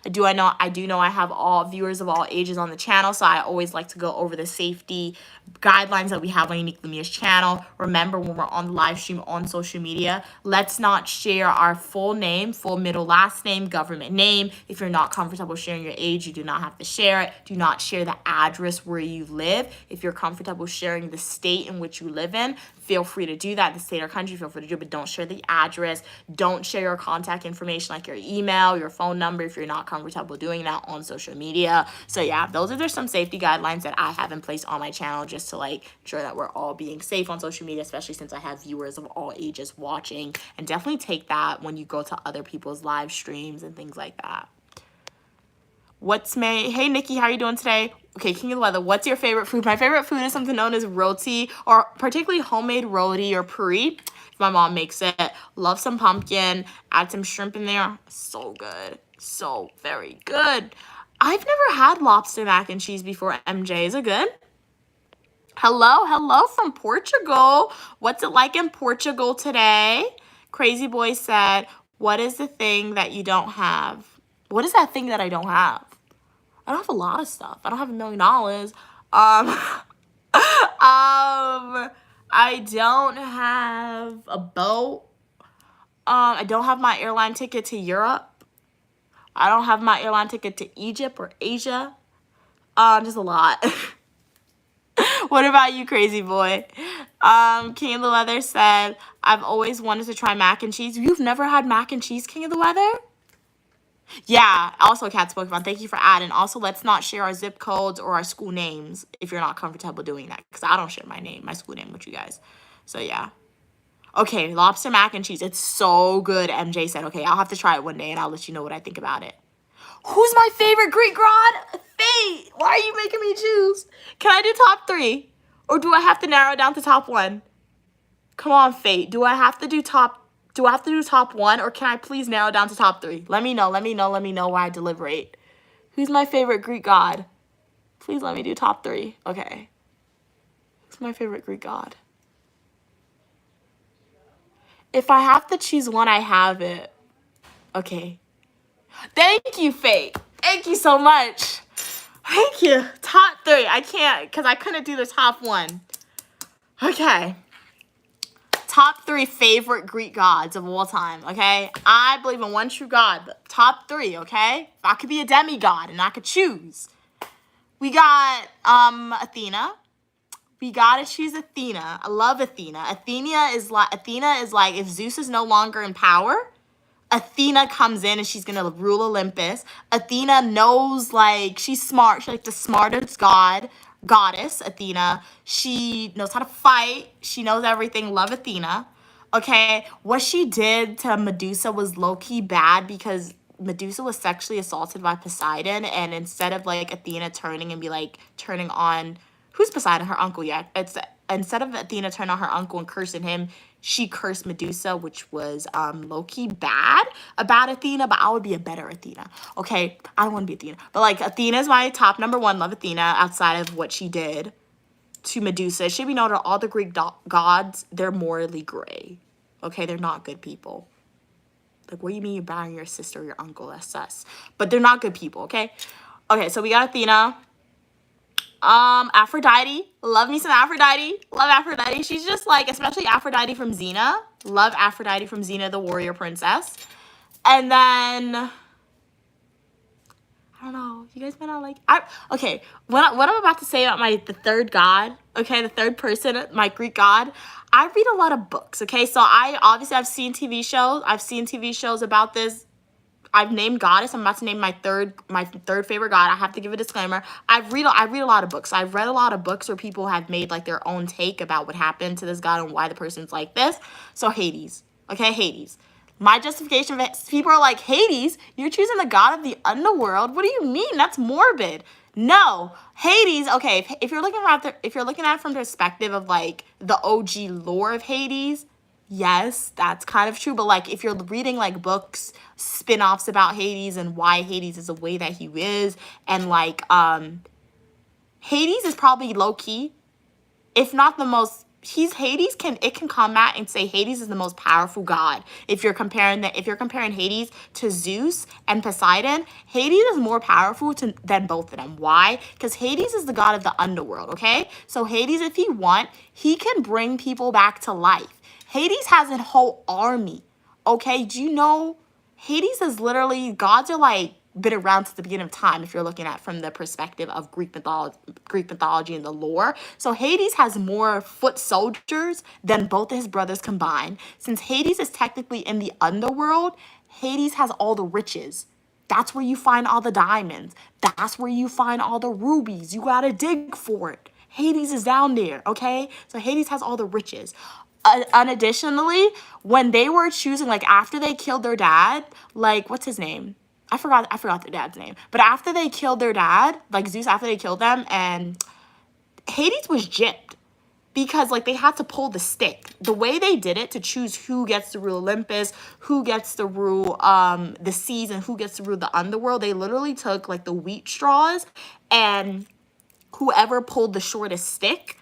do know I have all viewers of all ages on the channel, so I always like to go over the safety guidelines that we have on Uniquely Mia's channel. Remember, when we're on the live stream on social media, let's not share our full name, full middle last name, government name. If you're not comfortable sharing your age, you do not have to share it. Do not share the address where you live. If you're comfortable sharing the state in which you live in, feel free to do that. The state or country, feel free to do it, but don't share the address. Don't share your contact information like your email, your phone number if you're not comfortable doing that on social media. So yeah, those are just some safety guidelines that I have in place on my channel just to like ensure that we're all being safe on social media, especially since I have viewers of all ages watching. And definitely take that when you go to other people's live streams and things like that. Hey Nikki, how are you doing today? Okay, King of the Weather, what's your favorite food? My favorite food is something known as roti, or particularly homemade roti or puri. My mom makes it. Love some pumpkin, add some shrimp in there. So good. So very good. I've never had lobster mac and cheese before, MJ. Is it good? Hello from Portugal. What's it like in Portugal today? Crazy Boy said, what is the thing that you don't have? What is that thing that I don't have? I don't have a lot of stuff. I don't have $1 million. I don't have a boat. I don't have my airline ticket to Europe. I don't have my airline ticket to Egypt or Asia. Just a lot. What about you, Crazy Boy? King of the Weather said, I've always wanted to try mac and cheese. You've never had mac and cheese, King of the Weather? Yeah, also Cats Pokemon, thank you for adding. Also, let's not share our zip codes or our school names if you're not comfortable doing that, because I don't share my school name with you guys. So yeah. Okay, lobster mac and cheese. It's so good, MJ said. Okay, I'll have to try it one day and I'll let you know what I think about it. Who's my favorite Greek god? Fate. Why are you making me choose? Can I do top 3? Or do I have to narrow it down to top 1? Come on, Fate. Do I have to do top 1, or can I please narrow down to top 3? Let me know while I deliberate. Who's my favorite Greek god? Please let me do top 3. Okay. Who's my favorite Greek god? If I have to choose one, I have it. Okay. Thank you, Fate. Thank you so much. Thank you. Top 3. I can't, because I couldn't do the top 1. Okay. Top 3 favorite Greek gods of all time, okay? I believe in one true God, but top 3, okay? If I could be a demigod and I could choose. We got Athena. We gotta choose Athena. I love Athena. Athena is like if Zeus is no longer in power, Athena comes in and she's gonna rule Olympus. Athena knows, like, she's smart. She's like the smartest goddess, Athena. She knows how to fight. She knows everything. Love Athena. Okay, what she did to Medusa was low-key bad because Medusa was sexually assaulted by Poseidon, and instead of like Athena turning on who's Poseidon, her uncle, yeah. Instead of Athena turning on her uncle and cursing him, she cursed Medusa, which was low-key bad about Athena, but I would be a better Athena. Okay, I don't want to be Athena, but like Athena is my top number one. Love Athena outside of what she did to Medusa. It should be noted all the Greek gods, they're morally gray. Okay, they're not good people. Like, what do you mean you're buying your sister or your uncle? That's sus. But they're not good people, okay? Okay, so we got Athena. Aphrodite. Love me some Aphrodite. Love Aphrodite. She's just like, especially Aphrodite from Xena. Love Aphrodite from Xena, the warrior princess. And then, I don't know. You guys might not like. Okay. What I'm about to say about the third god. Okay, the third person, my Greek god. I read a lot of books. Okay, so I've seen TV shows. I've seen TV shows about this. I've named goddess. I'm about to name my third favorite god. I have to give a disclaimer. I read a lot of books. I've read a lot of books where people have made like their own take about what happened to this god and why the person's like this. So Hades. Okay, Hades. My justification, people are like, Hades, you're choosing the god of the underworld? What do you mean? That's morbid. No, Hades. Okay, if you're looking at it from the perspective of like the OG lore of Hades, yes, that's kind of true. But like, if you're reading like books, spin-offs about Hades and why Hades is the way that he is, and like, Hades is probably low key, if not the most. Hades can come at and say Hades is the most powerful god. If you're comparing Hades to Zeus and Poseidon, Hades is more powerful than both of them. Why? Because Hades is the god of the underworld, okay? So Hades, if he want, he can bring people back to life. Hades has a whole army, okay? Do you know Hades is literally, gods are like been around since the beginning of time if you're looking at from the perspective of Greek mythology and the lore. So Hades has more foot soldiers than both of his brothers combined. Since Hades is technically in the underworld, Hades has all the riches. That's where you find all the diamonds. That's where you find all the rubies. You gotta dig for it. Hades is down there, okay? So Hades has all the riches. And additionally, when they were choosing, like after they killed their dad, like what's his name? I forgot their dad's name. But after they killed their dad, like Zeus, after they killed them, and Hades was gypped because like they had to pull the stick. The way they did it to choose who gets to rule Olympus, who gets to rule the seas, and who gets to rule the underworld, they literally took like the wheat straws, and whoever pulled the shortest stick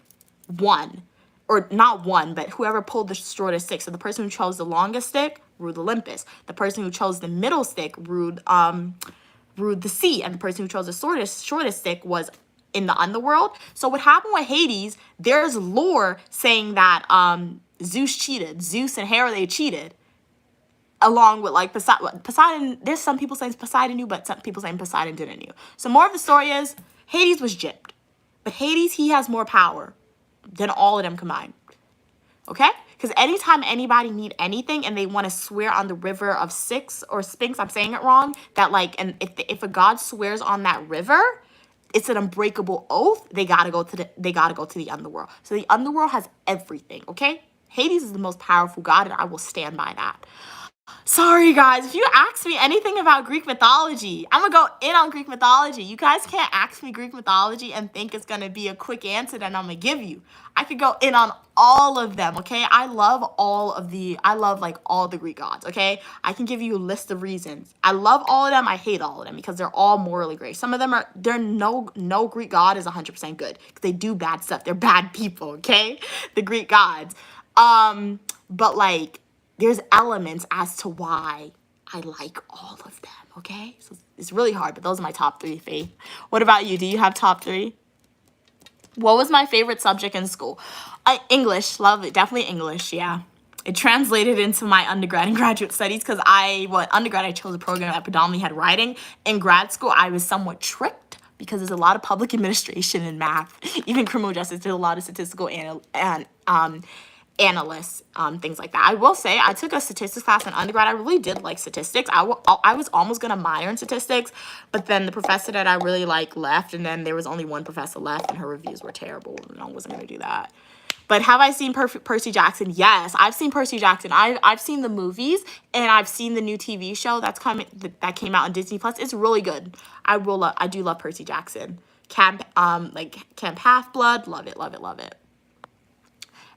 won. Or not one, but whoever pulled the shortest stick. So the person who chose the longest stick ruled Olympus. The person who chose the middle stick ruled the sea. And the person who chose the shortest stick was in the underworld. So what happened with Hades, there's lore saying that Zeus cheated. Zeus and Hera, they cheated. Along with like Poseidon, there's some people saying Poseidon knew, but some people saying Poseidon didn't knew. So more of the story is Hades was gypped. But Hades, he has more power than all of them combined. Okay? Because anytime anybody need anything and they want to swear on the river of Styx or Sphinx, I'm saying it wrong, that like, and if a god swears on that river, it's an unbreakable oath. They gotta go to the underworld. So the underworld has everything. Okay? Hades is the most powerful god, and I will stand by that. Sorry, guys. If you ask me anything about Greek mythology, I'm going to go in on Greek mythology. You guys can't ask me Greek mythology and think it's going to be a quick answer that I'm going to give you. I could go in on all of them, okay? I love like all the Greek gods, okay? I can give you a list of reasons. I love all of them. I hate all of them because they're all morally great. Some of them no Greek god is 100% good because they do bad stuff. They're bad people, okay? The Greek gods. But like, there's elements as to why I like all of them, okay? So it's really hard, but those are my top 3, Faith. What about you? Do you have top 3? What was my favorite subject in school? English. Love it. Definitely English, yeah. It translated into my undergrad and graduate studies because undergrad, I chose a program that predominantly had writing. In grad school, I was somewhat tricked because there's a lot of public administration and math. Even criminal justice, there's a lot of statistical analysts, things like that. I will say I took a statistics class in undergrad. I really did like statistics. I was almost going to minor in statistics, but then the professor that I really like left, and then there was only one professor left, and her reviews were terrible, and I wasn't going to do that. But have I seen Percy Jackson? Yes, I've seen Percy Jackson. I've seen the movies, and I've seen the new TV show that came out on Disney Plus. It's really good. I do love Percy Jackson. Camp Half-Blood, love it, love it, love it.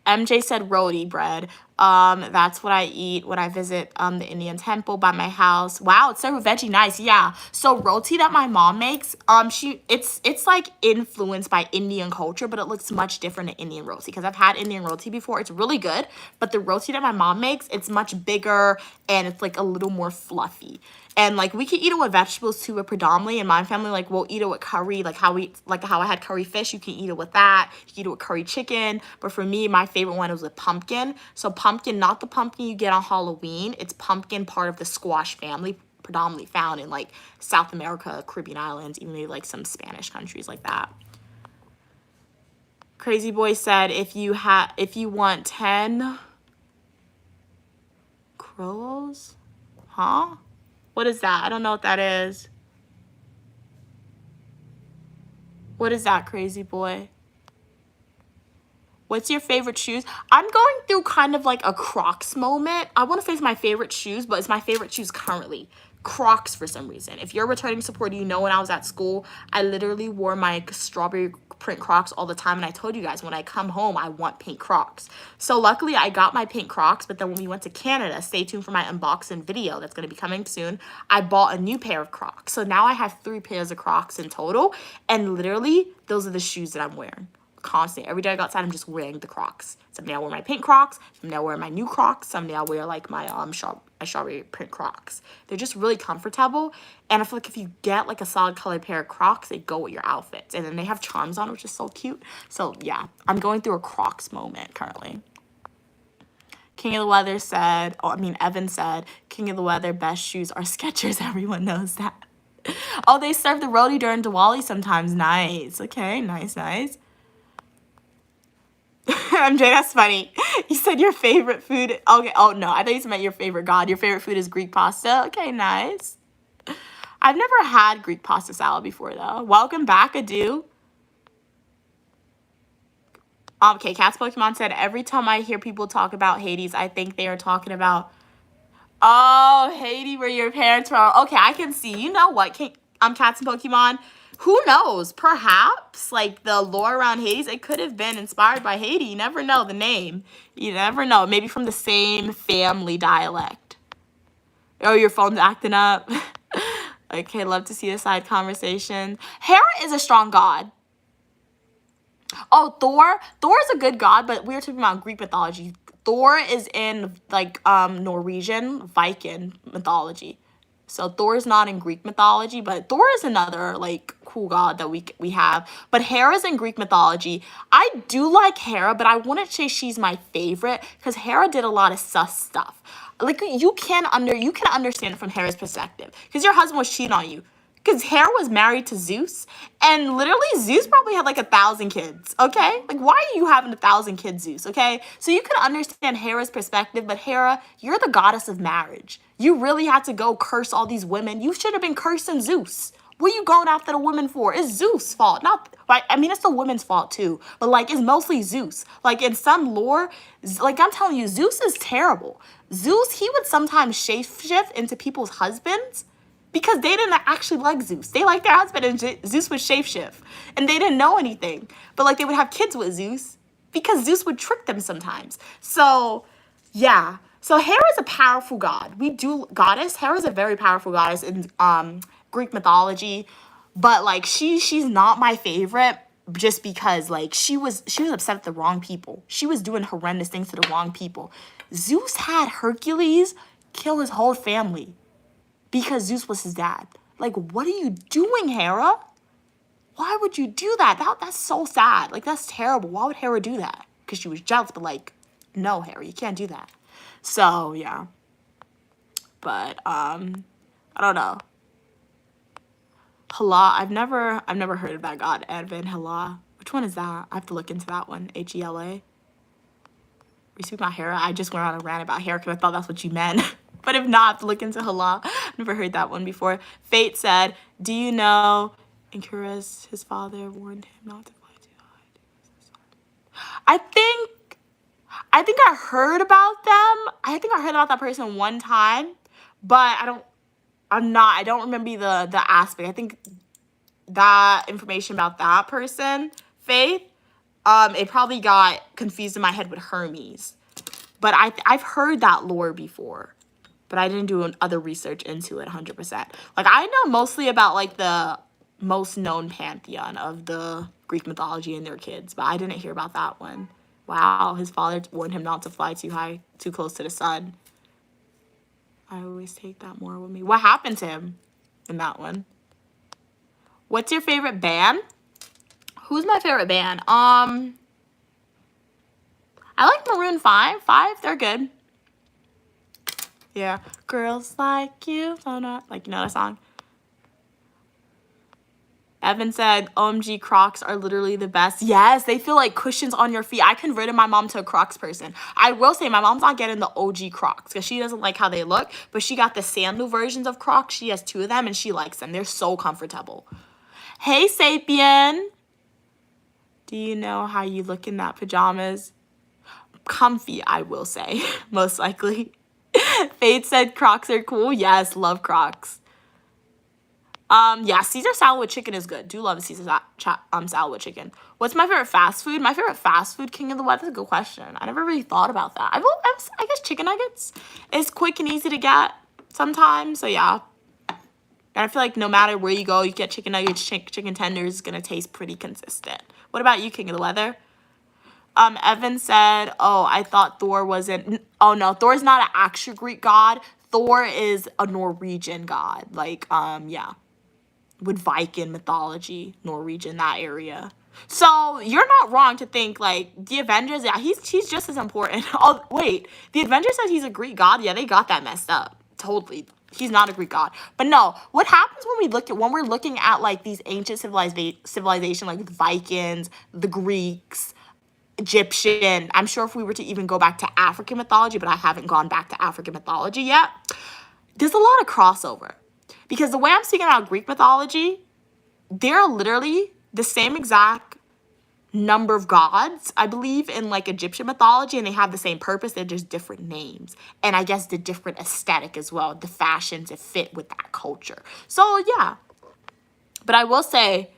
MJ said roti bread. That's what I eat when I visit the Indian temple by my house. Wow, it's served with veggie, nice. Yeah. So roti that my mom makes, it's like influenced by Indian culture, but it looks much different than Indian roti because I've had Indian roti before. It's really good, but the roti that my mom makes, it's much bigger and it's like a little more fluffy. And like we can eat it with vegetables too, but predominantly in my family, like we'll eat it with curry, like how I had curry fish, you can eat it with that. You can eat it with curry chicken. But for me, my favorite one was with pumpkin. So pumpkin, not the pumpkin you get on Halloween. It's pumpkin, part of the squash family, predominantly found in like South America, Caribbean islands, even maybe like some Spanish countries like that. Crazy Boy said, if you want 10 Krolos, huh? What is that? I don't know what that is. What is that, Crazy Boy? What's your favorite shoes? I'm going through kind of like a Crocs moment. I want to say it's my favorite shoes, but it's my favorite shoes currently. Crocs for some reason. If you're a returning supporter, you know when I was at school, I literally wore my strawberry print Crocs all the time. And I told you guys, when I come home, I want pink Crocs. So luckily I got my pink Crocs, but then when we went to Canada, stay tuned for my unboxing video that's going to be coming soon, I bought a new pair of Crocs. So now I have 3 pairs of Crocs in total. And literally, those are the shoes that I'm wearing. Constantly. Every day I go outside, I'm just wearing the Crocs. Someday I'll wear my pink Crocs. Someday I'll wear my new Crocs. Someday I'll wear like my strawberry print Crocs. They're just really comfortable. And I feel like if you get like a solid colored pair of Crocs, they go with your outfits. And then they have charms on, which is so cute. So yeah, I'm going through a Crocs moment currently. King of the Weather said, Evan said, King of the Weather, best shoes are Skechers. Everyone knows that. Oh, they serve the roti during Diwali sometimes. Nice. Okay, nice. MJ, that's funny. You said your favorite food. Okay. Oh, no. I thought you meant your favorite god. Your favorite food is Greek pasta. Okay, nice. I've never had Greek pasta salad before, though. Welcome back, Adu. Okay, Cat's Pokemon said, every time I hear people talk about Hades, I think they are talking about, oh, Haiti, where your parents were. Okay, I can see. You know what, Cats and Pokemon? Who knows? Perhaps, like, the lore around Hades, it could have been inspired by Haiti. You never know the name. You never know. Maybe from the same family dialect. Oh, your phone's acting up. Okay, love to see the side conversation. Hera is a strong god. Oh, Thor. Thor is a good god, but we were talking about Greek mythology. Thor is in, like, Norwegian, Viking mythology. So Thor is not in Greek mythology, but Thor is another, like, cool god that we have. But Hera's in Greek mythology. I do like Hera, but I wouldn't say she's my favorite because Hera did a lot of sus stuff. Like, you can understand it from Hera's perspective because your husband was cheating on you. Because Hera was married to Zeus, and literally Zeus probably had like 1,000 kids, okay? Like, why are you having 1,000 kids, Zeus, okay? So you can understand Hera's perspective, but Hera, you're the goddess of marriage. You really had to go curse all these women. You should have been cursing Zeus. What are you going after the women for? It's Zeus' fault, not, right? I mean, it's the women's fault too, but like, it's mostly Zeus. Like, in some lore, like, I'm telling you, Zeus is terrible. Zeus, he would sometimes shapeshift into people's husbands, because they didn't actually like Zeus. They liked their husband, and Zeus would shapeshift. And they didn't know anything. But, like, they would have kids with Zeus because Zeus would trick them sometimes. So, yeah. So, Hera's a powerful god. Hera's a very powerful goddess in Greek mythology. But, like, she's not my favorite just because, like, she was upset at the wrong people. She was doing horrendous things to the wrong people. Zeus had Hercules kill his whole family because Zeus was his dad. Like, what are you doing, Hera? Why would you do that? That's so sad. Like, that's terrible. Why would Hera do that? Because she was jealous, but like, no, Hera, you can't do that. So, yeah. But, I don't know. Hala, I've never heard of that god, Advent Hala. Which one is that? I have to look into that one. Hela. We speak about Hera. I just went on a rant about Hera because I thought that's what you meant. But if not, I have to look into Hala. Never heard that one before. Fate said, do you know Anchorus, his father, warned him not to fly too high? I think I heard about them. I think I heard about that person one time, but I don't remember the aspect. I think that information about that person, Faith, it probably got confused in my head with Hermes. But I've heard that lore before, but I didn't do other research into it 100%. Like, I know mostly about, like, the most known pantheon of the Greek mythology and their kids, but I didn't hear about that one. Wow, his father warned him not to fly too high, too close to the sun. I always take that more with me. What happened to him in that one? What's your favorite band? Who's my favorite band? I like Maroon 5. They're good. Yeah. Girls like you. Oh, not like, you know that song? Evan said, OMG, Crocs are literally the best. Yes, they feel like cushions on your feet. I converted my mom to a Crocs person. I will say my mom's not getting the OG Crocs because she doesn't like how they look, but she got the sandal versions of Crocs. She has 2 of them and she likes them. They're so comfortable. Hey, Sapien. Do you know how you look in that pajamas? Comfy, I will say, most likely. Fade said Crocs are cool. Yes, love Crocs. Yeah, Caesar salad with chicken is good. Do love a Caesar salad with chicken. What's my favorite fast food? My favorite fast food, King of the West, is a good question. I never really thought about that. I guess chicken nuggets is quick and easy to get sometimes. So yeah. And I feel like no matter where you go, you get chicken nuggets, chicken tenders, is gonna taste pretty consistent. What about you, King of the Weather? Evan said, oh, I thought Thor wasn't. Oh no, Thor's not an actual Greek god. Thor is a Norwegian god. Like, yeah. With Viking mythology, Norwegian, that area. So you're not wrong to think like the Avengers, yeah, he's just as important. Oh wait, the Avengers said he's a Greek god. Yeah, they got that messed up. Totally. He's not a Greek god. But no, what happens when we're looking at like these ancient civilization like the Vikings, the Greeks, Egyptian. I'm sure if we were to even go back to African mythology, but I haven't gone back to African mythology yet. There's a lot of crossover. Because the way I'm speaking about Greek mythology, they're literally the same exact number of gods, I believe, in like Egyptian mythology, and they have the same purpose. They're just different names. And I guess the different aesthetic as well, the fashions that fit with that culture. So yeah. But I will say,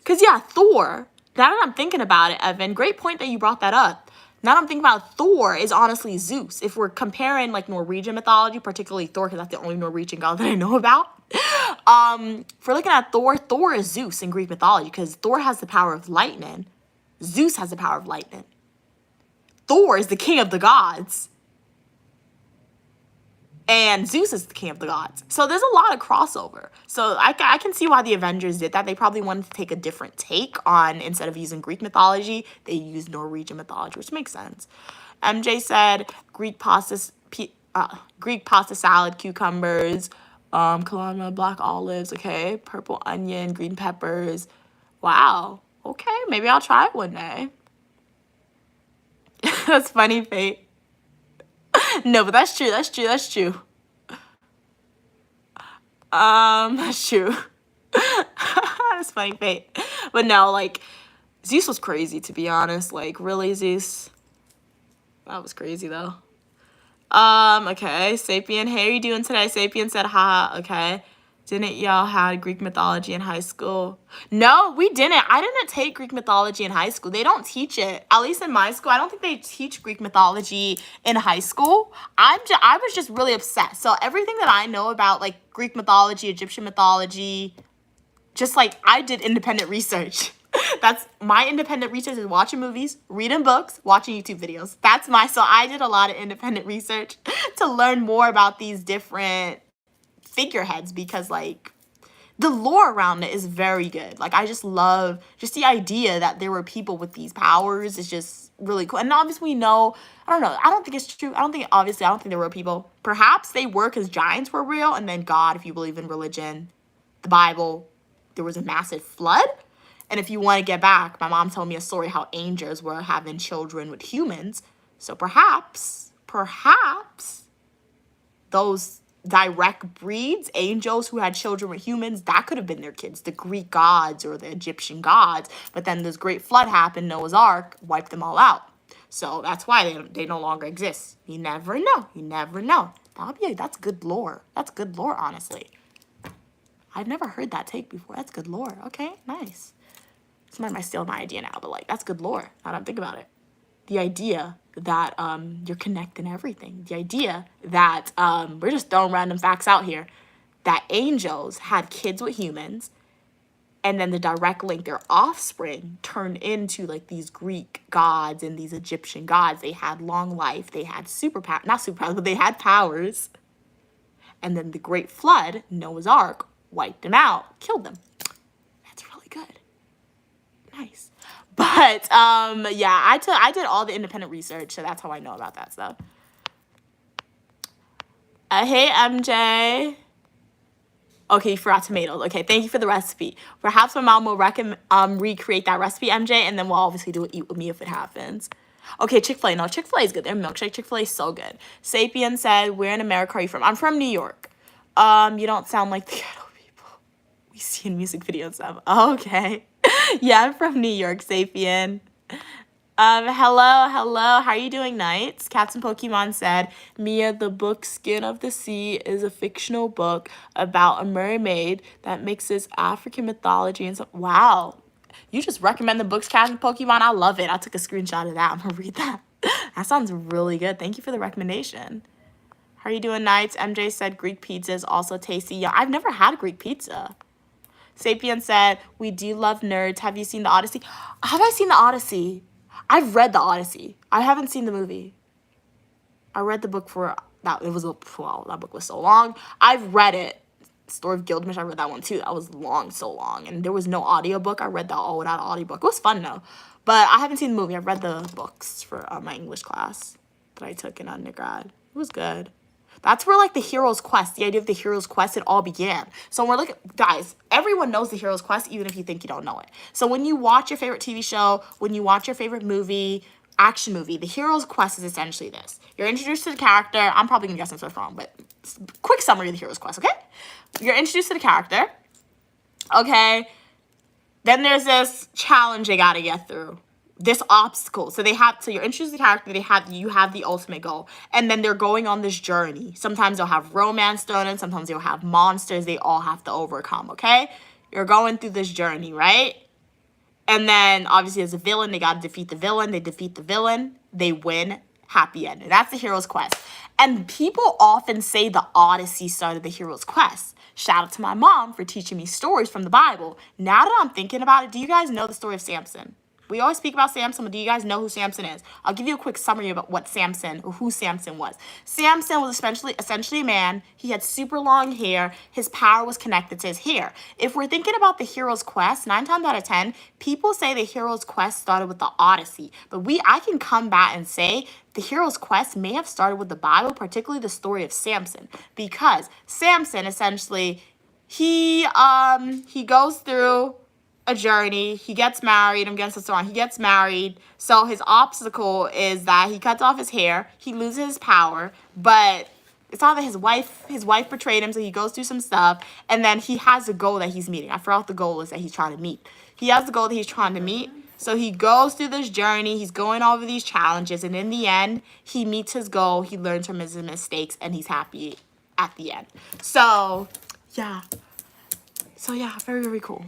because yeah, Thor, now that I'm thinking about it, Evan, great point that you brought that up. Now that I'm thinking about Thor is honestly Zeus. If we're comparing like Norwegian mythology, particularly Thor, because that's the only Norwegian god that I know about. If we're looking at Thor, Thor is Zeus in Greek mythology because Thor has the power of lightning. Zeus has the power of lightning. Thor is the king of the gods. And Zeus is the king of the gods. So there's a lot of crossover. So I can see why the Avengers did that. They probably wanted to take a different take on, instead of using Greek mythology, they used Norwegian mythology, which makes sense. MJ said Greek pasta salad, cucumbers, kalama, black olives, okay, purple onion, green peppers. Wow. Okay, maybe I'll try it one day. That's funny, Fate. No, but that's true. That's true. That's true. That's true. That's funny, Fate. But no, like, Zeus was crazy, to be honest. Like, really, Zeus? That was crazy, though. Okay. Sapien, hey, how are you doing today? Sapien said, haha, okay. Didn't y'all have Greek mythology in high school? No, we didn't. I didn't take Greek mythology in high school. They don't teach it. At least in my school, I don't think they teach Greek mythology in high school. I was just really upset. So everything that I know about like Greek mythology, Egyptian mythology, just like I did independent research. That's my independent research is watching movies, reading books, watching YouTube videos. So I did a lot of independent research to learn more about these different figureheads because like the lore around it is very good. Like I just love just the idea that there were people with these powers is just really cool. And obviously we know, I don't know, I don't think it's true. I don't think there were people. Perhaps they were because giants were real, and then God, if you believe in religion, the Bible, there was a massive flood. And if you want to get back, my mom told me a story how angels were having children with humans. So perhaps those direct breeds, angels who had children with humans, that could have been their kids, the Greek gods or the Egyptian gods. But then this great flood happened, Noah's Ark wiped them all out. So that's why they no longer exist. You never know. You never know. That's good lore. That's good lore, honestly. I've never heard that take before. That's good lore. Okay, nice. Somebody might steal my idea now, but like that's good lore. Now that I'm thinking about it. the idea that you're connecting everything. The idea that we're just throwing random facts out here, that angels had kids with humans, and then the direct link, their offspring turned into like these Greek gods and these Egyptian gods. They had long life, they had superpower, not superpowers, but they had powers. And then the great flood, Noah's Ark, wiped them out, killed them. That's really good. Nice. But yeah, I did all the independent research, so that's how I know about that stuff. Hey MJ. Okay, you forgot tomatoes. Okay, thank you for the recipe. Perhaps my mom will recreate that recipe, MJ, and then we'll obviously do it Eat With Me if it happens. Okay, Chick-fil-A. No, Chick-fil-A is good. Their milkshake Chick-fil-A is so good. Sapien said, where in America are you from? I'm from New York. You don't sound like the ghetto people we see in music videos and stuff. Okay. Yeah, I'm from New York, Sapien. Hello. How are you doing, Knights? Cats and Pokemon said, Mia, the book Skin of the Sea is a fictional book about a mermaid that mixes African mythology and wow. You just recommend the books, Cats and Pokemon? I love it. I took a screenshot of that. I'm going to read that. That sounds really good. Thank you for the recommendation. How are you doing, Knights? MJ said Greek pizza is also tasty. Yeah, I've never had Greek pizza. Sapien said, we do love nerds. Have you seen The Odyssey? Have I seen The Odyssey? I've read The Odyssey. I haven't seen the movie. I read the book for that. That book was so long. I've read it. Story of Gilgamesh. I read that one too. That was so long. And there was no audiobook. I read that all without audiobook. It was fun though. But I haven't seen the movie. I've read the books for my English class that I took in undergrad. It was good. That's where like the hero's quest, the idea of the hero's quest, it all began. So when we're looking, guys, everyone knows the hero's quest, even if you think you don't know it. So when you watch your favorite TV show, when you watch your favorite movie, action movie, the hero's quest is essentially this. You're introduced to the character. I'm probably gonna guess some stuff wrong, but quick summary of the hero's quest, okay? You're introduced to the character, okay? Then there's this challenge they gotta get through. This obstacle. So you're introduced to the character, you have the ultimate goal. And then they're going on this journey. Sometimes they'll have romance thrown in, sometimes they'll have monsters they all have to overcome, okay? You're going through this journey, right? And then obviously as a villain, they gotta defeat the villain. They defeat the villain, they win, happy ending. That's the hero's quest. And people often say the Odyssey started the hero's quest. Shout out to my mom for teaching me stories from the Bible. Now that I'm thinking about it, do you guys know the story of Samson? We always speak about Samson, but do you guys know who Samson is? I'll give you a quick summary about who Samson was. Samson was essentially a man. He had super long hair. His power was connected to his hair. If we're thinking about the hero's quest, 9 times out of 10, people say the hero's quest started with the Odyssey. But I can come back and say the hero's quest may have started with the Bible, particularly the story of Samson. Because Samson, essentially, he goes through a journey. He gets married. He gets married. So his obstacle is that he cuts off his hair. He loses his power, but it's not that his wife betrayed him, so he goes through some stuff, and then he has a goal that he's meeting. I forgot what the goal is that he's trying to meet. He has the goal that he's trying to meet. So he goes through this journey. He's going over these challenges, and in the end, he meets his goal. He learns from his mistakes, and he's happy at the end. So yeah, very, very cool.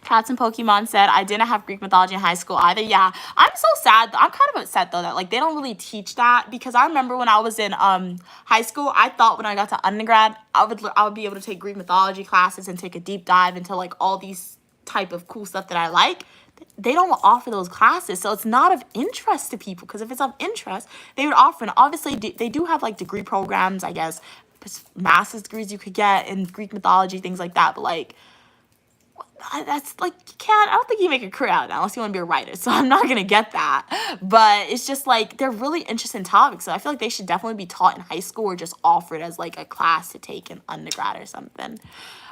Cats and Pokemon said, I didn't have Greek mythology in high school either. Yeah, I'm so sad. I'm kind of upset, though, that, like, they don't really teach that. Because I remember when I was in high school, I thought when I got to undergrad, I would be able to take Greek mythology classes and take a deep dive into, like, all these type of cool stuff that I like. They don't offer those classes, so it's not of interest to people. Because if it's of interest, they would offer. And obviously, they do have, like, degree programs, I guess, master's degrees you could get in Greek mythology, things like that. But, like, that's like, I don't think you make a career out of that unless you want to be a writer. So I'm not going to get that. But it's just like, they're really interesting topics. So I feel like they should definitely be taught in high school or just offered as like a class to take in undergrad or something.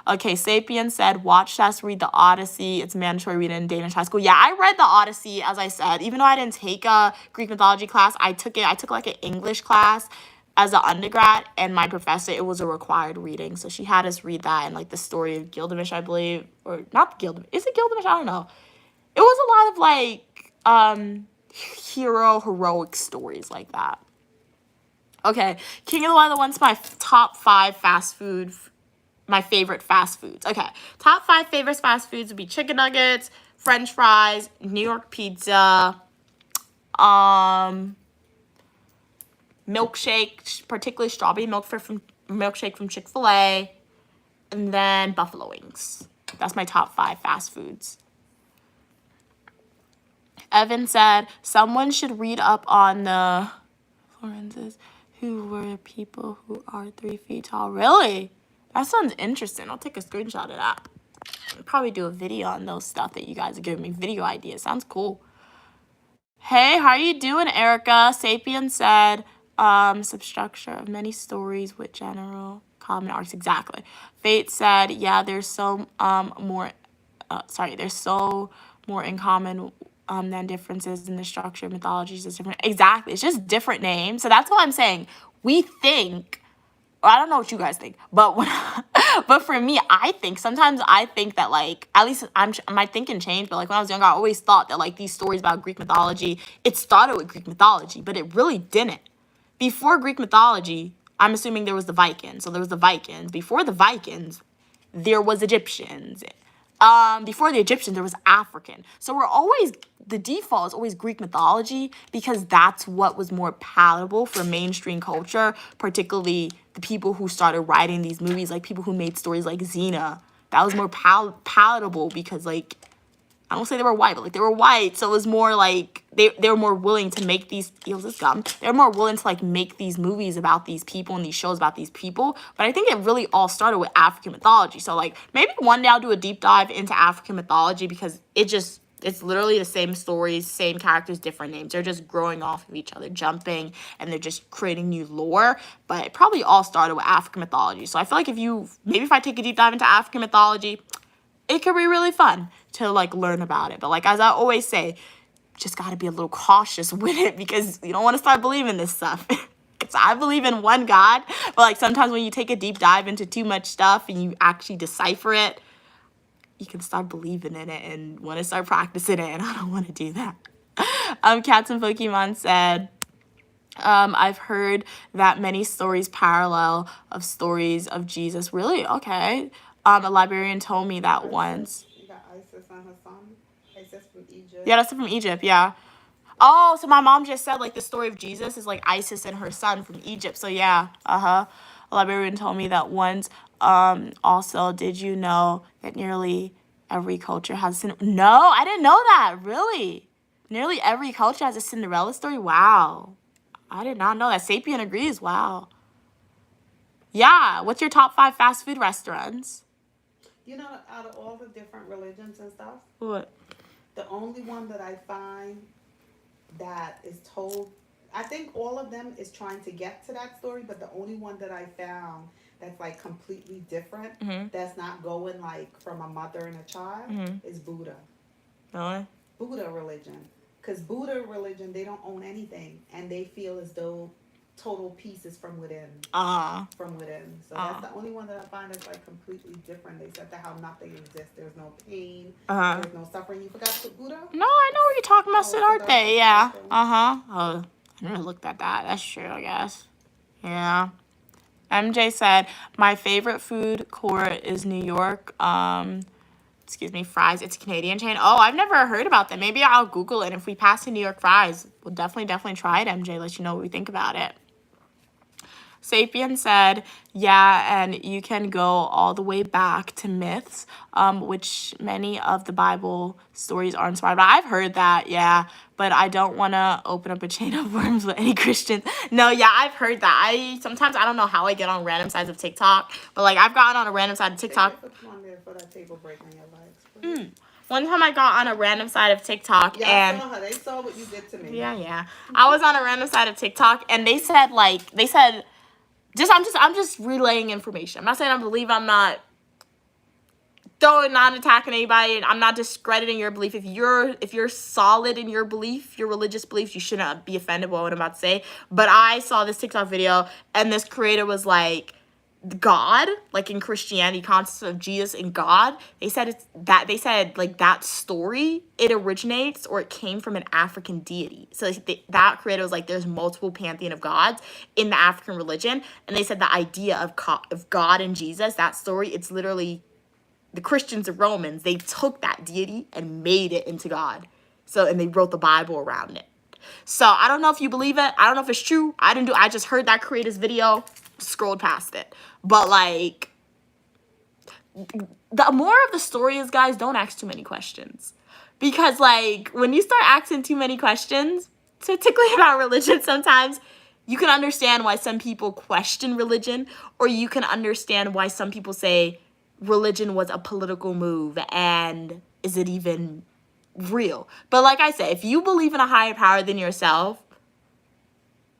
Okay, Sapien said, watch us read the Odyssey. It's mandatory reading in Danish high school. Yeah, I read the Odyssey, as I said. Even though I didn't take a Greek mythology class, I took like an English class as an undergrad, and my professor, it was a required reading. So she had us read that and like the story of Gilgamesh, I believe. Or not Gilgamesh. Is it Gilgamesh? I don't know. It was a lot of like heroic stories like that. Okay, King of the Wild One's my top 5 fast food, my favorite fast foods. Okay, top 5 favorite fast foods would be chicken nuggets, French fries, New York pizza, milkshake, particularly strawberry milkshake from Chick-fil-A, and then buffalo wings. That's my top 5 fast foods. Evan said, someone should read up on the Florences, who were people who are 3 feet tall. Really? That sounds interesting. I'll take a screenshot of that. I'll probably do a video on those stuff that you guys are giving me video ideas. Sounds cool. Hey, how are you doing, Erica? Sapien said, substructure of many stories with general common arcs. Exactly. Fate said, yeah, there's so there's so more in common than differences in the structure of mythologies is different. Exactly. It's just different names. So that's what I'm saying. We think, I don't know what you guys think, but but for me, sometimes I think that, like, at least my thinking changed, but like when I was younger, I always thought that like these stories about Greek mythology, it started with Greek mythology, but it really didn't. Before Greek mythology, I'm assuming there was the Vikings. So there was the Vikings. Before the Vikings, there was Egyptians. Before the Egyptians, there was African. So the default is always Greek mythology because that's what was more palatable for mainstream culture, particularly the people who started writing these movies, like people who made stories like Xena. That was more palatable because, like, I don't say they were white, but like they were white, so it was more like they were more willing to make these. They were more willing to like make these movies about these people and these shows about these people. But I think it really all started with African mythology. So like maybe one day I'll do a deep dive into African mythology because it's literally the same stories, same characters, different names. They're just growing off of each other, jumping, and they're just creating new lore. But it probably all started with African mythology. So I feel like if I take a deep dive into African mythology, it could be really fun to like learn about it. But like, as I always say, just got to be a little cautious with it because you don't want to start believing this stuff. Because I believe in one God, but like sometimes when you take a deep dive into too much stuff and you actually decipher it, you can start believing in it and want to start practicing it, and I don't want to do that. Cats and Pokemon said, I've heard that many stories parallel of stories of Jesus. Really? Okay. A librarian told me that once. You got Isis and her son. Isis from Egypt. Yeah, that's from Egypt, yeah. Oh, so my mom just said, like, the story of Jesus is, like, Isis and her son from Egypt. So, yeah, A librarian told me that once. Also, did you know that nearly every culture has No, I didn't know that. Really? Nearly every culture has a Cinderella story? Wow. I did not know that. Sapien agrees. Wow. Yeah. What's your top 5 fast food restaurants? You know, out of all the different religions and stuff, What? the only one that I find that is told, I think all of them is trying to get to that story, but the only one that I found that's like completely different, that's not going like from a mother and a child, is Buddha. Really? Buddha religion. Because Buddha religion, they don't own anything, and they feel as though total peace is from within. From within. So that's the only one that I find that's like completely different. They said that how nothing exists. There's no pain. There's no suffering. You forgot Buddha? No, I know what you're talking about, Siddhartha. Yeah. Oh, I never looked at that. That's true, I guess. Yeah. MJ said, my favorite food court is New York. Fries. It's a Canadian chain. Oh, I've never heard about that. Maybe I'll Google it. If we pass to New York Fries, we'll definitely try it, MJ. Let you know what we think about it. Sapien said, yeah, and you can go all the way back to myths, which many of the Bible stories are inspired by. I've heard that, yeah, but I don't want to open up a chain of worms with any Christians. No, yeah, I've heard that. Sometimes I don't know how I get on random sides of TikTok, but like I've gotten on a random side of TikTok. For that table break on your legs. One time I got on a random side of TikTok and I saw her. They saw what you did to me. Yeah. I was on a random side of TikTok and they said I'm just relaying information. I'm not saying I believe. I'm not attacking anybody. I'm not discrediting your belief. If you're solid in your belief, your religious beliefs, you shouldn't be offended by what I'm about to say. But I saw this TikTok video and this creator was like, God, like in Christianity, concept of Jesus and God, they said that story, it originates or it came from an African deity. So that creator was like, there's multiple pantheon of gods in the African religion, and they said the idea of God and Jesus, that story, it's literally the Christians and Romans, they took that deity and made it into God. So, and they wrote the Bible around it. So I don't know if you believe it. I don't know if it's true. I just heard that creator's video, scrolled past it. But like, the more of the story is, guys, don't ask too many questions. Because like, when you start asking too many questions, particularly about religion, sometimes you can understand why some people question religion, or you can understand why some people say religion was a political move and is it even real? But like I said, if you believe in a higher power than yourself,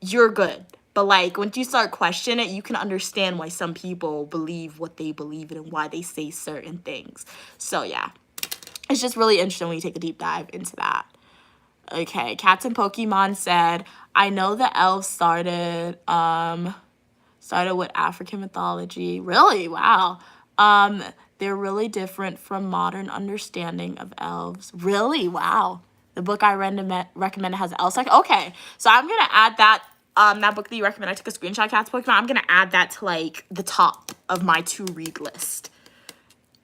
you're good. But like, once you start questioning it, you can understand why some people believe what they believe in and why they say certain things. So yeah, it's just really interesting when you take a deep dive into that. Okay, Cats and Pokemon said, I know the elves started with African mythology. Really? Wow. They're really different from modern understanding of elves. Really? Wow. The book I recommended has elves. Like, okay, so I'm gonna add that that book that you recommend. I took a screenshot, Cats Pokemon. I'm gonna add that to like the top of my to read list.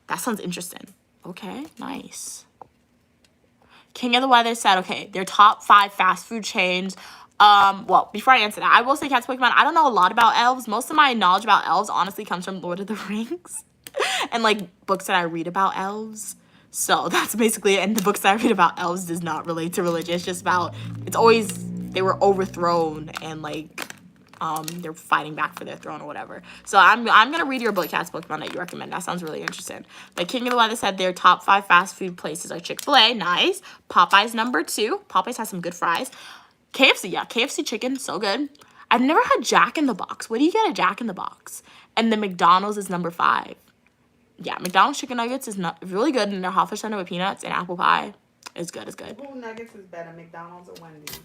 That sounds interesting. Okay, nice. King of the Weather said, okay, their top 5 fast food chains. Well, before I answer that, I will say Cats Pokemon, I don't know a lot about elves. Most of my knowledge about elves honestly comes from Lord of the Rings and like books that I read about elves. So that's basically it. And the books that I read about elves does not relate to religion. It's just about, it's always, they were overthrown and like, they're fighting back for their throne or whatever. So I'm gonna read your book, Cats Pokemon, that you recommend. That sounds really interesting. But King of the Weather said their top 5 fast food places are Chick-fil-A, nice. Popeyes number 2. Popeyes has some good fries. KFC, yeah, KFC chicken, so good. I've never had Jack in the Box. What do you get at Jack in the Box? And the McDonald's is number 5. Yeah, McDonald's chicken nuggets is not really good, and their hot fish tender with peanuts and apple pie is good. Who nuggets is better, McDonald's or Wendy's?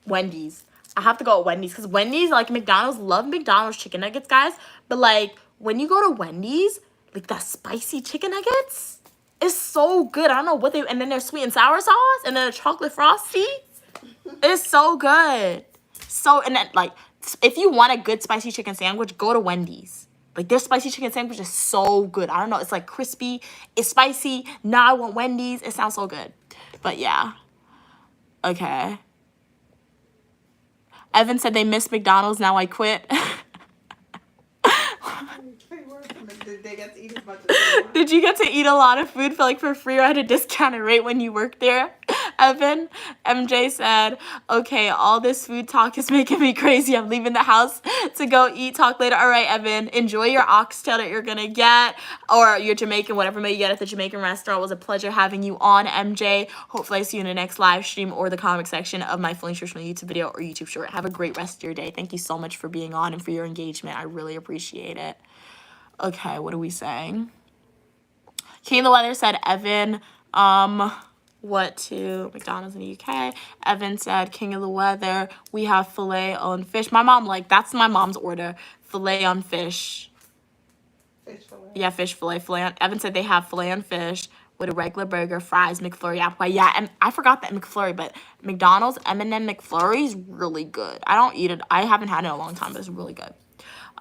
Wendy's. I have to go with Wendy's because Wendy's, like McDonald's, love McDonald's chicken nuggets, guys. But like when you go to Wendy's, like the spicy chicken nuggets is so good. I don't know what they, and then their sweet and sour sauce and then a chocolate frosty. It's so good. So, and then like if you want a good spicy chicken sandwich, go to Wendy's. Like their spicy chicken sandwich is so good. I don't know. It's like crispy. It's spicy. Now I want Wendy's. It sounds so good. But yeah. Okay. Evan said they miss McDonald's. Now I quit. Did they get to eat as much as they want? Did you get to eat a lot of food for free or at a discounted rate when you worked there? Evan, MJ said, okay, all this food talk is making me crazy. I'm leaving the house to go eat. Talk later. All right, Evan, enjoy your oxtail that you're going to get, or your Jamaican, whatever may you get at the Jamaican restaurant. It was a pleasure having you on, MJ. Hopefully I see you in the next live stream or the comment section of my Fully Nutritional YouTube video or YouTube short. Have a great rest of your day. Thank you so much for being on and for your engagement. I really appreciate it. Okay, what are we saying? King of the Weather said, Evan, what to McDonald's in the UK? Evan said, King of the Weather, we have filet on fish. My mom, like, that's my mom's order. Filet on fish. Fish fillet. Yeah, fish fillet. Evan said they have filet on fish with a regular burger, fries, McFlurry, apple pie. Yeah, and I forgot that McFlurry, but McDonald's M&M McFlurry is really good. I don't eat it. I haven't had it in a long time, but it's really good.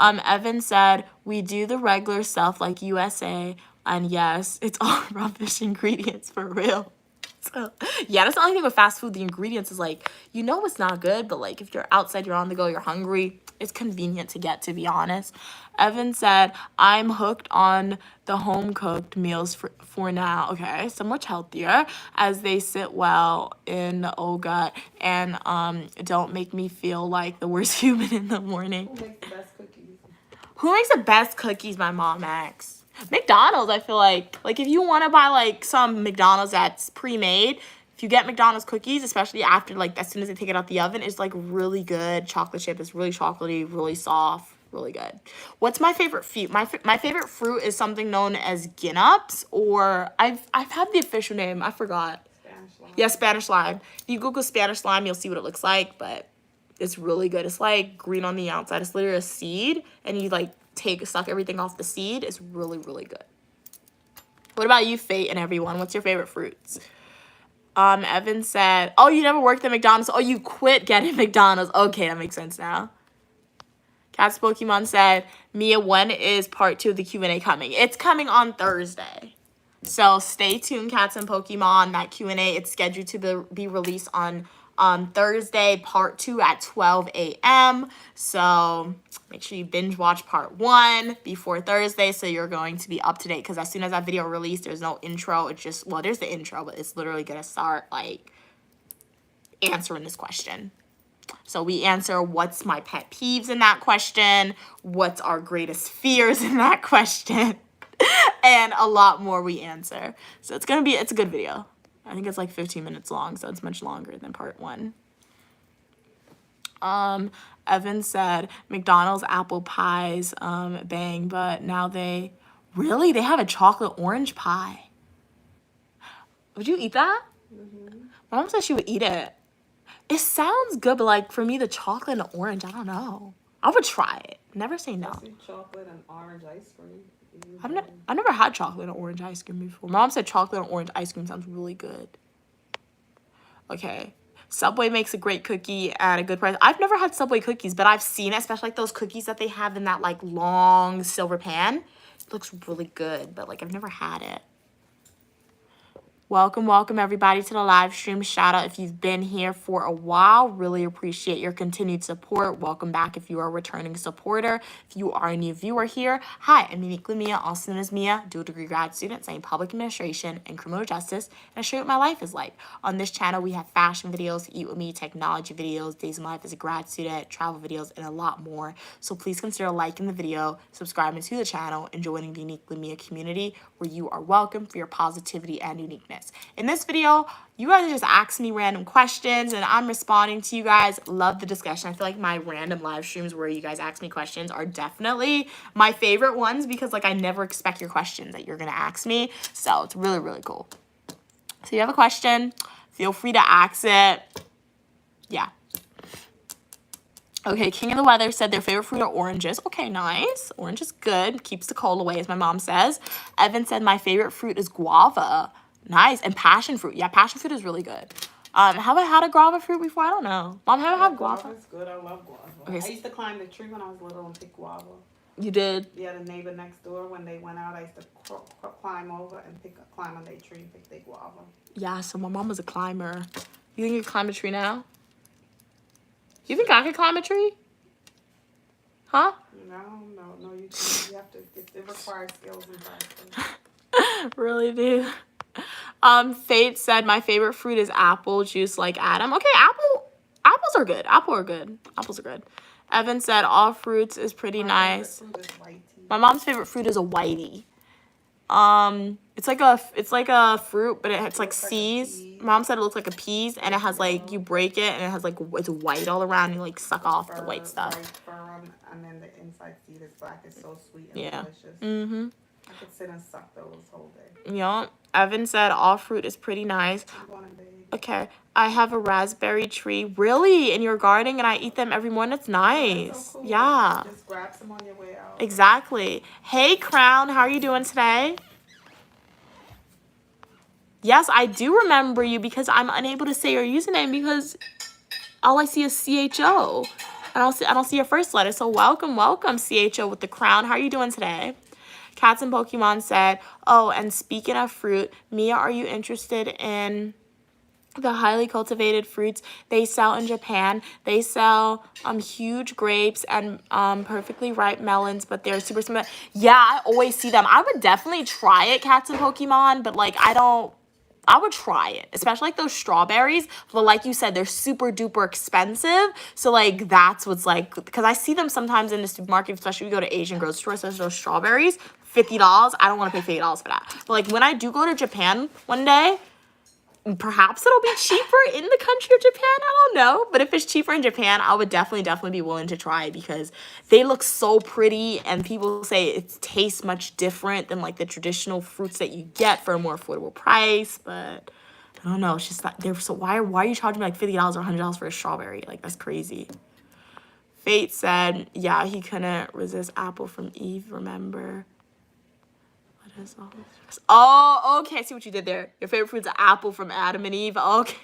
Evan said, we do the regular stuff like USA, and yes, it's all rubbish ingredients for real. So, yeah, that's the only thing with fast food. The ingredients is like, you know it's not good, but like if you're outside, you're on the go, you're hungry, it's convenient to get, to be honest. Evan said, I'm hooked on the home-cooked meals for now. Okay, so much healthier as they sit well in the old gut and don't make me feel like the worst human in the morning. Who makes the best cookies? Who makes the best cookies? My mom asks. McDonald's, I feel like if you want to buy like some McDonald's that's pre-made, if you get McDonald's cookies, especially after like as soon as they take it out the oven, it's like really good. Chocolate chip is really chocolatey, really soft, really good. What's my favorite fruit? My favorite fruit is something known as Ginnups, or I've had the official name, I forgot. Spanish lime. Yeah, Spanish lime. If you Google Spanish lime, you'll see what it looks like, but it's really good. It's like green on the outside. It's literally a seed, and you like suck everything off the seed. It's really, really good. What about you, Fate and everyone? What's your favorite fruits? Evan said, oh, you never worked at McDonald's. Oh, you quit getting McDonald's. Okay, that makes sense now. Cats Pokemon said, Mia, when is part 2 of the Q&A coming? It's coming on Thursday. So stay tuned, Cats and Pokemon. That Q&A, it's scheduled to be released on Thursday, part 2 at 12 a.m. So make sure you binge watch part 1 before Thursday so you're going to be up to date, because as soon as that video released, there's no intro. It's just, well, there's the intro, but it's literally going to start like answering this question. So we answer what's my pet peeves in that question, what's our greatest fears in that question, and a lot more we answer. So it's a good video. I think it's like 15 minutes long, so it's much longer than part 1. Evan said McDonald's apple pies, bang, but now they have a chocolate orange pie. Would you eat that? My mom said she would eat it. It sounds good, but like for me, the chocolate and the orange, I don't know. I would try it. Never say no. Chocolate and orange ice cream. I've never had chocolate and orange ice cream before. My mom said chocolate and orange ice cream sounds really good. Okay. Subway makes a great cookie at a good price. I've never had Subway cookies, but I've seen it, especially like those cookies that they have in that like long silver pan. It looks really good, but like I've never had it. Welcome everybody to the live stream. Shout out if you've been here for a while. Really appreciate your continued support. Welcome back if you are a returning supporter. If you are a new viewer here, hi, I'm Uniquely Mia, also known as Mia, dual degree grad student studying public administration and criminal justice, and I show you what my life is like. On this channel, we have fashion videos, eat with me, technology videos, days of my life as a grad student, travel videos, and a lot more. So please consider liking the video, subscribing to the channel, and joining the Uniquely Mia community, where you are welcome for your positivity and uniqueness. In this video, you guys just ask me random questions and I'm responding to you guys. Love the discussion. I feel like my random live streams where you guys ask me questions are definitely my favorite ones, because like I never expect your questions that you're going to ask me. So it's really, really cool. So you have a question, feel free to ask it. Yeah. Okay, King of the Weather said their favorite fruit are oranges. Okay, nice. Orange is good. Keeps the cold away, as my mom says. Evan said my favorite fruit is guava. Nice. And passion fruit. Yeah, passion fruit is really good. Have I had a guava fruit before? I don't know. Mom, have I had guava? Guava's good. I love guava. Okay, I used to climb the tree when I was little and pick guava. You did? Yeah, the neighbor next door, when they went out, I used to climb over and climb on their tree and pick their guava. Yeah, so my mom was a climber. You think you can climb a tree now? You think I could climb a tree? Huh? No, you can't. You have to, it requires skills and practice. Really do. Fate said my favorite fruit is apple juice, like Adam. Okay, apples are good. Apples are good. Evan said all fruits is pretty nice. My mom's favorite fruit is a whitey. It's like a fruit, but it's like seeds. Mom said it looks like a peas, and it has like, you break it and it has like, it's white all around. You like suck off the white stuff. And then the inside seed is black. It's so sweet and delicious. Mm-hmm. I could sit and suck those whole day. Yeah. Evan said all fruit is pretty nice. Okay. I have a raspberry tree. Really? In your garden, and I eat them every morning. It's nice. So cool. Yeah. Just grab some on your way out. Exactly. Hey, Crown. How are you doing today? Yes, I do remember you, because I'm unable to say your username because all I see is CHO. I don't see your first letter. So welcome, CHO with the crown. How are you doing today? Cats and Pokemon said, oh, and speaking of fruit, Mia, are you interested in the highly cultivated fruits they sell in Japan? They sell huge grapes and perfectly ripe melons, but they're super small. Yeah, I always see them. I would definitely try it, Cats and Pokemon, but like I would try it, especially like those strawberries. But like you said, they're super duper expensive. So like that's what's like, because I see them sometimes in the supermarket, especially if you go to Asian grocery stores, there's those strawberries, $50. I don't want to pay $50 for that. But like when I do go to Japan one day, perhaps it'll be cheaper in the country of Japan. I don't know. But if it's cheaper in Japan, I would definitely be willing to try it, because they look so pretty and people say it tastes much different than like the traditional fruits that you get for a more affordable price. But I don't know. It's just that they're so, why are you charging me like $50 or $100 for a strawberry? Like, that's crazy. Fate said, yeah, he couldn't resist apple from Eve, remember? What is all this? Oh, okay, I see what you did there. Your favorite fruit's an apple from Adam and Eve. Okay.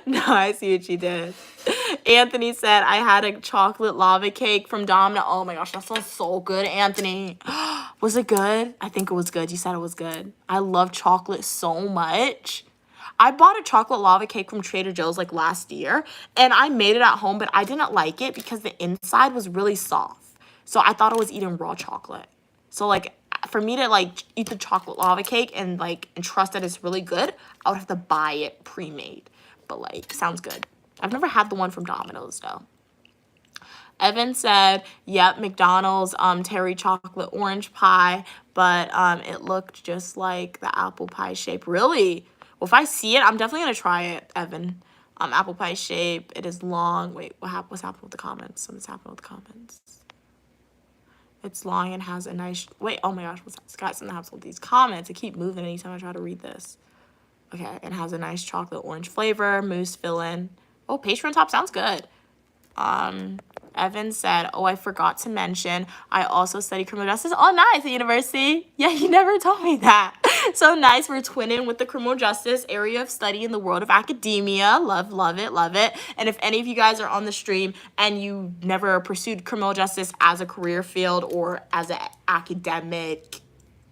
No, I see what you did. Anthony said, I had a chocolate lava cake from Domino. Oh my gosh, that sounds so good, Anthony. Was it good? I think it was good. You said it was good. I love chocolate so much. I bought a chocolate lava cake from Trader Joe's like last year, and I made it at home, but I didn't like it because the inside was really soft. So I thought I was eating raw chocolate. So like for me to like eat the chocolate lava cake and like and trust that it's really good, I would have to buy it pre-made. But like sounds good. I've never had the one from Domino's though. Evan said, yep, McDonald's terry chocolate orange pie, but it looked just like the apple pie shape. Really? Well, if I see it, I'm definitely going to try it, Evan. Apple pie shape. It is long. Wait, what's happened with the comments? Something's happened with the comments. It's long and has a nice... Wait, oh my gosh, what's that? Guys, something happens with these comments. I keep moving anytime I try to read this. Okay, it has a nice chocolate orange flavor, mousse fill-in. Oh, pastry on top sounds good. Evan said, oh, I forgot to mention, I also study criminal justice. Oh, nice, at university. Yeah, you never told me that. So nice. We're twinning with the criminal justice area of study in the world of academia. Love it, love it. And if any of you guys are on the stream and you never pursued criminal justice as a career field or as an academic,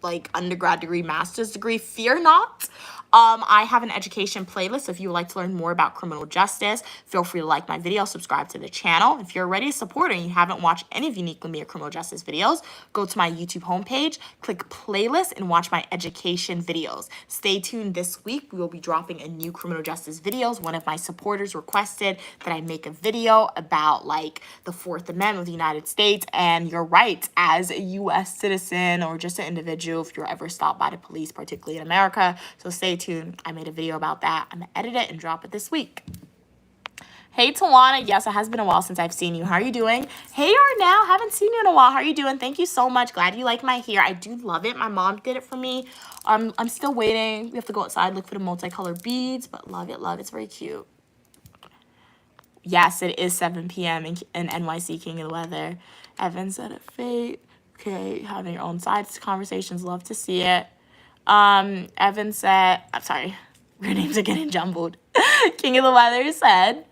like undergrad degree, master's degree, fear not. I have an education playlist, so if you would like to learn more about criminal justice, feel free to like my video, subscribe to the channel. If you're already a supporter and you haven't watched any of Uniquely Mia criminal justice videos, go to my YouTube homepage, click playlist, and watch my education videos. Stay tuned this week. We will be dropping a new criminal justice videos. One of my supporters requested that I make a video about like the Fourth Amendment of the United States and your rights as a U.S. citizen or just an individual if you're ever stopped by the police, particularly in America. So stay tuned. I made a video about that. I'm gonna edit it and drop it this week. Hey Tawana, yes, it has been a while since I've seen you. How are you doing? Hey Arnell, haven't seen you in a while. How are you doing? Thank you so much. Glad you like my hair. I do love it. My mom did it for me. I'm still waiting. We have to go outside, look for the multicolored beads, but love it, love it. It's very cute. Yes, it is 7 p.m. in NYC, King of the Weather. Evan said it, Fate. Okay, having your own sides conversations. Love to see it. Evan said, I'm sorry, your names are getting jumbled. King of the Weather said,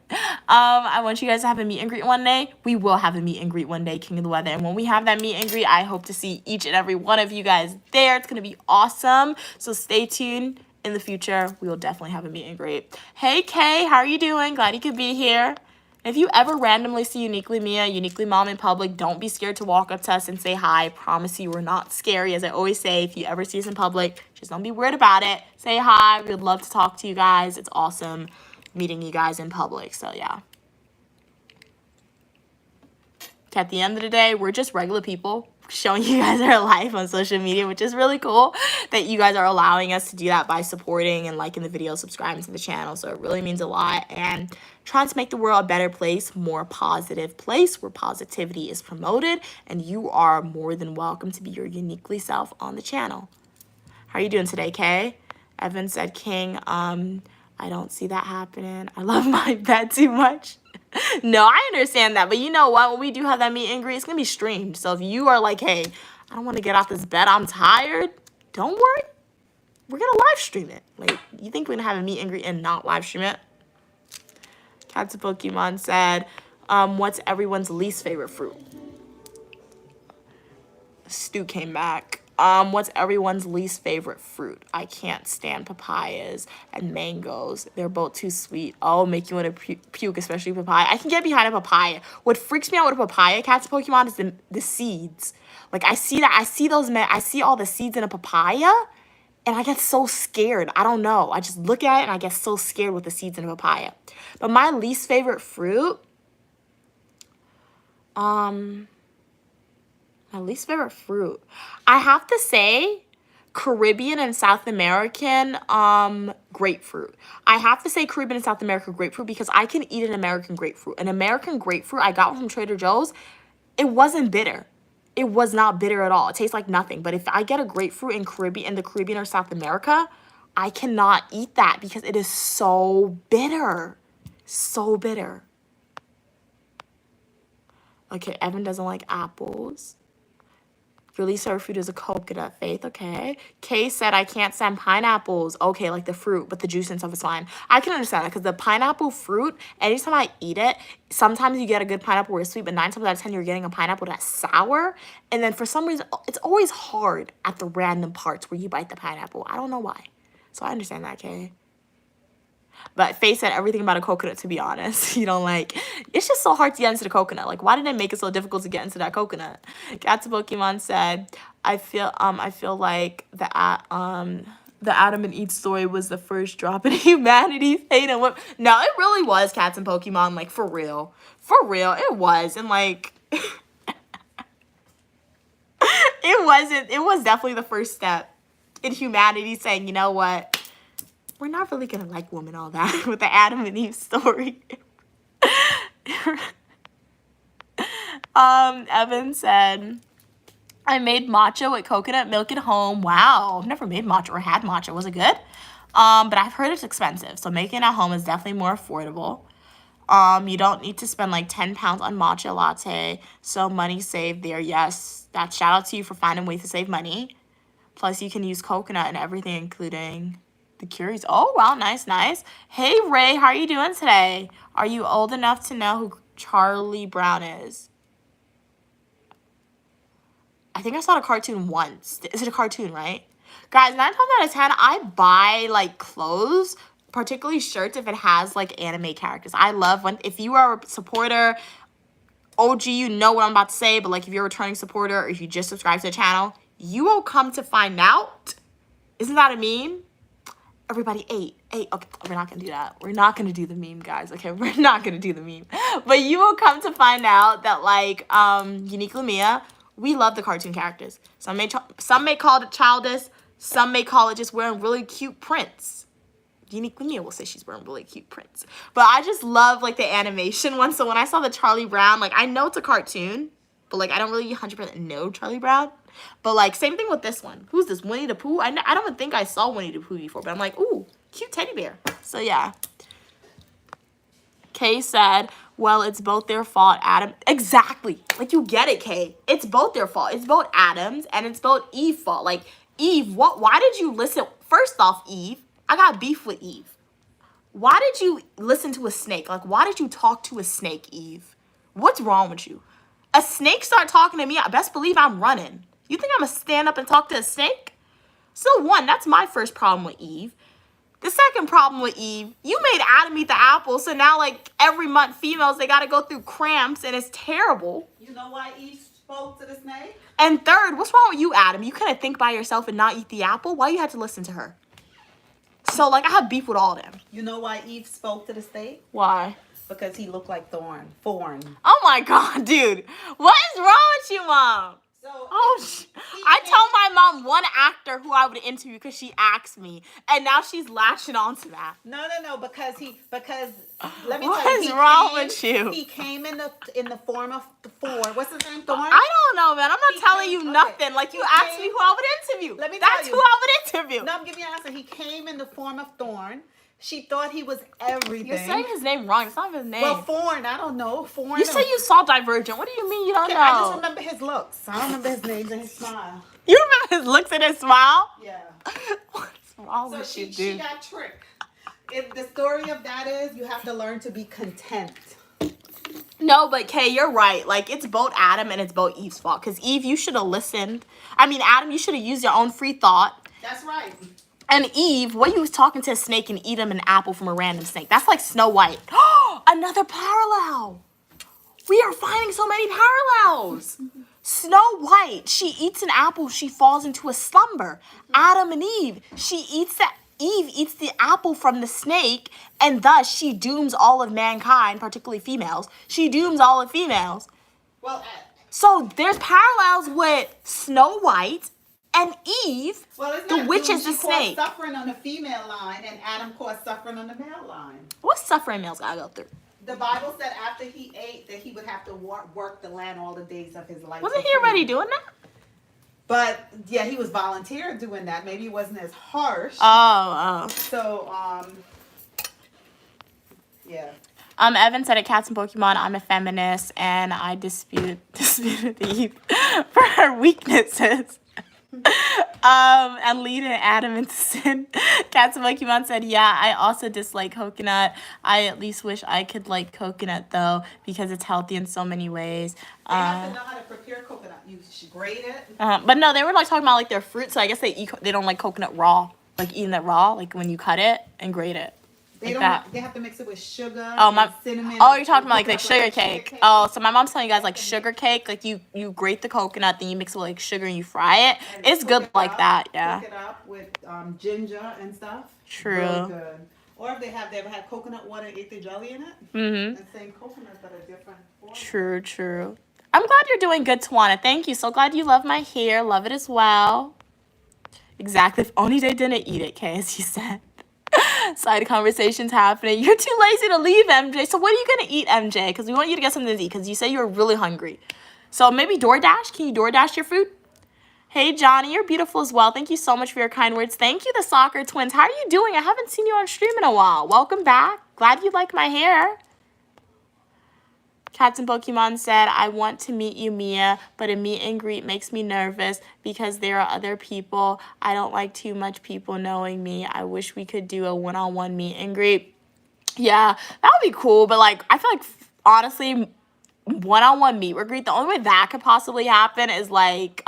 I want you guys to have a meet and greet one day. We will have a meet and greet one day, King of the Weather. And when we have that meet and greet, I hope to see each and every one of you guys there. It's going to be awesome. So stay tuned. In the future, we will definitely have a meet and greet. Hey, Kay, how are you doing? Glad you could be here. If you ever randomly see Uniquely Mia, Uniquely Mom in public, don't be scared to walk up to us and say hi. I promise you we're not scary. As I always say, if you ever see us in public, just don't be weird about it. Say hi. We would love to talk to you guys. It's awesome meeting you guys in public. So, yeah. At the end of the day, we're just regular people showing you guys our life on social media, which is really cool that you guys are allowing us to do that by supporting and liking the video, subscribing to the channel. So it really means a lot, and trying to make the world a better place, more positive place where positivity is promoted, and you are more than welcome to be your uniquely self on the channel. How are you doing today, Kay? Evan said, King, I don't see that happening. I love my bed too much. No, I understand that. But you know what? When we do have that meet and greet, it's going to be streamed. So if you are like, hey, I don't want to get off this bed, I'm tired, don't worry. We're going to live stream it. Like, you think we're going to have a meet and greet and not live stream it? Cats of Pokemon said, what's everyone's least favorite fruit? Stu came back. What's everyone's least favorite fruit? I can't stand papayas and mangoes. They're both too sweet. Oh, make you want to puke, especially papaya. I can get behind a papaya. What freaks me out with a papaya, Cats of Pokemon, is the seeds. Like, I see all the seeds in a papaya, and I get so scared. I don't know. I just look at it, and I get so scared with the seeds in a papaya. But my least favorite fruit, my least favorite fruit, I have to say Caribbean and South American grapefruit. I have to say Caribbean and South American grapefruit because I can eat an American grapefruit. An American grapefruit I got from Trader Joe's, it wasn't bitter. It was not bitter at all. It tastes like nothing. But if I get a grapefruit in the Caribbean or South America, I cannot eat that because it is so bitter. So bitter. Okay, Evan doesn't like apples. Your least favorite fruit is a coconut, Faith, okay. Kay said, I can't stand pineapples. Okay, like the fruit, but the juice and stuff is fine. I can understand that because the pineapple fruit, anytime I eat it, sometimes you get a good pineapple where it's sweet, but 9 times out of 10, you're getting a pineapple that's sour. And then for some reason, it's always hard at the random parts where you bite the pineapple. I don't know why. So I understand that, Kay. But Faye said everything about a coconut, to be honest. You know, like, it's just so hard to get into the coconut. Like, why did it make it so difficult to get into that coconut? Cats Pokemon said, I feel like the Adam and Eve story was the first drop in humanity's hate and what. No, it really was Cats and Pokemon, like, for real. For real, it was. And, like, it was definitely the first step in humanity saying, you know what? We're not really gonna like women all that with the Adam and Eve story. Evan said, I made matcha with coconut milk at home. Wow, I've never made matcha or had matcha. Was it good? But I've heard it's expensive, so making it at home is definitely more affordable. You don't need to spend like 10 pounds on matcha latte, so money saved there. Yes, that shout out to you for finding ways to save money. Plus, you can use coconut in everything, including the Curies. Oh, wow, nice, nice. Hey, Ray, how are you doing today? Are you old enough to know who Charlie Brown is? I think I saw the cartoon once. Is it a cartoon, right? Guys, 9 times out of 10, I buy, like, clothes, particularly shirts, if it has, like, anime characters. I love when, if you are a supporter, OG, you know what I'm about to say, but, like, if you're a returning supporter or if you just subscribe to the channel, you will come to find out. Isn't that a meme? Everybody ate. Okay, we're not going to do that. We're not going to do the meme, guys. Okay, we're not going to do the meme. But you will come to find out that, like, Unique Lumia, we love the cartoon characters. Some may call it childish. Some may call it just wearing really cute prints. Unique Lumia will say she's wearing really cute prints. But I just love, like, the animation one. So when I saw the Charlie Brown, like, I know it's a cartoon. But, like, I don't really 100% know Charlie Brown. But, like, same thing with this one. Who's this? Winnie the Pooh? I don't even think I saw Winnie the Pooh before. But I'm like, ooh, cute teddy bear. So, yeah. Kay said, well, it's both their fault, Adam. Exactly. Like, you get it, Kay. It's both their fault. It's both Adam's and it's both Eve's fault. Like, Eve, why did you listen? First off, Eve, I got beef with Eve. Why did you listen to a snake? Like, why did you talk to a snake, Eve? What's wrong with you? A snake start talking to me, I best believe I'm running. You think I'm going to stand up and talk to a snake? So, one, that's my first problem with Eve. The second problem with Eve, you made Adam eat the apple, so now, like, every month, females, they got to go through cramps, and it's terrible. You know why Eve spoke to the snake? And third, what's wrong with you, Adam? You couldn't think by yourself and not eat the apple? Why you had to listen to her? So, like, I have beef with all of them. You know why Eve spoke to the snake? Why? Because he looked like Thorn. Oh, my God, dude. What is wrong with you, Mom? So, I told my mom one actor who I would interview because she asked me, and now she's latching on to that. No, because let me tell you, what is wrong with you? He came in the form of Thorn. What's his name, Thorn? I don't know, man. I'm not telling you nothing. Like, you asked me who I would interview. That's who I would interview. No, I'm giving you an answer. He came in the form of Thorn. She thought he was everything. You're saying his name wrong. It's not his name. Well, Thorn, I don't know. Thorn. You say you saw Divergent. What do you mean you don't know? I just remember his looks. I don't remember his name and his smile. You remember his looks and his smile? Yeah. What's wrong with you, dude? She got tricked. If the story of that is, you have to learn to be content. No, but Kay, you're right. Like, it's both Adam and it's both Eve's fault. Because Eve, you should have listened. I mean, Adam, you should have used your own free thought. That's right. And Eve, what you was talking to a snake and eat him an apple from a random snake? That's like Snow White. Another parallel. We are finding so many parallels. Snow White, she eats an apple, she falls into a slumber. Adam and Eve, Eve eats the apple from the snake, and thus she dooms all of mankind, particularly females. She dooms all of females. Well, so there's parallels with Snow White and Eve, well, it's the witch is the snake. Suffering on the female line, and Adam caused suffering on the male line. What suffering males gotta go through? The Bible said after he ate that he would have to work the land all the days of his life. Wasn't he already doing that? But yeah, he was volunteer doing that. Maybe it wasn't as harsh. Oh. So yeah. Evan said at Cats and Pokemon, I'm a feminist and I disputed Eve for her weaknesses. And leading Adam into sin. Cats and Pokemon said, yeah, I also dislike coconut. I at least wish I could like coconut though, because it's healthy in so many ways. They have to know how to prepare coconut. You should grate it. But no, they were like talking about like their fruit, so I guess they don't like coconut raw, like eating it raw, like when you cut it and grate it. They Like don't. that. They have to mix it with sugar. Oh, and cinnamon. oh, you're talking about like Like sugar cake. Oh, so my mom's telling you guys like sugar cake. Like you grate the coconut, then you mix it with like sugar and you fry it. And It's cook good it like up, that. Yeah. Cook it up with ginger and stuff. True. Really good. Or if they ever had coconut water and ate the jelly in it. Mhm. And same coconut but a different form. True. True. I'm glad you're doing good, Tawana. Thank you. So glad you love my hair. Love it as well. Exactly. If only they didn't eat it, Kay, as you said. Side conversations happening. You're too lazy to leave, MJ. So what are you gonna eat, MJ? Because we want you to get something to eat. Because you say you're really hungry. So maybe DoorDash. Can you DoorDash your food? Hey, Johnny, you're beautiful as well. Thank you so much for your kind words. Thank you, the soccer twins. How are you doing? I haven't seen you on stream in a while. Welcome back. Glad you like my hair. Cats and Pokemon said, I want to meet you, Mia, but a meet and greet makes me nervous because there are other people. I don't like too much people knowing me. I wish we could do a one-on-one meet and greet. Yeah, that would be cool, but like, I feel like, honestly, one-on-one meet and greet, the only way that could possibly happen is like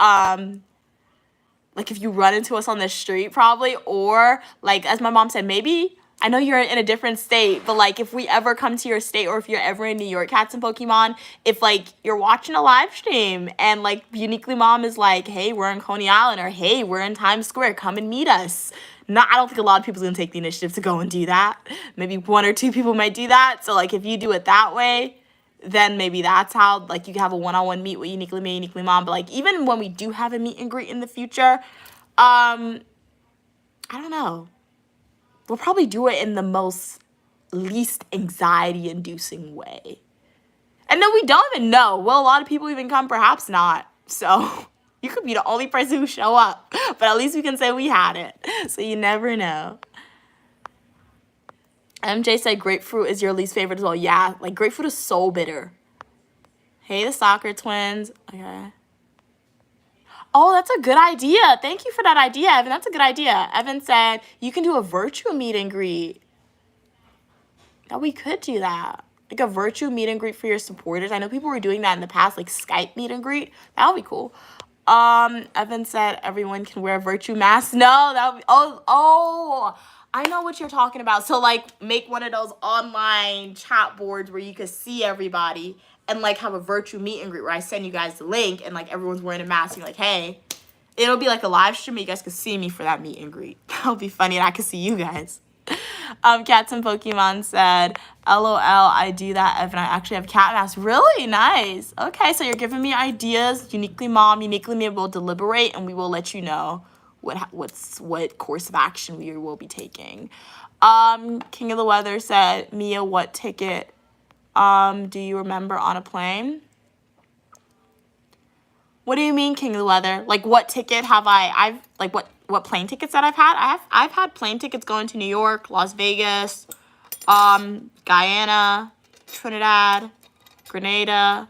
if you run into us on the street probably, or like, as my mom said, maybe, I know you're in a different state, but like if we ever come to your state or if you're ever in New York, Cats and Pokemon, if like you're watching a live stream and like Uniquely Mom is like, hey, we're in Coney Island, or hey, we're in Times Square, come and meet us. No, I don't think a lot of people's gonna take the initiative to go and do that. Maybe 1 or 2 people might do that. So like if you do it that way, then maybe that's how like you can have a one-on-one meet with Uniquely Me, Uniquely Mom. But like even when we do have a meet and greet in the future, I don't know. We'll probably do it in the most least anxiety-inducing way. And then we don't even know. Will a lot of people even come? Perhaps not. So you could be the only person who show up. But at least we can say we had it. So you never know. MJ said grapefruit is your least favorite as well. Yeah, like grapefruit is so bitter. Hey, the soccer twins. Okay. Oh, that's a good idea. Thank you for that idea, Evan. That's a good idea. Evan said you can do a virtual meet and greet. Yeah, we could do that. Like a virtual meet and greet for your supporters. I know people were doing that in the past, like Skype meet and greet. That would be cool. Evan said everyone can wear a virtue mask. No, that would be, oh, I know what you're talking about. So like make one of those online chat boards where you could see everybody and like have a virtual meet and greet where I send you guys the link and like everyone's wearing a mask. You're like, hey, it'll be like a live stream. You guys could see me for that meet and greet. That'll be funny and I could see you guys. Cats and Pokemon said, LOL, I do that, Evan. I actually have cat masks. Really nice. Okay, so you're giving me ideas. Uniquely Mom, Uniquely Me will deliberate and we will let you know what course of action we will be taking. King of the Weather said, Mia, what ticket do you remember on a plane? What do you mean, King of the Weather? Like what ticket have I've like what plane tickets that I've had? I've had plane tickets going to New York, Las Vegas, Guyana, Trinidad, Grenada.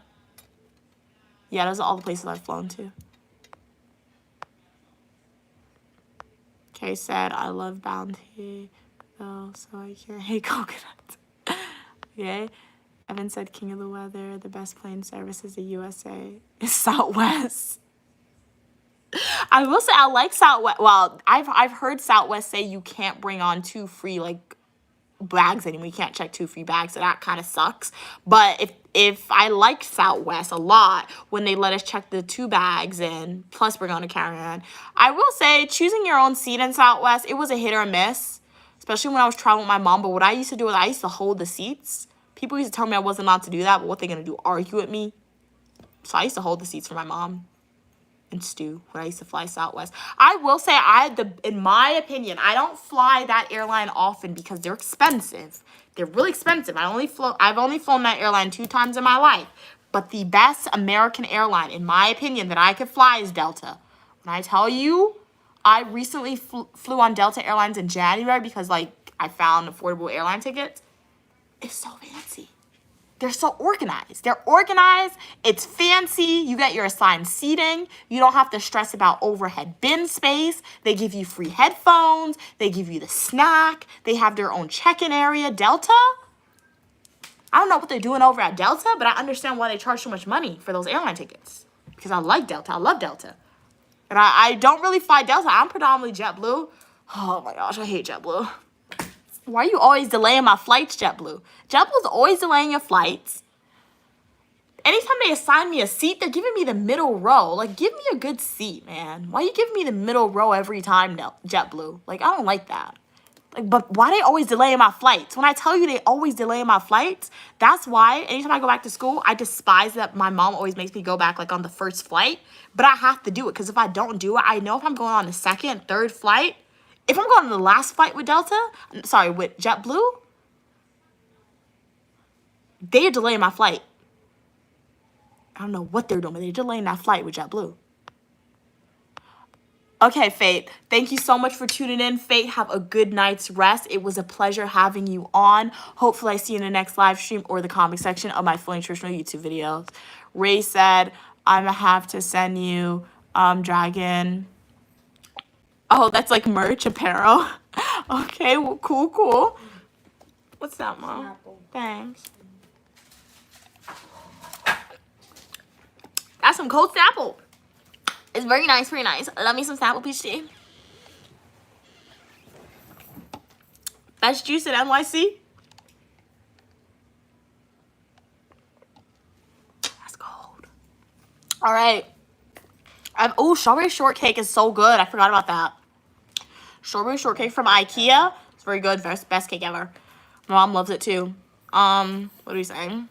Yeah, those are all the places I've flown to. Kay said, I love Bounty, though, so I can't hate coconuts. Okay. Evan said, King of the Weather, the best plane service is the USA. It's Southwest. I will say I like Southwest. Well, I've heard Southwest say you can't bring on 2 free like bags anymore. You can't check 2 free bags, so that kind of sucks. But if I liked Southwest a lot when they let us check the 2 bags in, plus we're going to carry on. I will say choosing your own seat in Southwest, it was a hit or miss, especially when I was traveling with my mom. But what I used to do is I used to hold the seats. People used to tell me I wasn't allowed to do that, but what they're gonna do, argue with me? So I used to hold the seats for my mom and Stu when I used to fly Southwest. I will say in my opinion, I don't fly that airline often because they're expensive. They're really expensive. I've only flown that airline 2 times in my life. But the best American airline, in my opinion, that I could fly is Delta. When I tell you, I recently flew on Delta Airlines in January because like I found affordable airline tickets. It's so fancy. They're so organized. They're organized. It's fancy. You get your assigned seating. You don't have to stress about overhead bin space. They give you free headphones. They give you the snack. They have their own check-in area. Delta? I don't know what they're doing over at Delta, but I understand why they charge so much money for those airline tickets. Because I like Delta. I love Delta. And I don't really fly Delta. I'm predominantly JetBlue. Oh my gosh, I hate JetBlue. Why are you always delaying my flights, JetBlue? JetBlue's always delaying your flights. Anytime they assign me a seat, they're giving me the middle row. Like, give me a good seat, man. Why you giving me the middle row every time, JetBlue? Like, I don't like that. Like, but why they always delaying my flights? When I tell you they always delay my flights, that's why anytime I go back to school, I despise that my mom always makes me go back, like, on the first flight. But I have to do it, because if I don't do it, I know if I'm going on the second, third flight, if I'm going on the last flight with with JetBlue, they're delaying my flight. I don't know what they're doing, but they're delaying that flight with JetBlue. Okay, Faith, thank you so much for tuning in. Faith, have a good night's rest. It was a pleasure having you on. Hopefully I see you in the next live stream or the comment section of my fully nutritional YouTube videos. Ray said, I'm gonna have to send you Dragon. Oh, that's like merch apparel. Okay, well, cool. What's that, Mom? Thanks. That's some cold Snapple. It's very nice, very nice. Love me some Snapple peach tea. Best juice at NYC. That's cold. All right. Oh, strawberry shortcake is so good. I forgot about that. Strawberry shortcake from IKEA. It's very good. Best cake ever. My mom loves it too. What are we saying?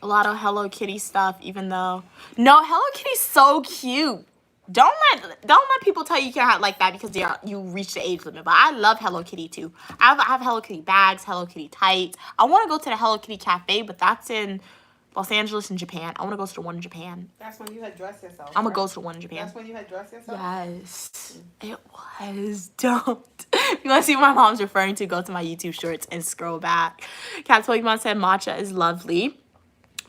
A lot of Hello Kitty stuff, even though no, Hello Kitty's so cute. Don't let people tell you can't like that because you reached the age limit. But I love Hello Kitty too. I have Hello Kitty bags, Hello Kitty tights. I want to go to the Hello Kitty cafe, but that's in Los Angeles and Japan. I want to go to the one in Japan. That's when you had dressed yourself. I'm gonna go to the one in Japan. That's when you had dressed yourself. Yes, it was. Don't. If you want to see what my mom's referring to, go to my YouTube shorts and scroll back. Cat Pokemon said matcha is lovely.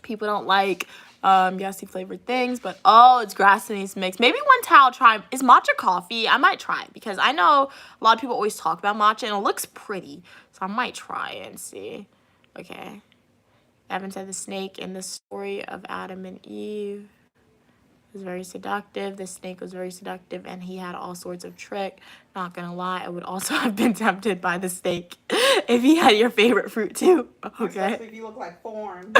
People don't like gassy flavored things, but it's grass and mixed. Maybe one time I'll try. Is matcha coffee? I might try it because I know a lot of people always talk about matcha and it looks pretty, so I might try it and see. Okay. Evan said the snake in the story of Adam and Eve was very seductive. The snake was very seductive and he had all sorts of trick. Not gonna lie, I would also have been tempted by the snake if he had your favorite fruit too. Okay. Especially if you look like Form.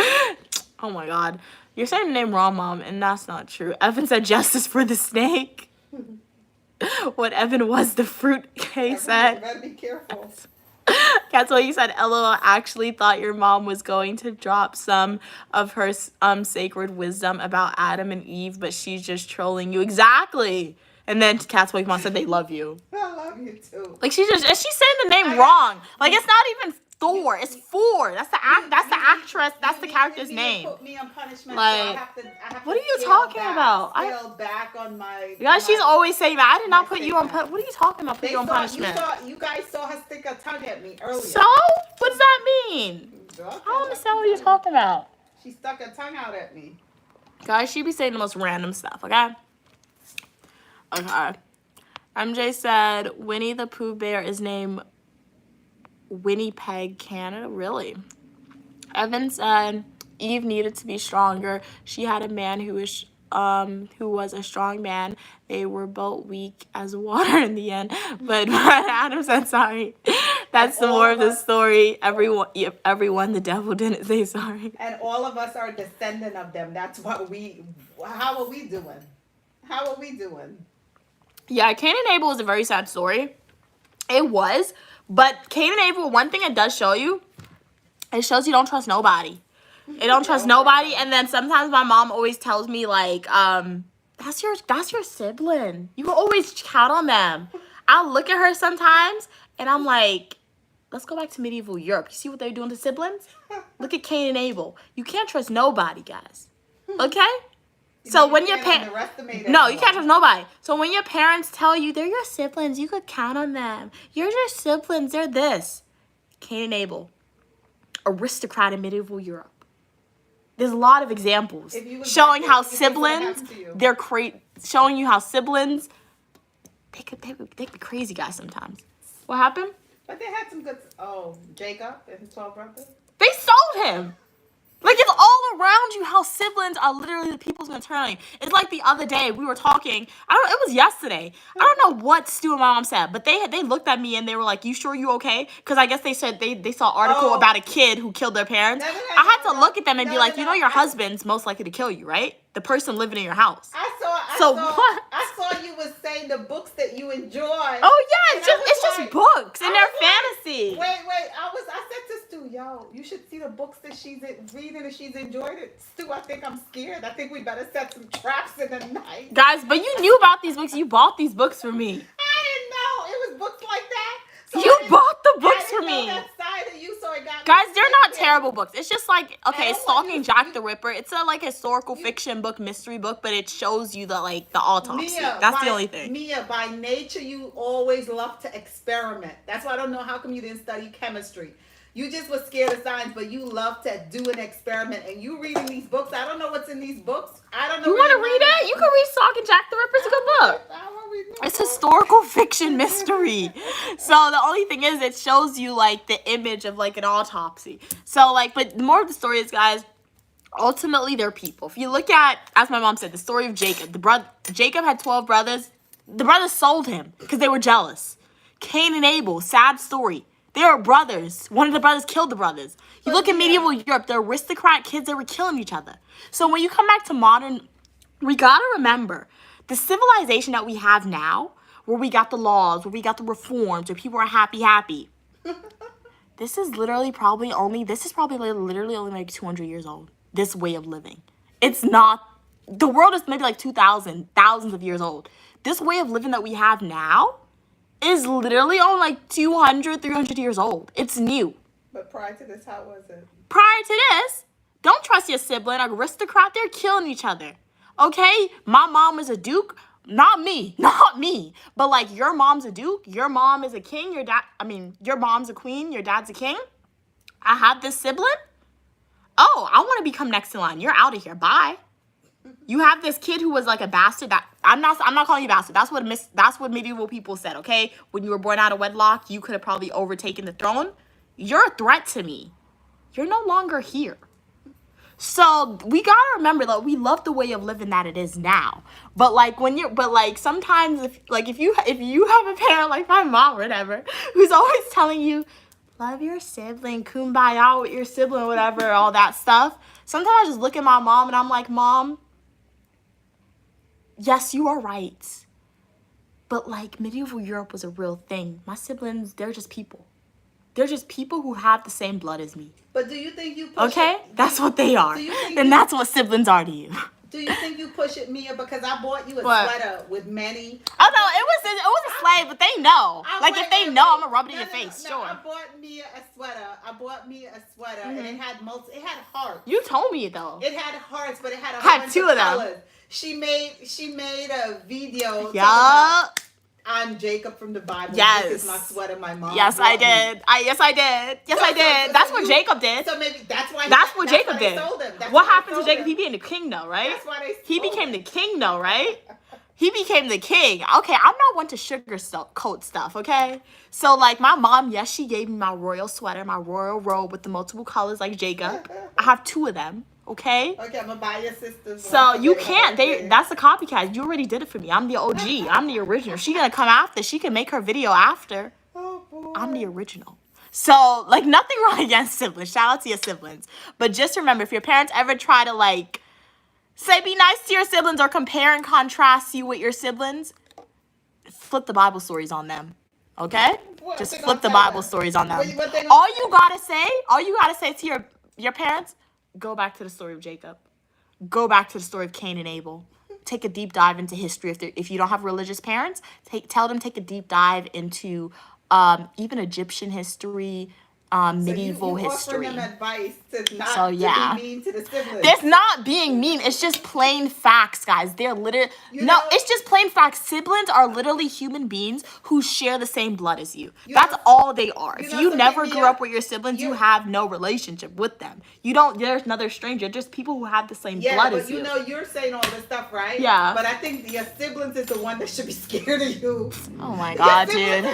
Oh my God. You're saying the name wrong, Mom, and that's not true. Evan said justice for the snake. What Evan was the fruit, Kay said. You better be careful. That's what you said. LOL actually thought your mom was going to drop some of her sacred wisdom about Adam and Eve, but she's just trolling you. Exactly. And then Cat's Pokemon said they love you. I love you too. Like she's saying the name wrong. Like it's not even Thor. It's Four. That's the actress. That's the character's name. Put me on punishment. Like, so I have what to are you talking about? Scale back on my. Yeah, she's always saying that. I did not put you on. What are you talking about? Put you on punishment. You guys saw her stick her tongue at me earlier. So what does that mean? I don't understand what you're talking about. She stuck her tongue out at me. Guys, she be saying the most random stuff. Okay. Okay. MJ said Winnie the Pooh Bear is named Winnipeg, Canada. Really? Evan said Eve needed to be stronger. She had a man who was a strong man. They were both weak as water in the end. But Adam said sorry. That's the more of the story. Everyone, the devil didn't say sorry. And all of us are descendant of them. That's what how are we doing? How are we doing? Yeah, Cain and Abel is a very sad story. It was. But Cain and Abel, one thing it does show you, it shows you don't trust nobody. It don't trust nobody. And then sometimes my mom always tells me, like, that's your sibling. You can always count on them. I'll look at her sometimes, and I'm like, let's go back to medieval Europe. You see what they're doing to siblings? Look at Cain and Abel. You can't trust nobody, guys. Okay? So when your parents, no, you can't trust nobody. So when your parents tell you they're your siblings, you could count on them. You're your siblings. They're this. Cain and Abel, aristocrat in medieval Europe. There's a lot of examples showing how siblings, showing you how siblings, they could be crazy guys sometimes. What happened? But they had some good. Oh, Jacob and his 12 brothers. They sold him. Like, it's all around you how siblings are literally the people who's gonna turn on you. It's like the other day we were talking. It was yesterday. I don't know what Stu and my mom said, but they looked at me and they were like, "You sure you okay?" Because I guess they said they saw an article about a kid who killed their parents. I had to look at them and be like, you know, your husband's most likely to kill you, right? The person living in your house. I saw you was saying the books that you enjoy. Oh yeah, it's just books and they're fantasy. Wait. I said to Stu, yo, you should see the books that she's reading and she's enjoyed it. Stu, I think I'm scared. I think we better set some traps in the night. Guys, but you knew about these books. You bought these books for me. I didn't know it was books like that. So you bought the books for me. That side of you, so it got Guys, me they're not thinking. terrible books. It's just like, okay, Stalking Jack the Ripper. It's a like historical fiction book, mystery book, but it shows you the autopsy. That's the only thing. Mia, by nature, you always love to experiment. That's why I don't know how come you didn't study chemistry. You just was scared of science, but you love to do an experiment. And you reading these books, I don't know what's in these books. I don't know. You want to read it? You can read Stalking Jack the Ripper. It's a good book. It's historical fiction mystery. So the only thing is it shows you like the image of like an autopsy. So like, but the more of the story is, guys, ultimately they're people. If you look at, as my mom said, the story of Jacob, Jacob had 12 brothers. The brothers sold him because they were jealous. Cain and Abel, sad story. They were brothers. One of the brothers killed the brothers. You look at medieval Europe, the aristocrat kids, they were killing each other. So when you come back to modern, we gotta remember the civilization that we have now, where we got the laws, where we got the reforms, where people are happy. This is probably only like 200 years old. This way of living. It's not, the world is maybe like thousands of years old. This way of living that we have now is literally only like 200, 300 years old. It's new. But prior to this, how was it? Prior to this, don't trust your sibling. Aristocrat, they're killing each other. Okay? My mom is a duke. Not me. But like your mom's a duke. Your mom is a king. Your mom's a queen. Your dad's a king. I have this sibling. Oh, I want to become next in line. You're out of here. Bye. You have this kid who was like a bastard. I'm not calling you bastard. That's what medieval people said, okay? When you were born out of wedlock, you could have probably overtaken the throne. You're a threat to me. You're no longer here. So we gotta remember that we love the way of living that it is now. But sometimes if you have a parent like my mom or whatever, who's always telling you, love your sibling, kumbaya with your sibling, whatever, all that stuff. Sometimes I just look at my mom and I'm like, Mom, yes, you are right. But like medieval Europe was a real thing. My siblings, they're just people. They're just people who have the same blood as me. But do you think you push Okay? That's what they are. And that's what siblings are to you. Do you think you push it, Mia? Because I bought you a sweater with many. Oh no, it was a slave, but they know. If they know, I'm gonna rub it in your face. Sure. I bought Mia a sweater. And it had hearts. You told me though. It had hearts, but it had had two of them. Colors. She made a video. Yeah. I'm Jacob from the Bible. Yes. This is my sweater my mom. Yes, I did. Yes, I did. That's what Jacob did. So maybe that's why. That's what Jacob did. What happened to Jacob? He became the king, though, right? That's why he became the king, though, right? He became the king. Okay, I'm not one to sugarcoat stuff, okay? So, like, my mom, yes, she gave me my royal sweater, my royal robe with the multiple colors like Jacob. I have two of them. Okay. Okay, I'm gonna buy your sister's. So you can't. That's a copycat. You already did it for me. I'm the OG. I'm the original. She gonna come after. She can make her video after. Oh boy. I'm the original. So like nothing wrong against siblings. Shout out to your siblings. But just remember, if your parents ever try to like say be nice to your siblings or compare and contrast you with your siblings, flip the Bible stories on them. Okay? Just flip the Bible stories on them. All you gotta say to your parents. Go back to the story of Jacob. Go back to the story of Cain and Abel. Take a deep dive into history. If you don't have religious parents, take a deep dive into even Egyptian history, medieval history. Offering them advice to not to be mean to the siblings. There's not being mean. It's just plain facts, guys. They're literally it's just plain facts. Siblings are literally human beings who share the same blood as you. That's all they are. If you never grew up with your siblings, you have no relationship with them. There's another stranger. Just people who have the same blood as you. Yeah, but you're saying all this stuff, right? Yeah. But I think your siblings is the one that should be scared of you. Oh my God, dude.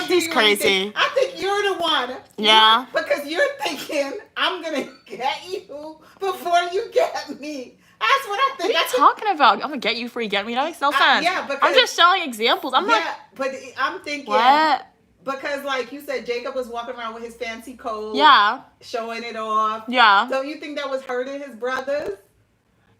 He's crazy. I think you're the one. Yeah. Yeah. Because you're thinking I'm gonna get you before you get me. That's what I What think. are you talking about? I'm gonna get you before you get me. That makes no sense. Yeah, because I'm just showing examples. I'm like, but I'm thinking what? because like you said, Jacob was walking around with his fancy coat, Yeah. showing it off. Yeah. Don't you think that was hurting his brothers?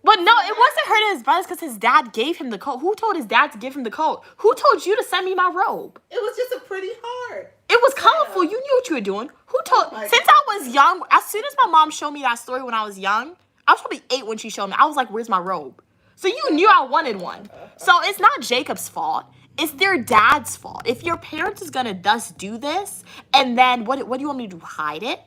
But no, it wasn't hurting his brothers because his dad gave him the coat. Who told his dad to give him the coat? Who told you to send me my robe? It was just a pretty heart. It was colorful. You knew what you were doing. Who told? Oh my Since I was young, as soon as my mom showed me that story when I was young, I was probably 8 when she showed me. I was like, "Where's my robe?" So you knew I wanted one. So it's not Jacob's fault. It's their dad's fault. If your parents is gonna thus do this, and then what do you want me to do? Hide it?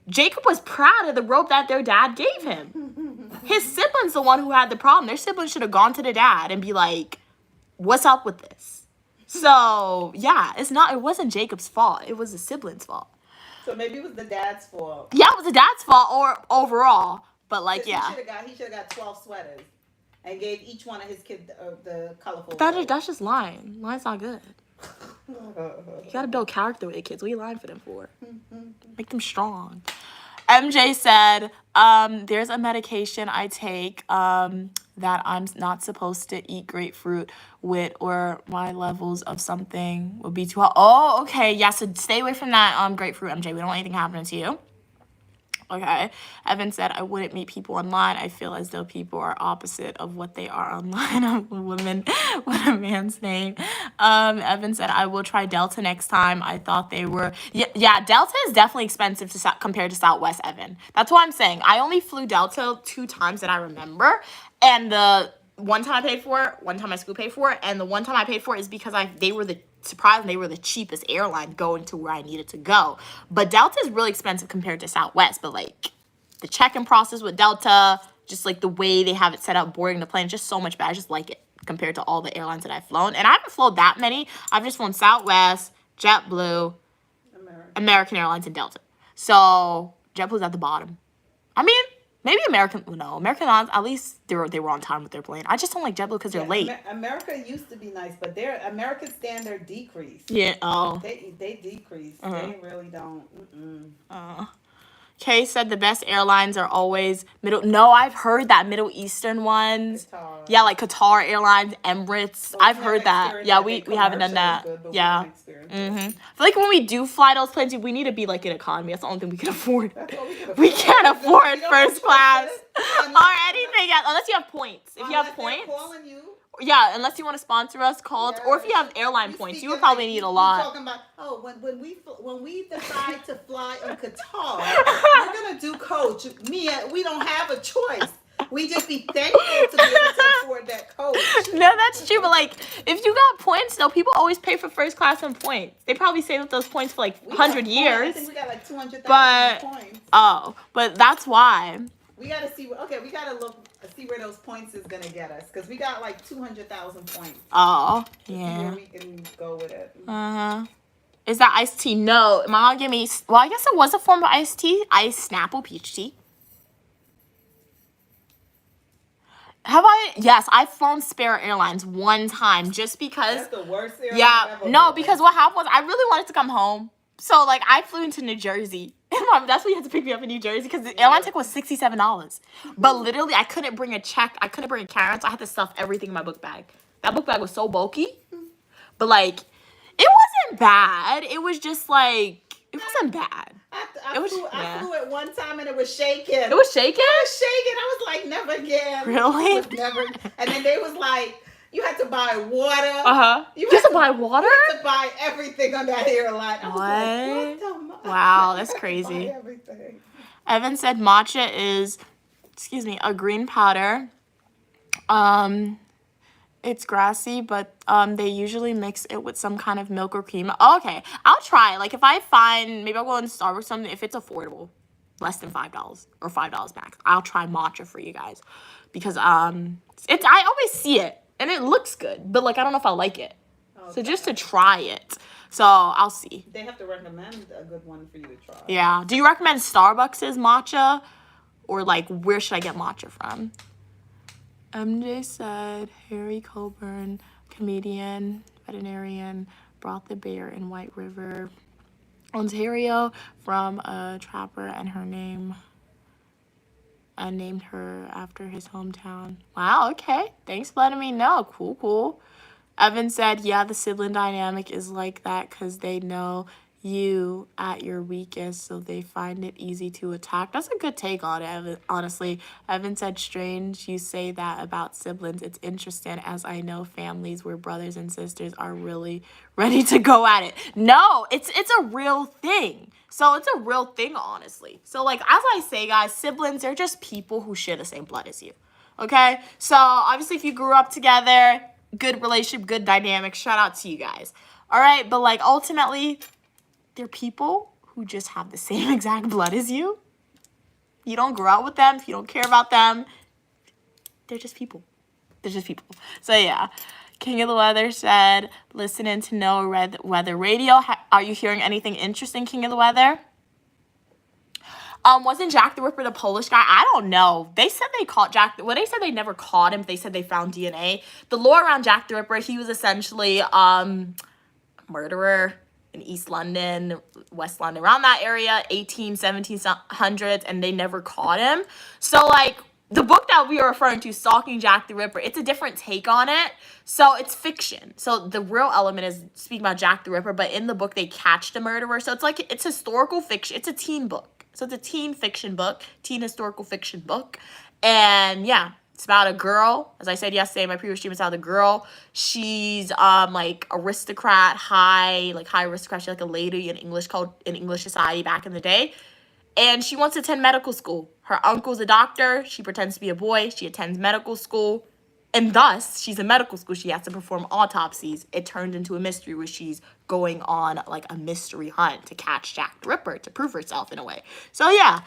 Jacob was proud of the robe that their dad gave him. His sibling's the one who had the problem. Their siblings should have gone to the dad and be like, "What's up with this?" So yeah, it wasn't Jacob's fault. It was the sibling's fault. So maybe it was the dad's fault. Yeah, it was the dad's fault or overall. But like, yeah. He should have got 12 sweaters and gave each one of his kids the colorful. That's just lying. Lying's not good. You gotta build character with your kids. What are you lying for them for? Make them strong. MJ said, there's a medication I take that I'm not supposed to eat grapefruit with, or my levels of something will be too high. Oh, okay. Yeah, so stay away from that grapefruit, MJ. We don't want anything happening to you. Okay. Evan said, I wouldn't meet people online. I feel as though people are opposite of what they are online. I'm a woman with a man's name. Evan said, I will try Delta next time. I thought they were... Yeah, Delta is definitely expensive compared to Southwest, Evan. That's what I'm saying. I only flew Delta 2 times that I remember. And the one time I paid for it, one time my school paid for it, and the one time I paid for it is because they were the cheapest airline going to where I needed to go. But Delta is really expensive compared to Southwest. But like the check-in process with Delta, just like the way they have it set up, boarding the plane, just so much better. I just like it compared to all the airlines that I've flown. And I haven't flown that many. I've just flown Southwest, JetBlue, American Airlines, and Delta. So JetBlue's at the bottom. I mean, maybe American Airlines, at least they were on time with their plane. I just don't like JetBlue because they're late. America used to be nice, but their American standard decreased. Yeah. Oh. They decreased. They really don't. Kay said the best airlines are always No, I've heard that Middle Eastern ones. Qatar. Yeah, like Qatar Airlines, Emirates. I've heard that. Yeah, we haven't done that. Yeah. I feel like when we do fly those planes, we need to be like in economy. That's the only thing we can afford. We can't afford first class or anything else unless you have points. If you have points, calling you. yeah, unless you want to sponsor us, call us. Or if you have airline points, you would probably need a lot. Talking about when we decide to fly in Qatar, we're gonna do coach. We don't have a choice. We just be thankful to be able to afford that coach. No, that's true. But like, if you got points, though, people always pay for first class on points. They probably saved up those points for like 100 years. I think we got like 200,000 points. Oh, but that's why. We gotta see. Okay, we gotta see where those points is gonna get us, because we got like 200,000 points. Oh, yeah. See where we can go with it. Is that iced tea? No, my mom gave me. Well, I guess it was a form of iced tea. Iced Snapple peach tea. Have I? Yes, I've flown Spirit Airlines one time just because. That's the worst airline Yeah, ever. no, because what happened was I really wanted to come home. So, like, I flew into New Jersey. And that's why you had to pick me up in New Jersey, because the airline ticket was $67. But literally, I couldn't bring a check. I couldn't bring a carry-on, so I had to stuff everything in my book bag. That book bag was so bulky. But, like, it wasn't bad. It was just, like, it wasn't bad. I flew it one time and it was shaking. It was shaking? It was shaking. I was like, never again. Really? It was never. And then they was like, you had to buy water. You had to buy water? You had to buy everything on that airline. I was like, what the Wow, that's crazy. Buy everything. Evan said matcha is, a green powder. It's grassy, but they usually mix it with some kind of milk or cream. Oh, okay, I'll try. Like, if I find, maybe I'll go into Starbucks or something. If it's affordable, less than $5 or $5 max, I'll try matcha for you guys, because I always see it and it looks good, but like I don't know if I like it. Okay. So just to try it. So I'll see. They have to recommend a good one for you to try. Yeah. Do you recommend Starbucks' matcha, or like where should I get matcha from? MJ said Harry Coburn, comedian, veterinarian, brought the bear in White River. Ontario from a trapper and her name and named her after his hometown. Wow, okay. Thanks for letting me know. Cool, cool. Evan said, yeah, the sibling dynamic is like that because they know you at your weakest, so they find it easy to attack. That's a good take on it, Evan, honestly. Evan said, strange you say that about siblings. It's interesting as I know families where brothers and sisters are really ready to go at it. No, it's a real thing. So it's a real thing, honestly. So like, as I say, guys, siblings, they're just people who share the same blood as you. Okay? So obviously if you grew up together, good relationship, good dynamic, shout out to you guys. All right? But like ultimately, they're people who just have the same exact blood as you. You don't grow up with them. You don't care about them. They're just people. They're just people. So yeah. King of the Weather said, listening to No Red Weather Radio. Are you hearing anything interesting, King of the Weather? Wasn't Jack the Ripper the Polish guy? I don't know. They said they caught Jack. Well, they said they never caught him. They said they found DNA. The lore around Jack the Ripper, he was essentially murderer in East London, West London, around that area, 1700s, and they never caught him. So, like, the book that we are referring to, Stalking Jack the Ripper, it's a different take on it. So, it's fiction. So, the real element is speaking about Jack the Ripper, but in the book, they catch the murderer. So, it's like, it's historical fiction. It's a teen book. So, it's a teen fiction book, teen historical fiction book. And, yeah. It's about a girl. As I said yesterday in my previous stream, it's about a girl. She's like aristocrat, high aristocrat. She's like a lady in English society back in the day. And she wants to attend medical school. Her uncle's a doctor. She pretends to be a boy. She attends medical school. And thus, she's in medical school. She has to perform autopsies. It turned into a mystery where she's going on like a mystery hunt to catch Jack the Ripper to prove herself in a way. So yeah.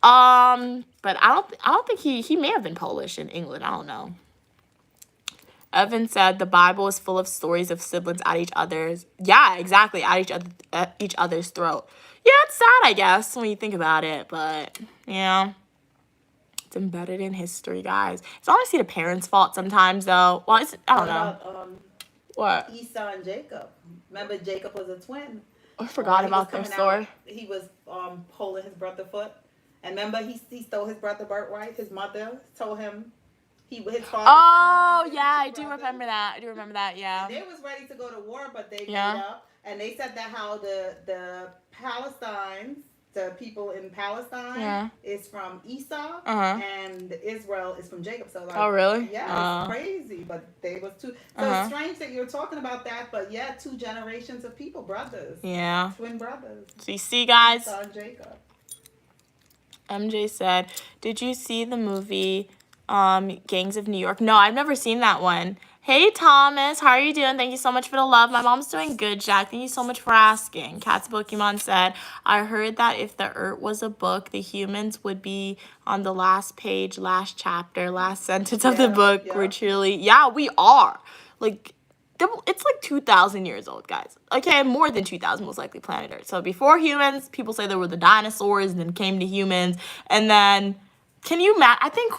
But I don't think he may have been Polish in England. I don't know. Evan said the Bible is full of stories of siblings at each other's. Yeah, exactly, at each other's throat. Yeah, it's sad, I guess, when you think about it. But yeah, it's embedded in history, guys. It's honestly the parents' fault sometimes, though. Well, I don't know. About, what? Esau and Jacob. Remember, Jacob was a twin. I forgot about their story. He was pulling his brother foot. And remember, he stole his brother birthright. His mother told him his father. Oh yeah, I do remember that. Yeah. And they was ready to go to war, but they made up. And they said that how the Palestinians, the people in Palestine, is from Esau, and Israel is from Jacob. So like, oh really? Yeah, it's crazy. But they was two. So it's strange that you're talking about that. But yeah, 2 generations of people, brothers. Yeah. Twin brothers. So you see, guys. Esau and Jacob. MJ said, did you see the movie Gangs of New York? No, I've never seen that one. Hey, Thomas. How are you doing? Thank you so much for the love. My mom's doing good, Jack. Thank you so much for asking. Cat's Pokemon said, I heard that if the Earth was a book, the humans would be on the last page, last chapter, last sentence of the book. Yeah. We're truly... Yeah, we are. Like... It's like 2,000 years old, guys. Okay, more than 2,000, most likely, planet Earth. So before humans, people say there were the dinosaurs, and then came to humans, and then, can you imagine? I think,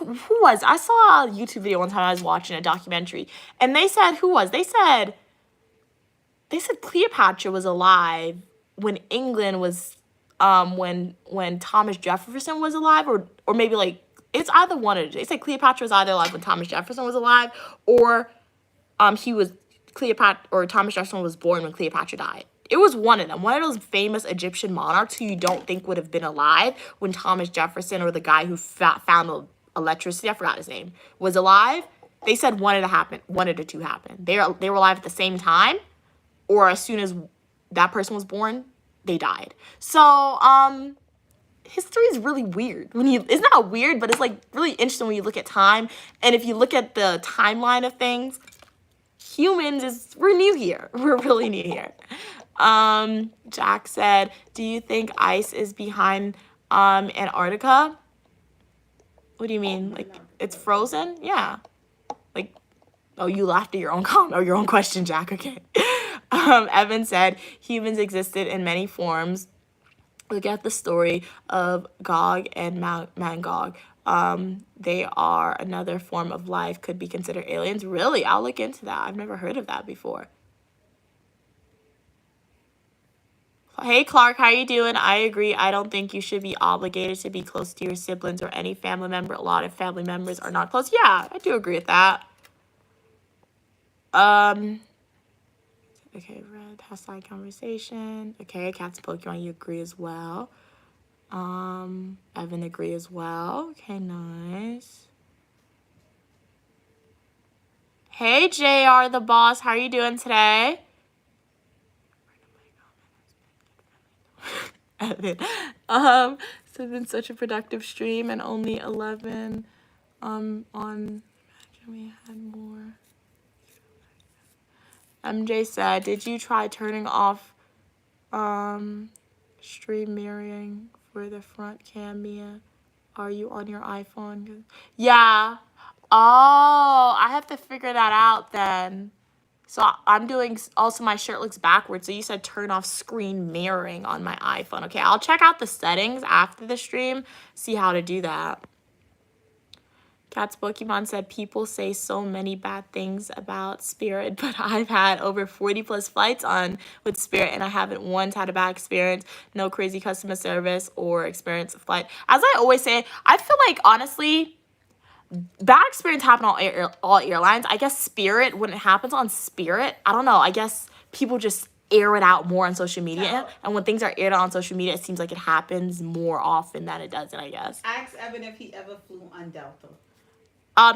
I saw a YouTube video one time I was watching a documentary, and they said, They said Cleopatra was alive when England was, when Thomas Jefferson was alive, or maybe like, it's either one of the two. They said Cleopatra was either alive when Thomas Jefferson was alive, or Thomas Jefferson was born when Cleopatra died. It was one of them. One of those famous Egyptian monarchs who you don't think would have been alive when Thomas Jefferson or the guy who found electricity, I forgot his name, was alive. They said one of the two happened. They were alive at the same time, or as soon as that person was born, they died. So, history is really weird. It's not weird, but it's like really interesting when you look at time. And if you look at the timeline of things, we're new here. We're really new here. Jack said, do you think ice is behind Antarctica? What do you mean? Like, it's frozen? Yeah. Like, oh, you laughed at your own comment or your own question, Jack. Okay. Evan said, humans existed in many forms. Look at the story of Gog and Magog. They are another form of life, could be considered aliens. Really? I'll look into that. I've never heard of that before. Hey Clark, how you doing? I agree. I don't think you should be obligated to be close to your siblings or any family member. A lot of family members are not close. Yeah, I do agree with that. Okay, red hashtag conversation. Okay, Cats and Pokemon, you agree as well. Evan agree as well. Okay, nice. Hey JR the boss, how are you doing today? Evan. So it's been such a productive stream and only 11 on imagine we had more. MJ said, did you try turning off stream mirroring for the front camera? Are you on your iPhone? Yeah. Oh, I have to figure that out then. So I'm doing, also my shirt looks backwards. So you said turn off screen mirroring on my iPhone. Okay, I'll check out the settings after the stream, see how to do that. Cats Pokemon said people say so many bad things about Spirit, but I've had over 40 plus flights on with Spirit and I haven't once had a bad experience, no crazy customer service or experience of flight. As I always say, I feel like honestly, bad experience happen on all airlines. I guess Spirit, when it happens on Spirit, I don't know, I guess people just air it out more on social media. And when things are aired out on social media, it seems like it happens more often than it doesn't, I guess. Ask Evan if he ever flew on Delta.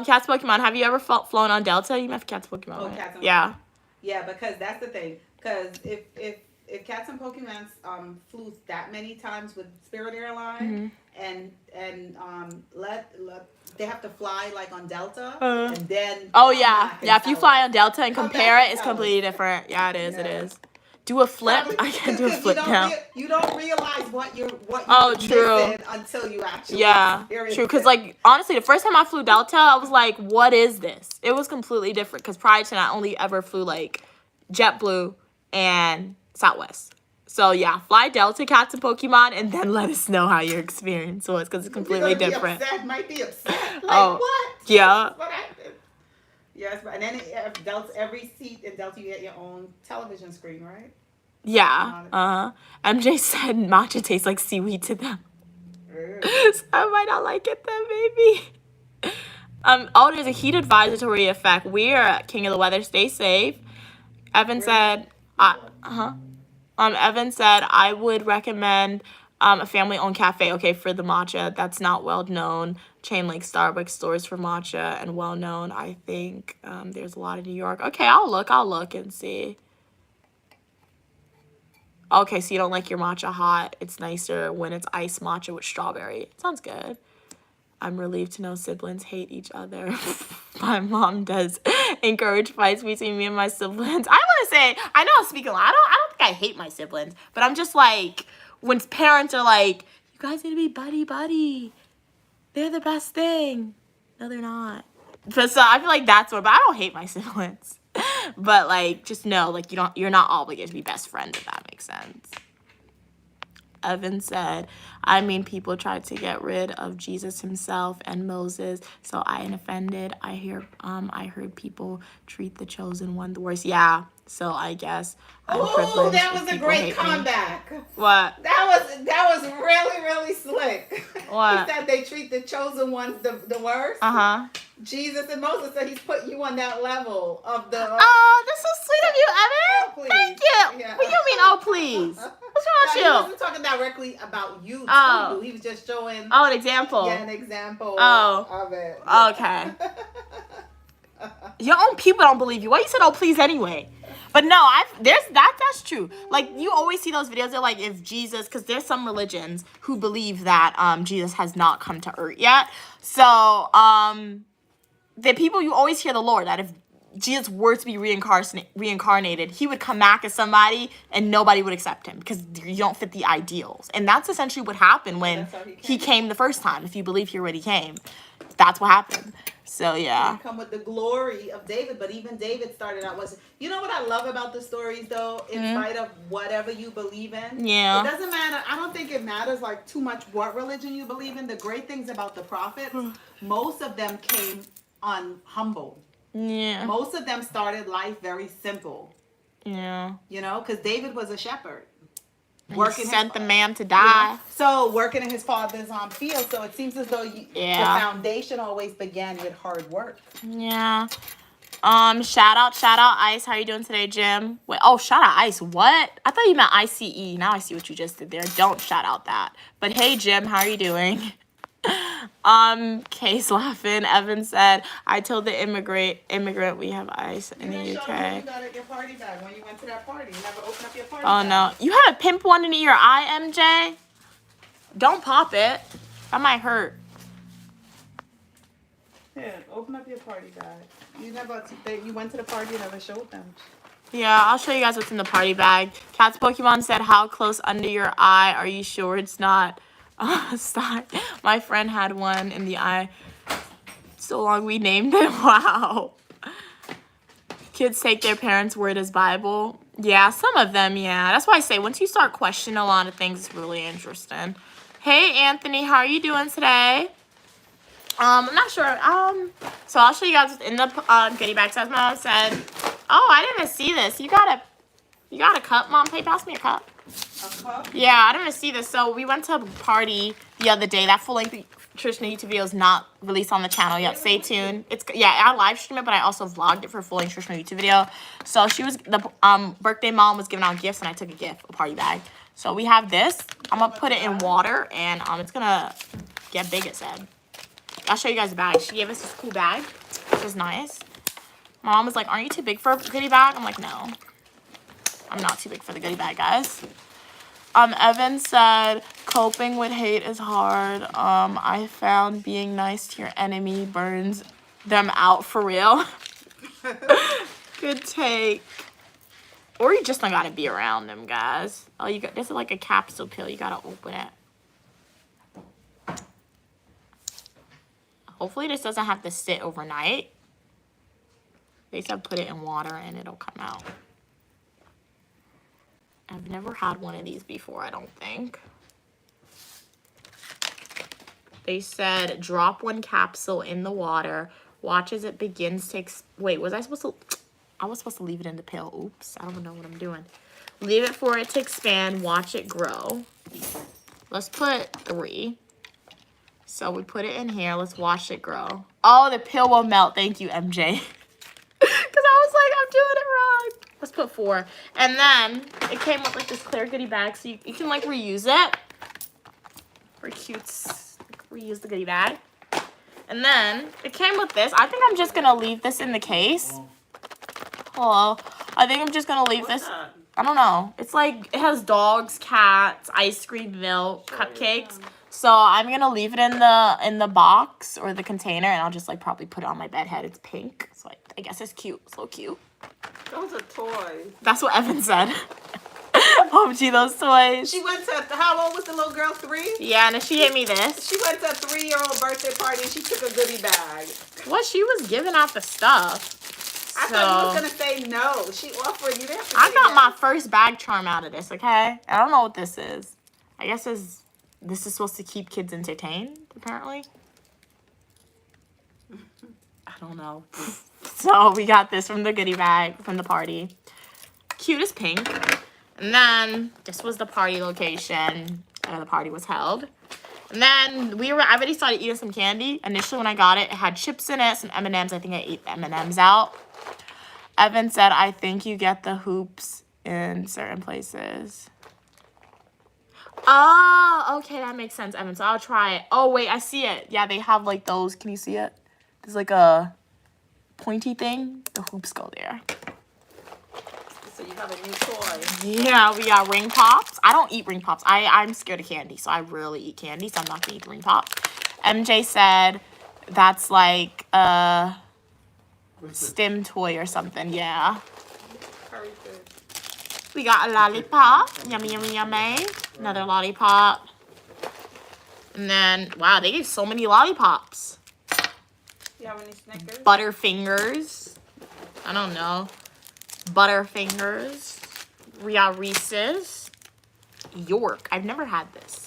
Cats Pokemon, have you ever flown on Delta? You met Cats Pokemon, right? Cats and yeah. Yeah, because that's the thing. Because if Cats and Pokemon flew that many times with Spirit Airlines and let they have to fly like on Delta and then if you fly on Delta and compare it, it's completely different. Yeah, it is. It is. Do a flip. I can't do a flip now. You don't realize what you're true. missing until you actually experience true. Because like honestly, the first time I flew Delta, I was like, "What is this?" It was completely different. Because prior to that, I only ever flew like JetBlue and Southwest. So yeah, fly Delta, Cats and Pokemon, and then let us know how your experience was because it's completely different. Might be upset. Like what? Yeah. What happened? Yes, and then Delta, every seat in Delta, you get your own television screen, right? Yeah. MJ said matcha tastes like seaweed to them. So I might not like it then, maybe. There's a heat advisory effect. We're King of the Weather. Stay safe. Evan said, Evan said I would recommend a family-owned cafe. Okay, for the matcha, that's not well known. Chain like Starbucks stores for matcha and well known. I think there's a lot in New York. Okay, I'll look and see. Okay, so you don't like your matcha hot. It's nicer when it's iced matcha with strawberry. Sounds good. I'm relieved to know siblings hate each other. My mom does encourage fights between me and my siblings. I want to say, I know I'm speaking a lot. I don't think I hate my siblings, but I'm just like, when parents are like, you guys need to be buddy. They're the best thing. No, they're not. But so I feel like that's what, but I don't hate my siblings. But like, just know, like, you're not obligated to be best friends, if that makes sense. Evan said, I mean, people tried to get rid of Jesus himself and Moses, so I ain't offended. I heard people treat the chosen one the worst. Yeah, so I guess I'm privileged. Oh, that was a great comeback. What? That was really, really slick. What? He said they treat the chosen ones the worst. Jesus and Moses said he's putting you on that level of the... Oh, that's so sweet of you, Evan. Thank you. Yeah. What do you mean, oh, please? What's wrong with you? He wasn't talking directly about you, too. He was just showing... Oh, an example. Yeah, an example of it. Okay. Your own people don't believe you. Why you said, oh, please, anyway? But no, that's true. Like, you always see those videos. They're like, if Jesus... Because there's some religions who believe that Jesus has not come to earth yet. So, the people, you always hear the Lord, that if Jesus were to be reincarnated, he would come back as somebody and nobody would accept him because you don't fit the ideals. And that's essentially what happened when he came the first time. If you believe he already came, that's what happened. So, yeah. He come with the glory of David, but even David started out you know what I love about the stories, though? In spite of whatever you believe in. Yeah. It doesn't matter. I don't think it matters, like, too much what religion you believe in. The great things about the prophets, most of them came humble. Yeah. Most of them started life very simple. Yeah. You know, because David was a shepherd. working sent the man to die. So working in his father's field. So it seems as though the foundation always began with hard work. Yeah. Shout out, Ice. How you doing today, Jim? Wait, oh, shout out, Ice. What? I thought you meant ICE. Now I see what you just did there. Don't shout out that. But hey, Jim, how are you doing? Case laughing. Evan said, I told the immigrant we have ICE in the UK. You got your party bag when you went to that party. You never opened up your party bag. No. You had a pimp one in your eye, MJ? Don't pop it. That might hurt. Yeah, open up your party bag. You went to the party and never showed them. Yeah, I'll show you guys what's in the party bag. Cat's Pokemon said, how close under your eye? Are you sure it's not? Stop. My friend had one in the eye. So long we named it. Wow. Kids take their parents' word as Bible. Yeah, some of them, yeah. That's why I say once you start questioning a lot of things, it's really interesting. Hey, Anthony, how are you doing today? I'm not sure. So I'll show you guys what's in the goodie bag. So as Mom said, oh, I didn't even see this. You got a cup, Mom? Hey, pass me a cup. A cup? Yeah, I didn't even see this. So we went to a party the other day. That full-length Trishna YouTube video is not released on the channel yet. Stay tuned. I live streamed it, but I also vlogged it for full-length Trishna YouTube video. So the birthday mom was giving out gifts, and I took a party bag. So we have this. I'm gonna put it in water, and it's gonna get big. It said. I'll show you guys the bag. She gave us this cool bag, which is nice. My mom was like, aren't you too big for a goodie bag? I'm like, no. I'm not too big for the goodie bag, guys. Evan said, coping with hate is hard. I found being nice to your enemy burns them out for real. Good take. Or you just don't gotta be around them, guys. Oh, this is like a capsule pill. You gotta open it. Hopefully this doesn't have to sit overnight. They said put it in water and it'll come out. I've never had one of these before, I don't think. They said drop one capsule in the water. Watch as it begins to... Wait, was I supposed to... I was supposed to leave it in the pail. Oops, I don't know what I'm doing. Leave it for it to expand. Watch it grow. Let's put 3. So we put it in here. Let's watch it grow. Oh, the pill will melt. Thank you, MJ. Because I was like, I'm doing it wrong. Let's put 4. And then it came with like this clear goodie bag. So you can like reuse it. For cutes. Reuse the goodie bag. And then it came with this. I think I'm just going to leave this in the case. Hello. I think I'm just going to leave this. I don't know. It's like, it has dogs, cats, ice cream, milk, cupcakes. So I'm going to leave it in the box or the container, and I'll just like probably put it on my bed head. It's pink. So I guess it's cute. So cute. Those are toys. That's what Evan said. OMG, those toys. She went to, how old was the little girl? 3? Yeah, and then she gave me this. She went to a 3-year-old birthday party and she took a goodie bag. Well, she was giving out the stuff. I thought you was going to say no. She offered you that. I got my first bag charm out of this, okay? I don't know what this is. I guess this is supposed to keep kids entertained, apparently. I don't know. So we got this from the goodie bag from the party. Cute as pink. And then this was the party location where the party was held. And then I already started eating some candy. Initially when I got it, it had chips in it, some M&Ms. I think I ate the M&Ms out. Evan said, I think you get the hoops in certain places. Oh, okay, that makes sense, Evan. So I'll try it. Oh, wait, I see it. Yeah, they have like those. Can you see it? There's like a pointy thing. The hoops go there. So you have a new toy. Yeah, we got ring pops. I don't eat ring pops. I'm scared of candy, so I rarely eat candy, so I'm not gonna eat the ring pop. MJ said that's like a stim toy or something. Yeah. We got a lollipop. Yummy, yummy, yummy. Another lollipop. And then, wow, they gave so many lollipops. You have any Snickers? Butterfingers. I don't know. Butterfingers. We got Reese's. York. I've never had this.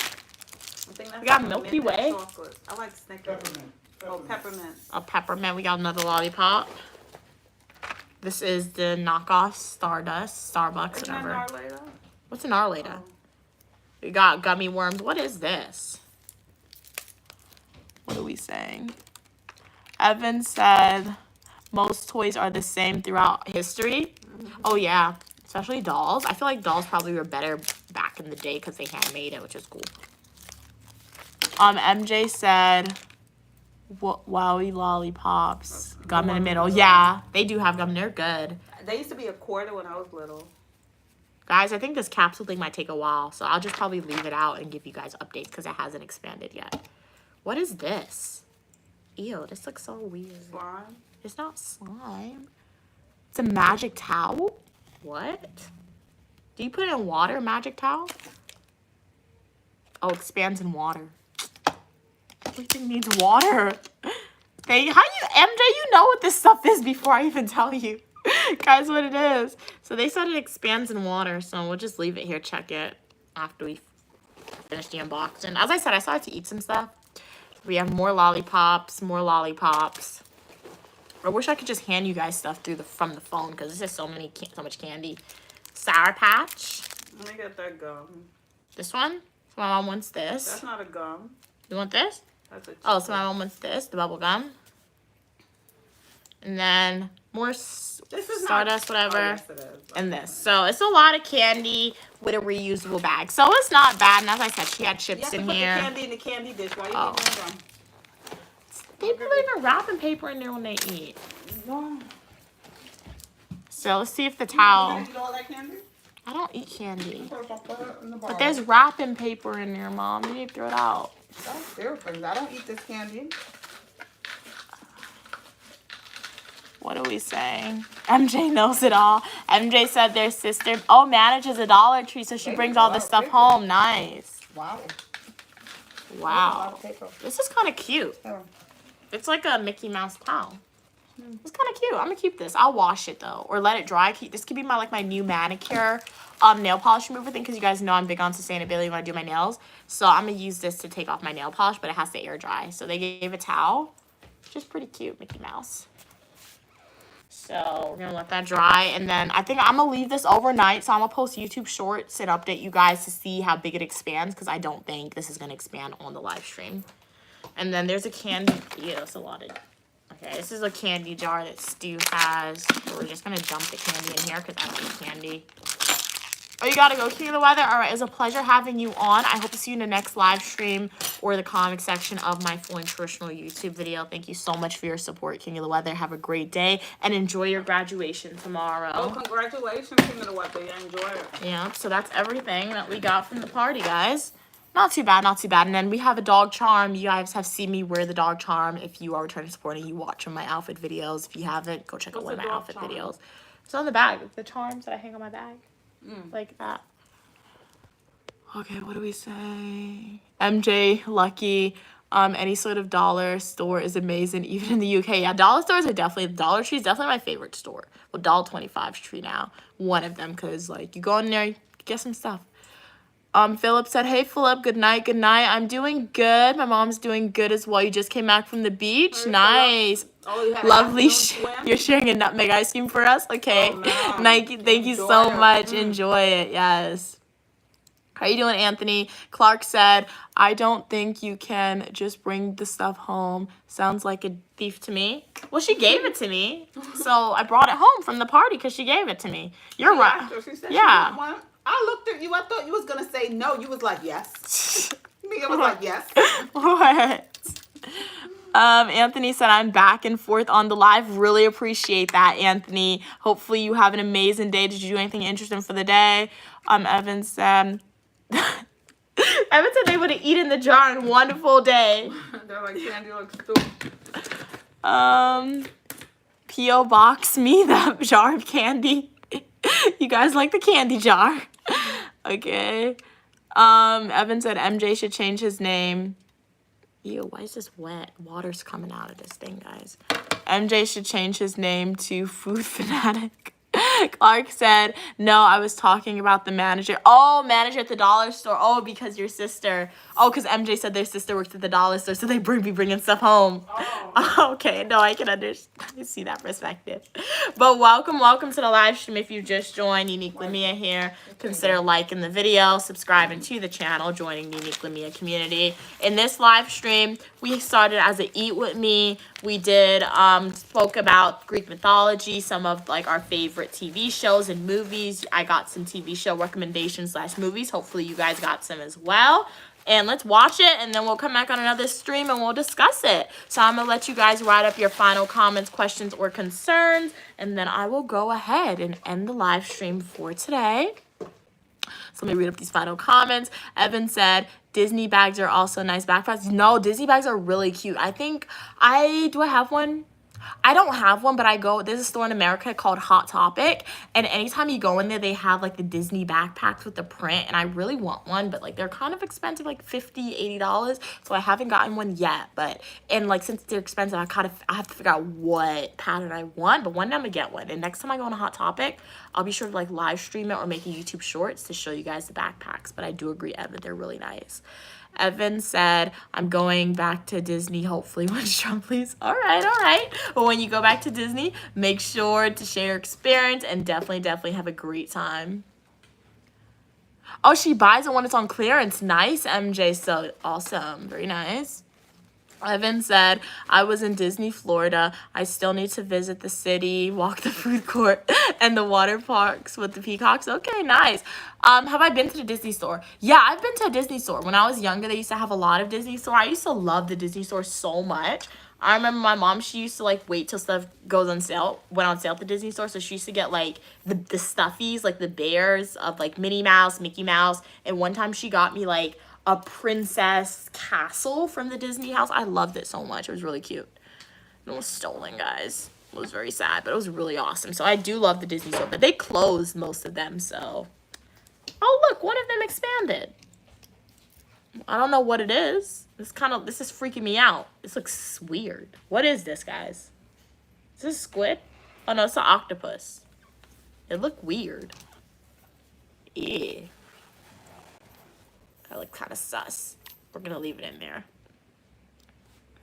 We got Milky Way. Chocolate. I like Snickers. Peppermint. Oh, peppermint. A peppermint. We got another lollipop. This is the knockoff Stardust, Starbucks, Isn't whatever. that Arleda? What's an Arleda? We got gummy worms. What is this? What are we saying? Evan said most toys are the same throughout history. Oh, yeah. Especially dolls. I feel like dolls probably were better back in the day because they handmade it, which is cool. MJ said, Wowie lollipops. Gum in the middle. Yeah, they do have gum. They're good. They used to be a quarter when I was little. Guys, I think this capsule thing might take a while, so I'll just probably leave it out and give you guys updates because it hasn't expanded yet. What is this? Ew, this looks so weird. Slime? It's not slime. It's a magic towel? What? Do you put it in water, magic towel? Oh, expands in water. Everything needs water. How you, MJ, you know what this stuff is before I even tell you. Guys, what it is. So they said it expands in water, so we'll just leave it here, check it after we finish the unboxing. As I said, I started to eat some stuff. We have more lollipops, more lollipops. I wish I could just hand you guys stuff from the phone because this is so much candy. Sour Patch. Let me get that gum. This one? So my mom wants this. That's not a gum. You want this? That's a Oh, so my mom wants this, the bubble gum. And then more Stardust, whatever. Oh, yes, it is. And this. So it's a lot of candy with a reusable bag. So it's not bad. And as I said, she had chips in here. You have to put the candy in the candy dish. Why are you eating gum? People leave wrapping paper in there when they eat. No. So let's see if the towel. You all that candy? I don't eat candy. Put it in the bar. But there's wrapping paper in there, Mom. You need to throw it out. That's their things. I don't eat this candy. What are we saying? MJ knows it all. MJ said their sister, manages a Dollar Tree, so she brings all this stuff home. Nice. Wow. Wow. This is kind of cute. Oh. It's like a Mickey Mouse towel. It's kind of cute. I'm gonna keep this. I'll wash it though, or let it dry. This could be my new manicure nail polish remover thing, because you guys know I'm big on sustainability when I do my nails. So I'm gonna use this to take off my nail polish, but it has to air dry. So they gave a towel, which is pretty cute, Mickey Mouse. So we're gonna let that dry, and then I think I'm gonna leave this overnight. So I'm gonna post YouTube shorts and update you guys to see how big it expands, because I don't think this is gonna expand on the live stream. And then there's a candy. Yeah, that's a lot of. Okay, this is a candy jar that Stu has. So we're just gonna dump the candy in here because I don't eat candy. Oh, you gotta go, King of the Weather. All right, it was a pleasure having you on. I hope to see you in the next live stream or the comic section of my full and traditional YouTube video. Thank you so much for your support, King of the Weather. Have a great day and enjoy your graduation tomorrow. Oh, congratulations, King of the Weather. Yeah, enjoy it. Yeah, so that's everything that we got from the party, guys. Not too bad, not too bad. And then we have a dog charm. You guys have seen me wear the dog charm. If you are returning supporter and you watch my outfit videos. If you haven't, go check out one of my outfit videos. It's on the bag. The charms that I hang on my bag. Like that. Okay, what do we say? MJ, Lucky. Any sort of dollar store is amazing, even in the UK. Yeah, dollar stores are definitely, Dollar Tree is definitely my favorite store. Well, $1.25's Tree now. One of them, because, like, you go in there, you get some stuff. Philip said, hey, Philip, good night, good night. I'm doing good. My mom's doing good as well. You just came back from the beach. Nice. Oh, Lovely. You're sharing a nutmeg ice cream for us? Okay. Oh, no. Nike, thank you so much. Enjoy it. Yes. How you doing, Anthony? Clark said, I don't think you can just bring the stuff home. Sounds like a thief to me. Well, she gave it to me. So I brought it home from the party because she gave it to me. You're right. She said Yeah. I looked at you. I thought you was going to say no. You was like, yes. Me, I was like, yes. What? Anthony said, I'm back and forth on the live. Really appreciate that, Anthony. Hopefully you have an amazing day. Did you do anything interesting for the day? Evan said, they would have eaten the jar in one full day. They're like, candy looks stupid. P.O. Box me that jar of candy. You guys like the candy jar. Okay. Evan said MJ should change his name. Ew, why is this wet? Water's coming out of this thing, guys. MJ should change his name to Food Fanatic. Clark said, no, I was talking about the manager. Oh, manager at the dollar store. Oh, because your sister. Oh, because MJ said their sister works at the dollar store, so they be bringing stuff home. Oh. Okay, no, I can understand. I see that perspective. But welcome to the live stream. If you just joined, Unique Lamia here. Consider liking the video, subscribing to the channel, joining the Unique Lamia community. In this live stream, we started as a Eat With Me. We did spoke about Greek mythology, some of like our favorite TV shows and movies. I got some TV show recommendations / movies. Hopefully you guys got some as well. And let's watch it, and then we'll come back on another stream and we'll discuss it. So I'm going to let you guys write up your final comments, questions, or concerns, and then I will go ahead and end the live stream for today. So let me read up these final comments. Evan said, Disney bags are also nice backpacks. No, Disney bags are really cute. I think do I have one? I don't have one, but there's a store in America called Hot Topic, and anytime you go in there, they have like the Disney backpacks with the print, and I really want one, but like they're kind of expensive, like $50, $80, so I haven't gotten one yet. But and like since they're expensive, I have to figure out what pattern I want, but one day I'm gonna get one. And next time I go on a Hot Topic, I'll be sure to like live stream it or make a YouTube shorts to show you guys the backpacks. But I do agree, Evan, they're really nice. Evan said, I'm going back to Disney, hopefully, when Trump leaves. All right. But when you go back to Disney, make sure to share your experience and definitely have a great time. Oh, she buys it when it's on clearance. Nice, MJ. So awesome. Very nice. Evan said, I was in Disney, Florida. I still need to visit the city, walk the food court, and the water parks with the peacocks. Okay, nice. Have I been to the Disney store? Yeah, I've been to a Disney store. When I was younger, they used to have a lot of Disney store. I used to love the Disney store so much. I remember my mom, she used to like wait till stuff went on sale at the Disney store. So she used to get like the stuffies, like the bears of like Minnie Mouse, Mickey Mouse. And one time she got me like a princess castle from the Disney house. I loved it so much. It was really cute. It was stolen, guys. It was very sad, but it was really awesome. So I do love the Disney store, but they closed most of them. So, oh look, one of them expanded. I don't know what it is. This is freaking me out. This looks weird. What is this, guys? Is this a squid? Oh no, it's an octopus. It looked weird. Yeah. That looked kind of sus. We're gonna leave it in there.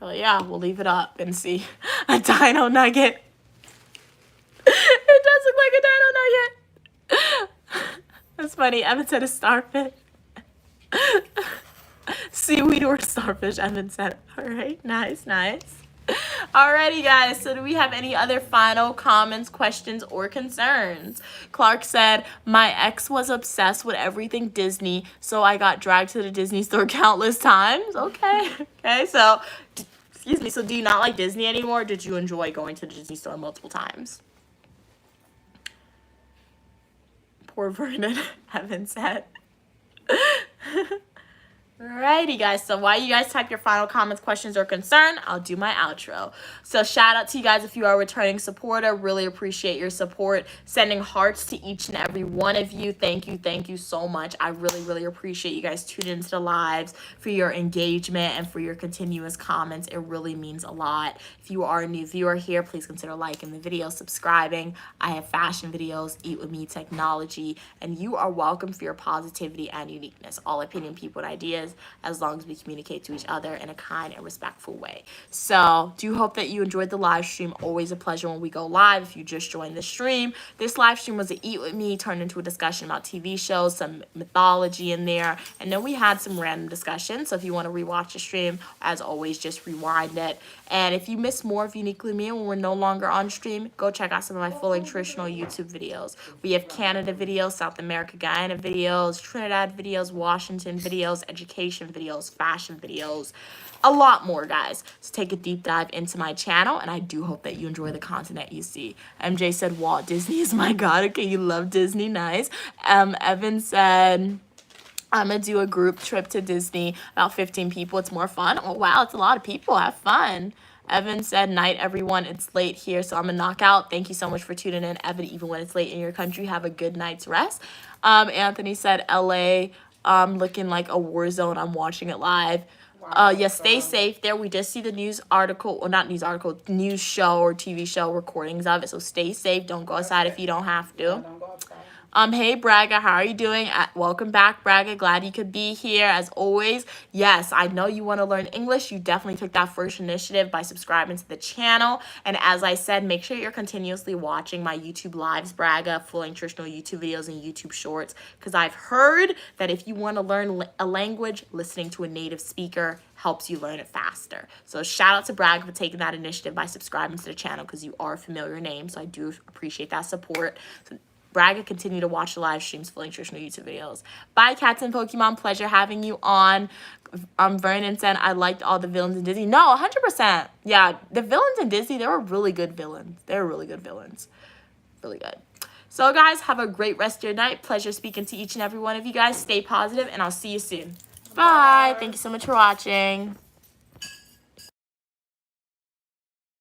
Oh yeah, we'll leave it up and see a dino nugget. It does look like a dino nugget. That's funny. Evan said a starfish. Seaweed or starfish, Evan said. All right, nice. Alrighty, guys, so do we have any other final comments, questions, or concerns? Clark said, my ex was obsessed with everything Disney, so I got dragged to the Disney store countless times. Okay, so, excuse me, so do you not like Disney anymore, or did you enjoy going to the Disney store multiple times? Poor Vernon, Evan said. Alrighty, guys, so while you guys type your final comments, questions, or concern, I'll do my outro. So shout out to you guys if you are a returning supporter. Really appreciate your support. Sending hearts to each and every one of you. Thank you so much. I really appreciate you guys tuning into the lives, for your engagement, and for your continuous comments. It really means a lot. If you are a new viewer here, please consider liking the video, subscribing. I have fashion videos, Eat With Me, technology, and you are welcome for your positivity and uniqueness. All opinion, people, and ideas, as long as we communicate to each other in a kind and respectful way. So do hope that you enjoyed the live stream. Always a pleasure when we go live. If you just joined the stream, this live stream was an Eat With Me, turned into a discussion about TV shows, some mythology in there, and then we had some random discussions. So if you want to rewatch the stream, as always, just rewind it. And if you miss more of Unique Lamia when we're no longer on stream, go check out some of my fully traditional YouTube videos. We have Canada videos, South America, Guyana videos, Trinidad videos, Washington videos, education videos, fashion videos, a lot more, guys. So take a deep dive into my channel, and I do hope that you enjoy the content that you see. MJ said, Walt Disney is my god. Okay, you love Disney. Nice. Evan said, I'm gonna do a group trip to Disney, about 15 people. It's more fun. Oh wow, it's a lot of people. Have fun. Evan said, night everyone, it's late here, so I'm gonna knock out. Thank you so much for tuning in, Evan. Even when it's late in your country, have a good night's rest. Anthony said, LA looking like a war zone. I'm watching it live. Wow, Yeah, stay girl. safe there. We just see the news article, or not news article, news show or TV show recordings of it. So stay safe. Don't go outside if you don't have to. Yeah, don't go outside. Hey Braga, how are you doing? Welcome back, Braga. Glad you could be here as always. Yes, I know you want to learn English. You definitely took that first initiative by subscribing to the channel. And as I said, make sure you're continuously watching my YouTube lives, Braga, full nutritional YouTube videos and YouTube shorts, because I've heard that if you want to learn a language, listening to a native speaker helps you learn it faster. So shout out to Braga for taking that initiative by subscribing to the channel, because you are a familiar name. So I do appreciate that support. So Braga, continue to watch the live streams, full nutritional YouTube videos. Bye, Cats and Pokemon. Pleasure having you on. Vernon said, I liked all the villains in Disney. No, 100%. Yeah, the villains in Disney, they were really good villains. They were really good villains. Really good. So, guys, have a great rest of your night. Pleasure speaking to each and every one of you guys. Stay positive, and I'll see you soon. Bye. Thank you so much for watching.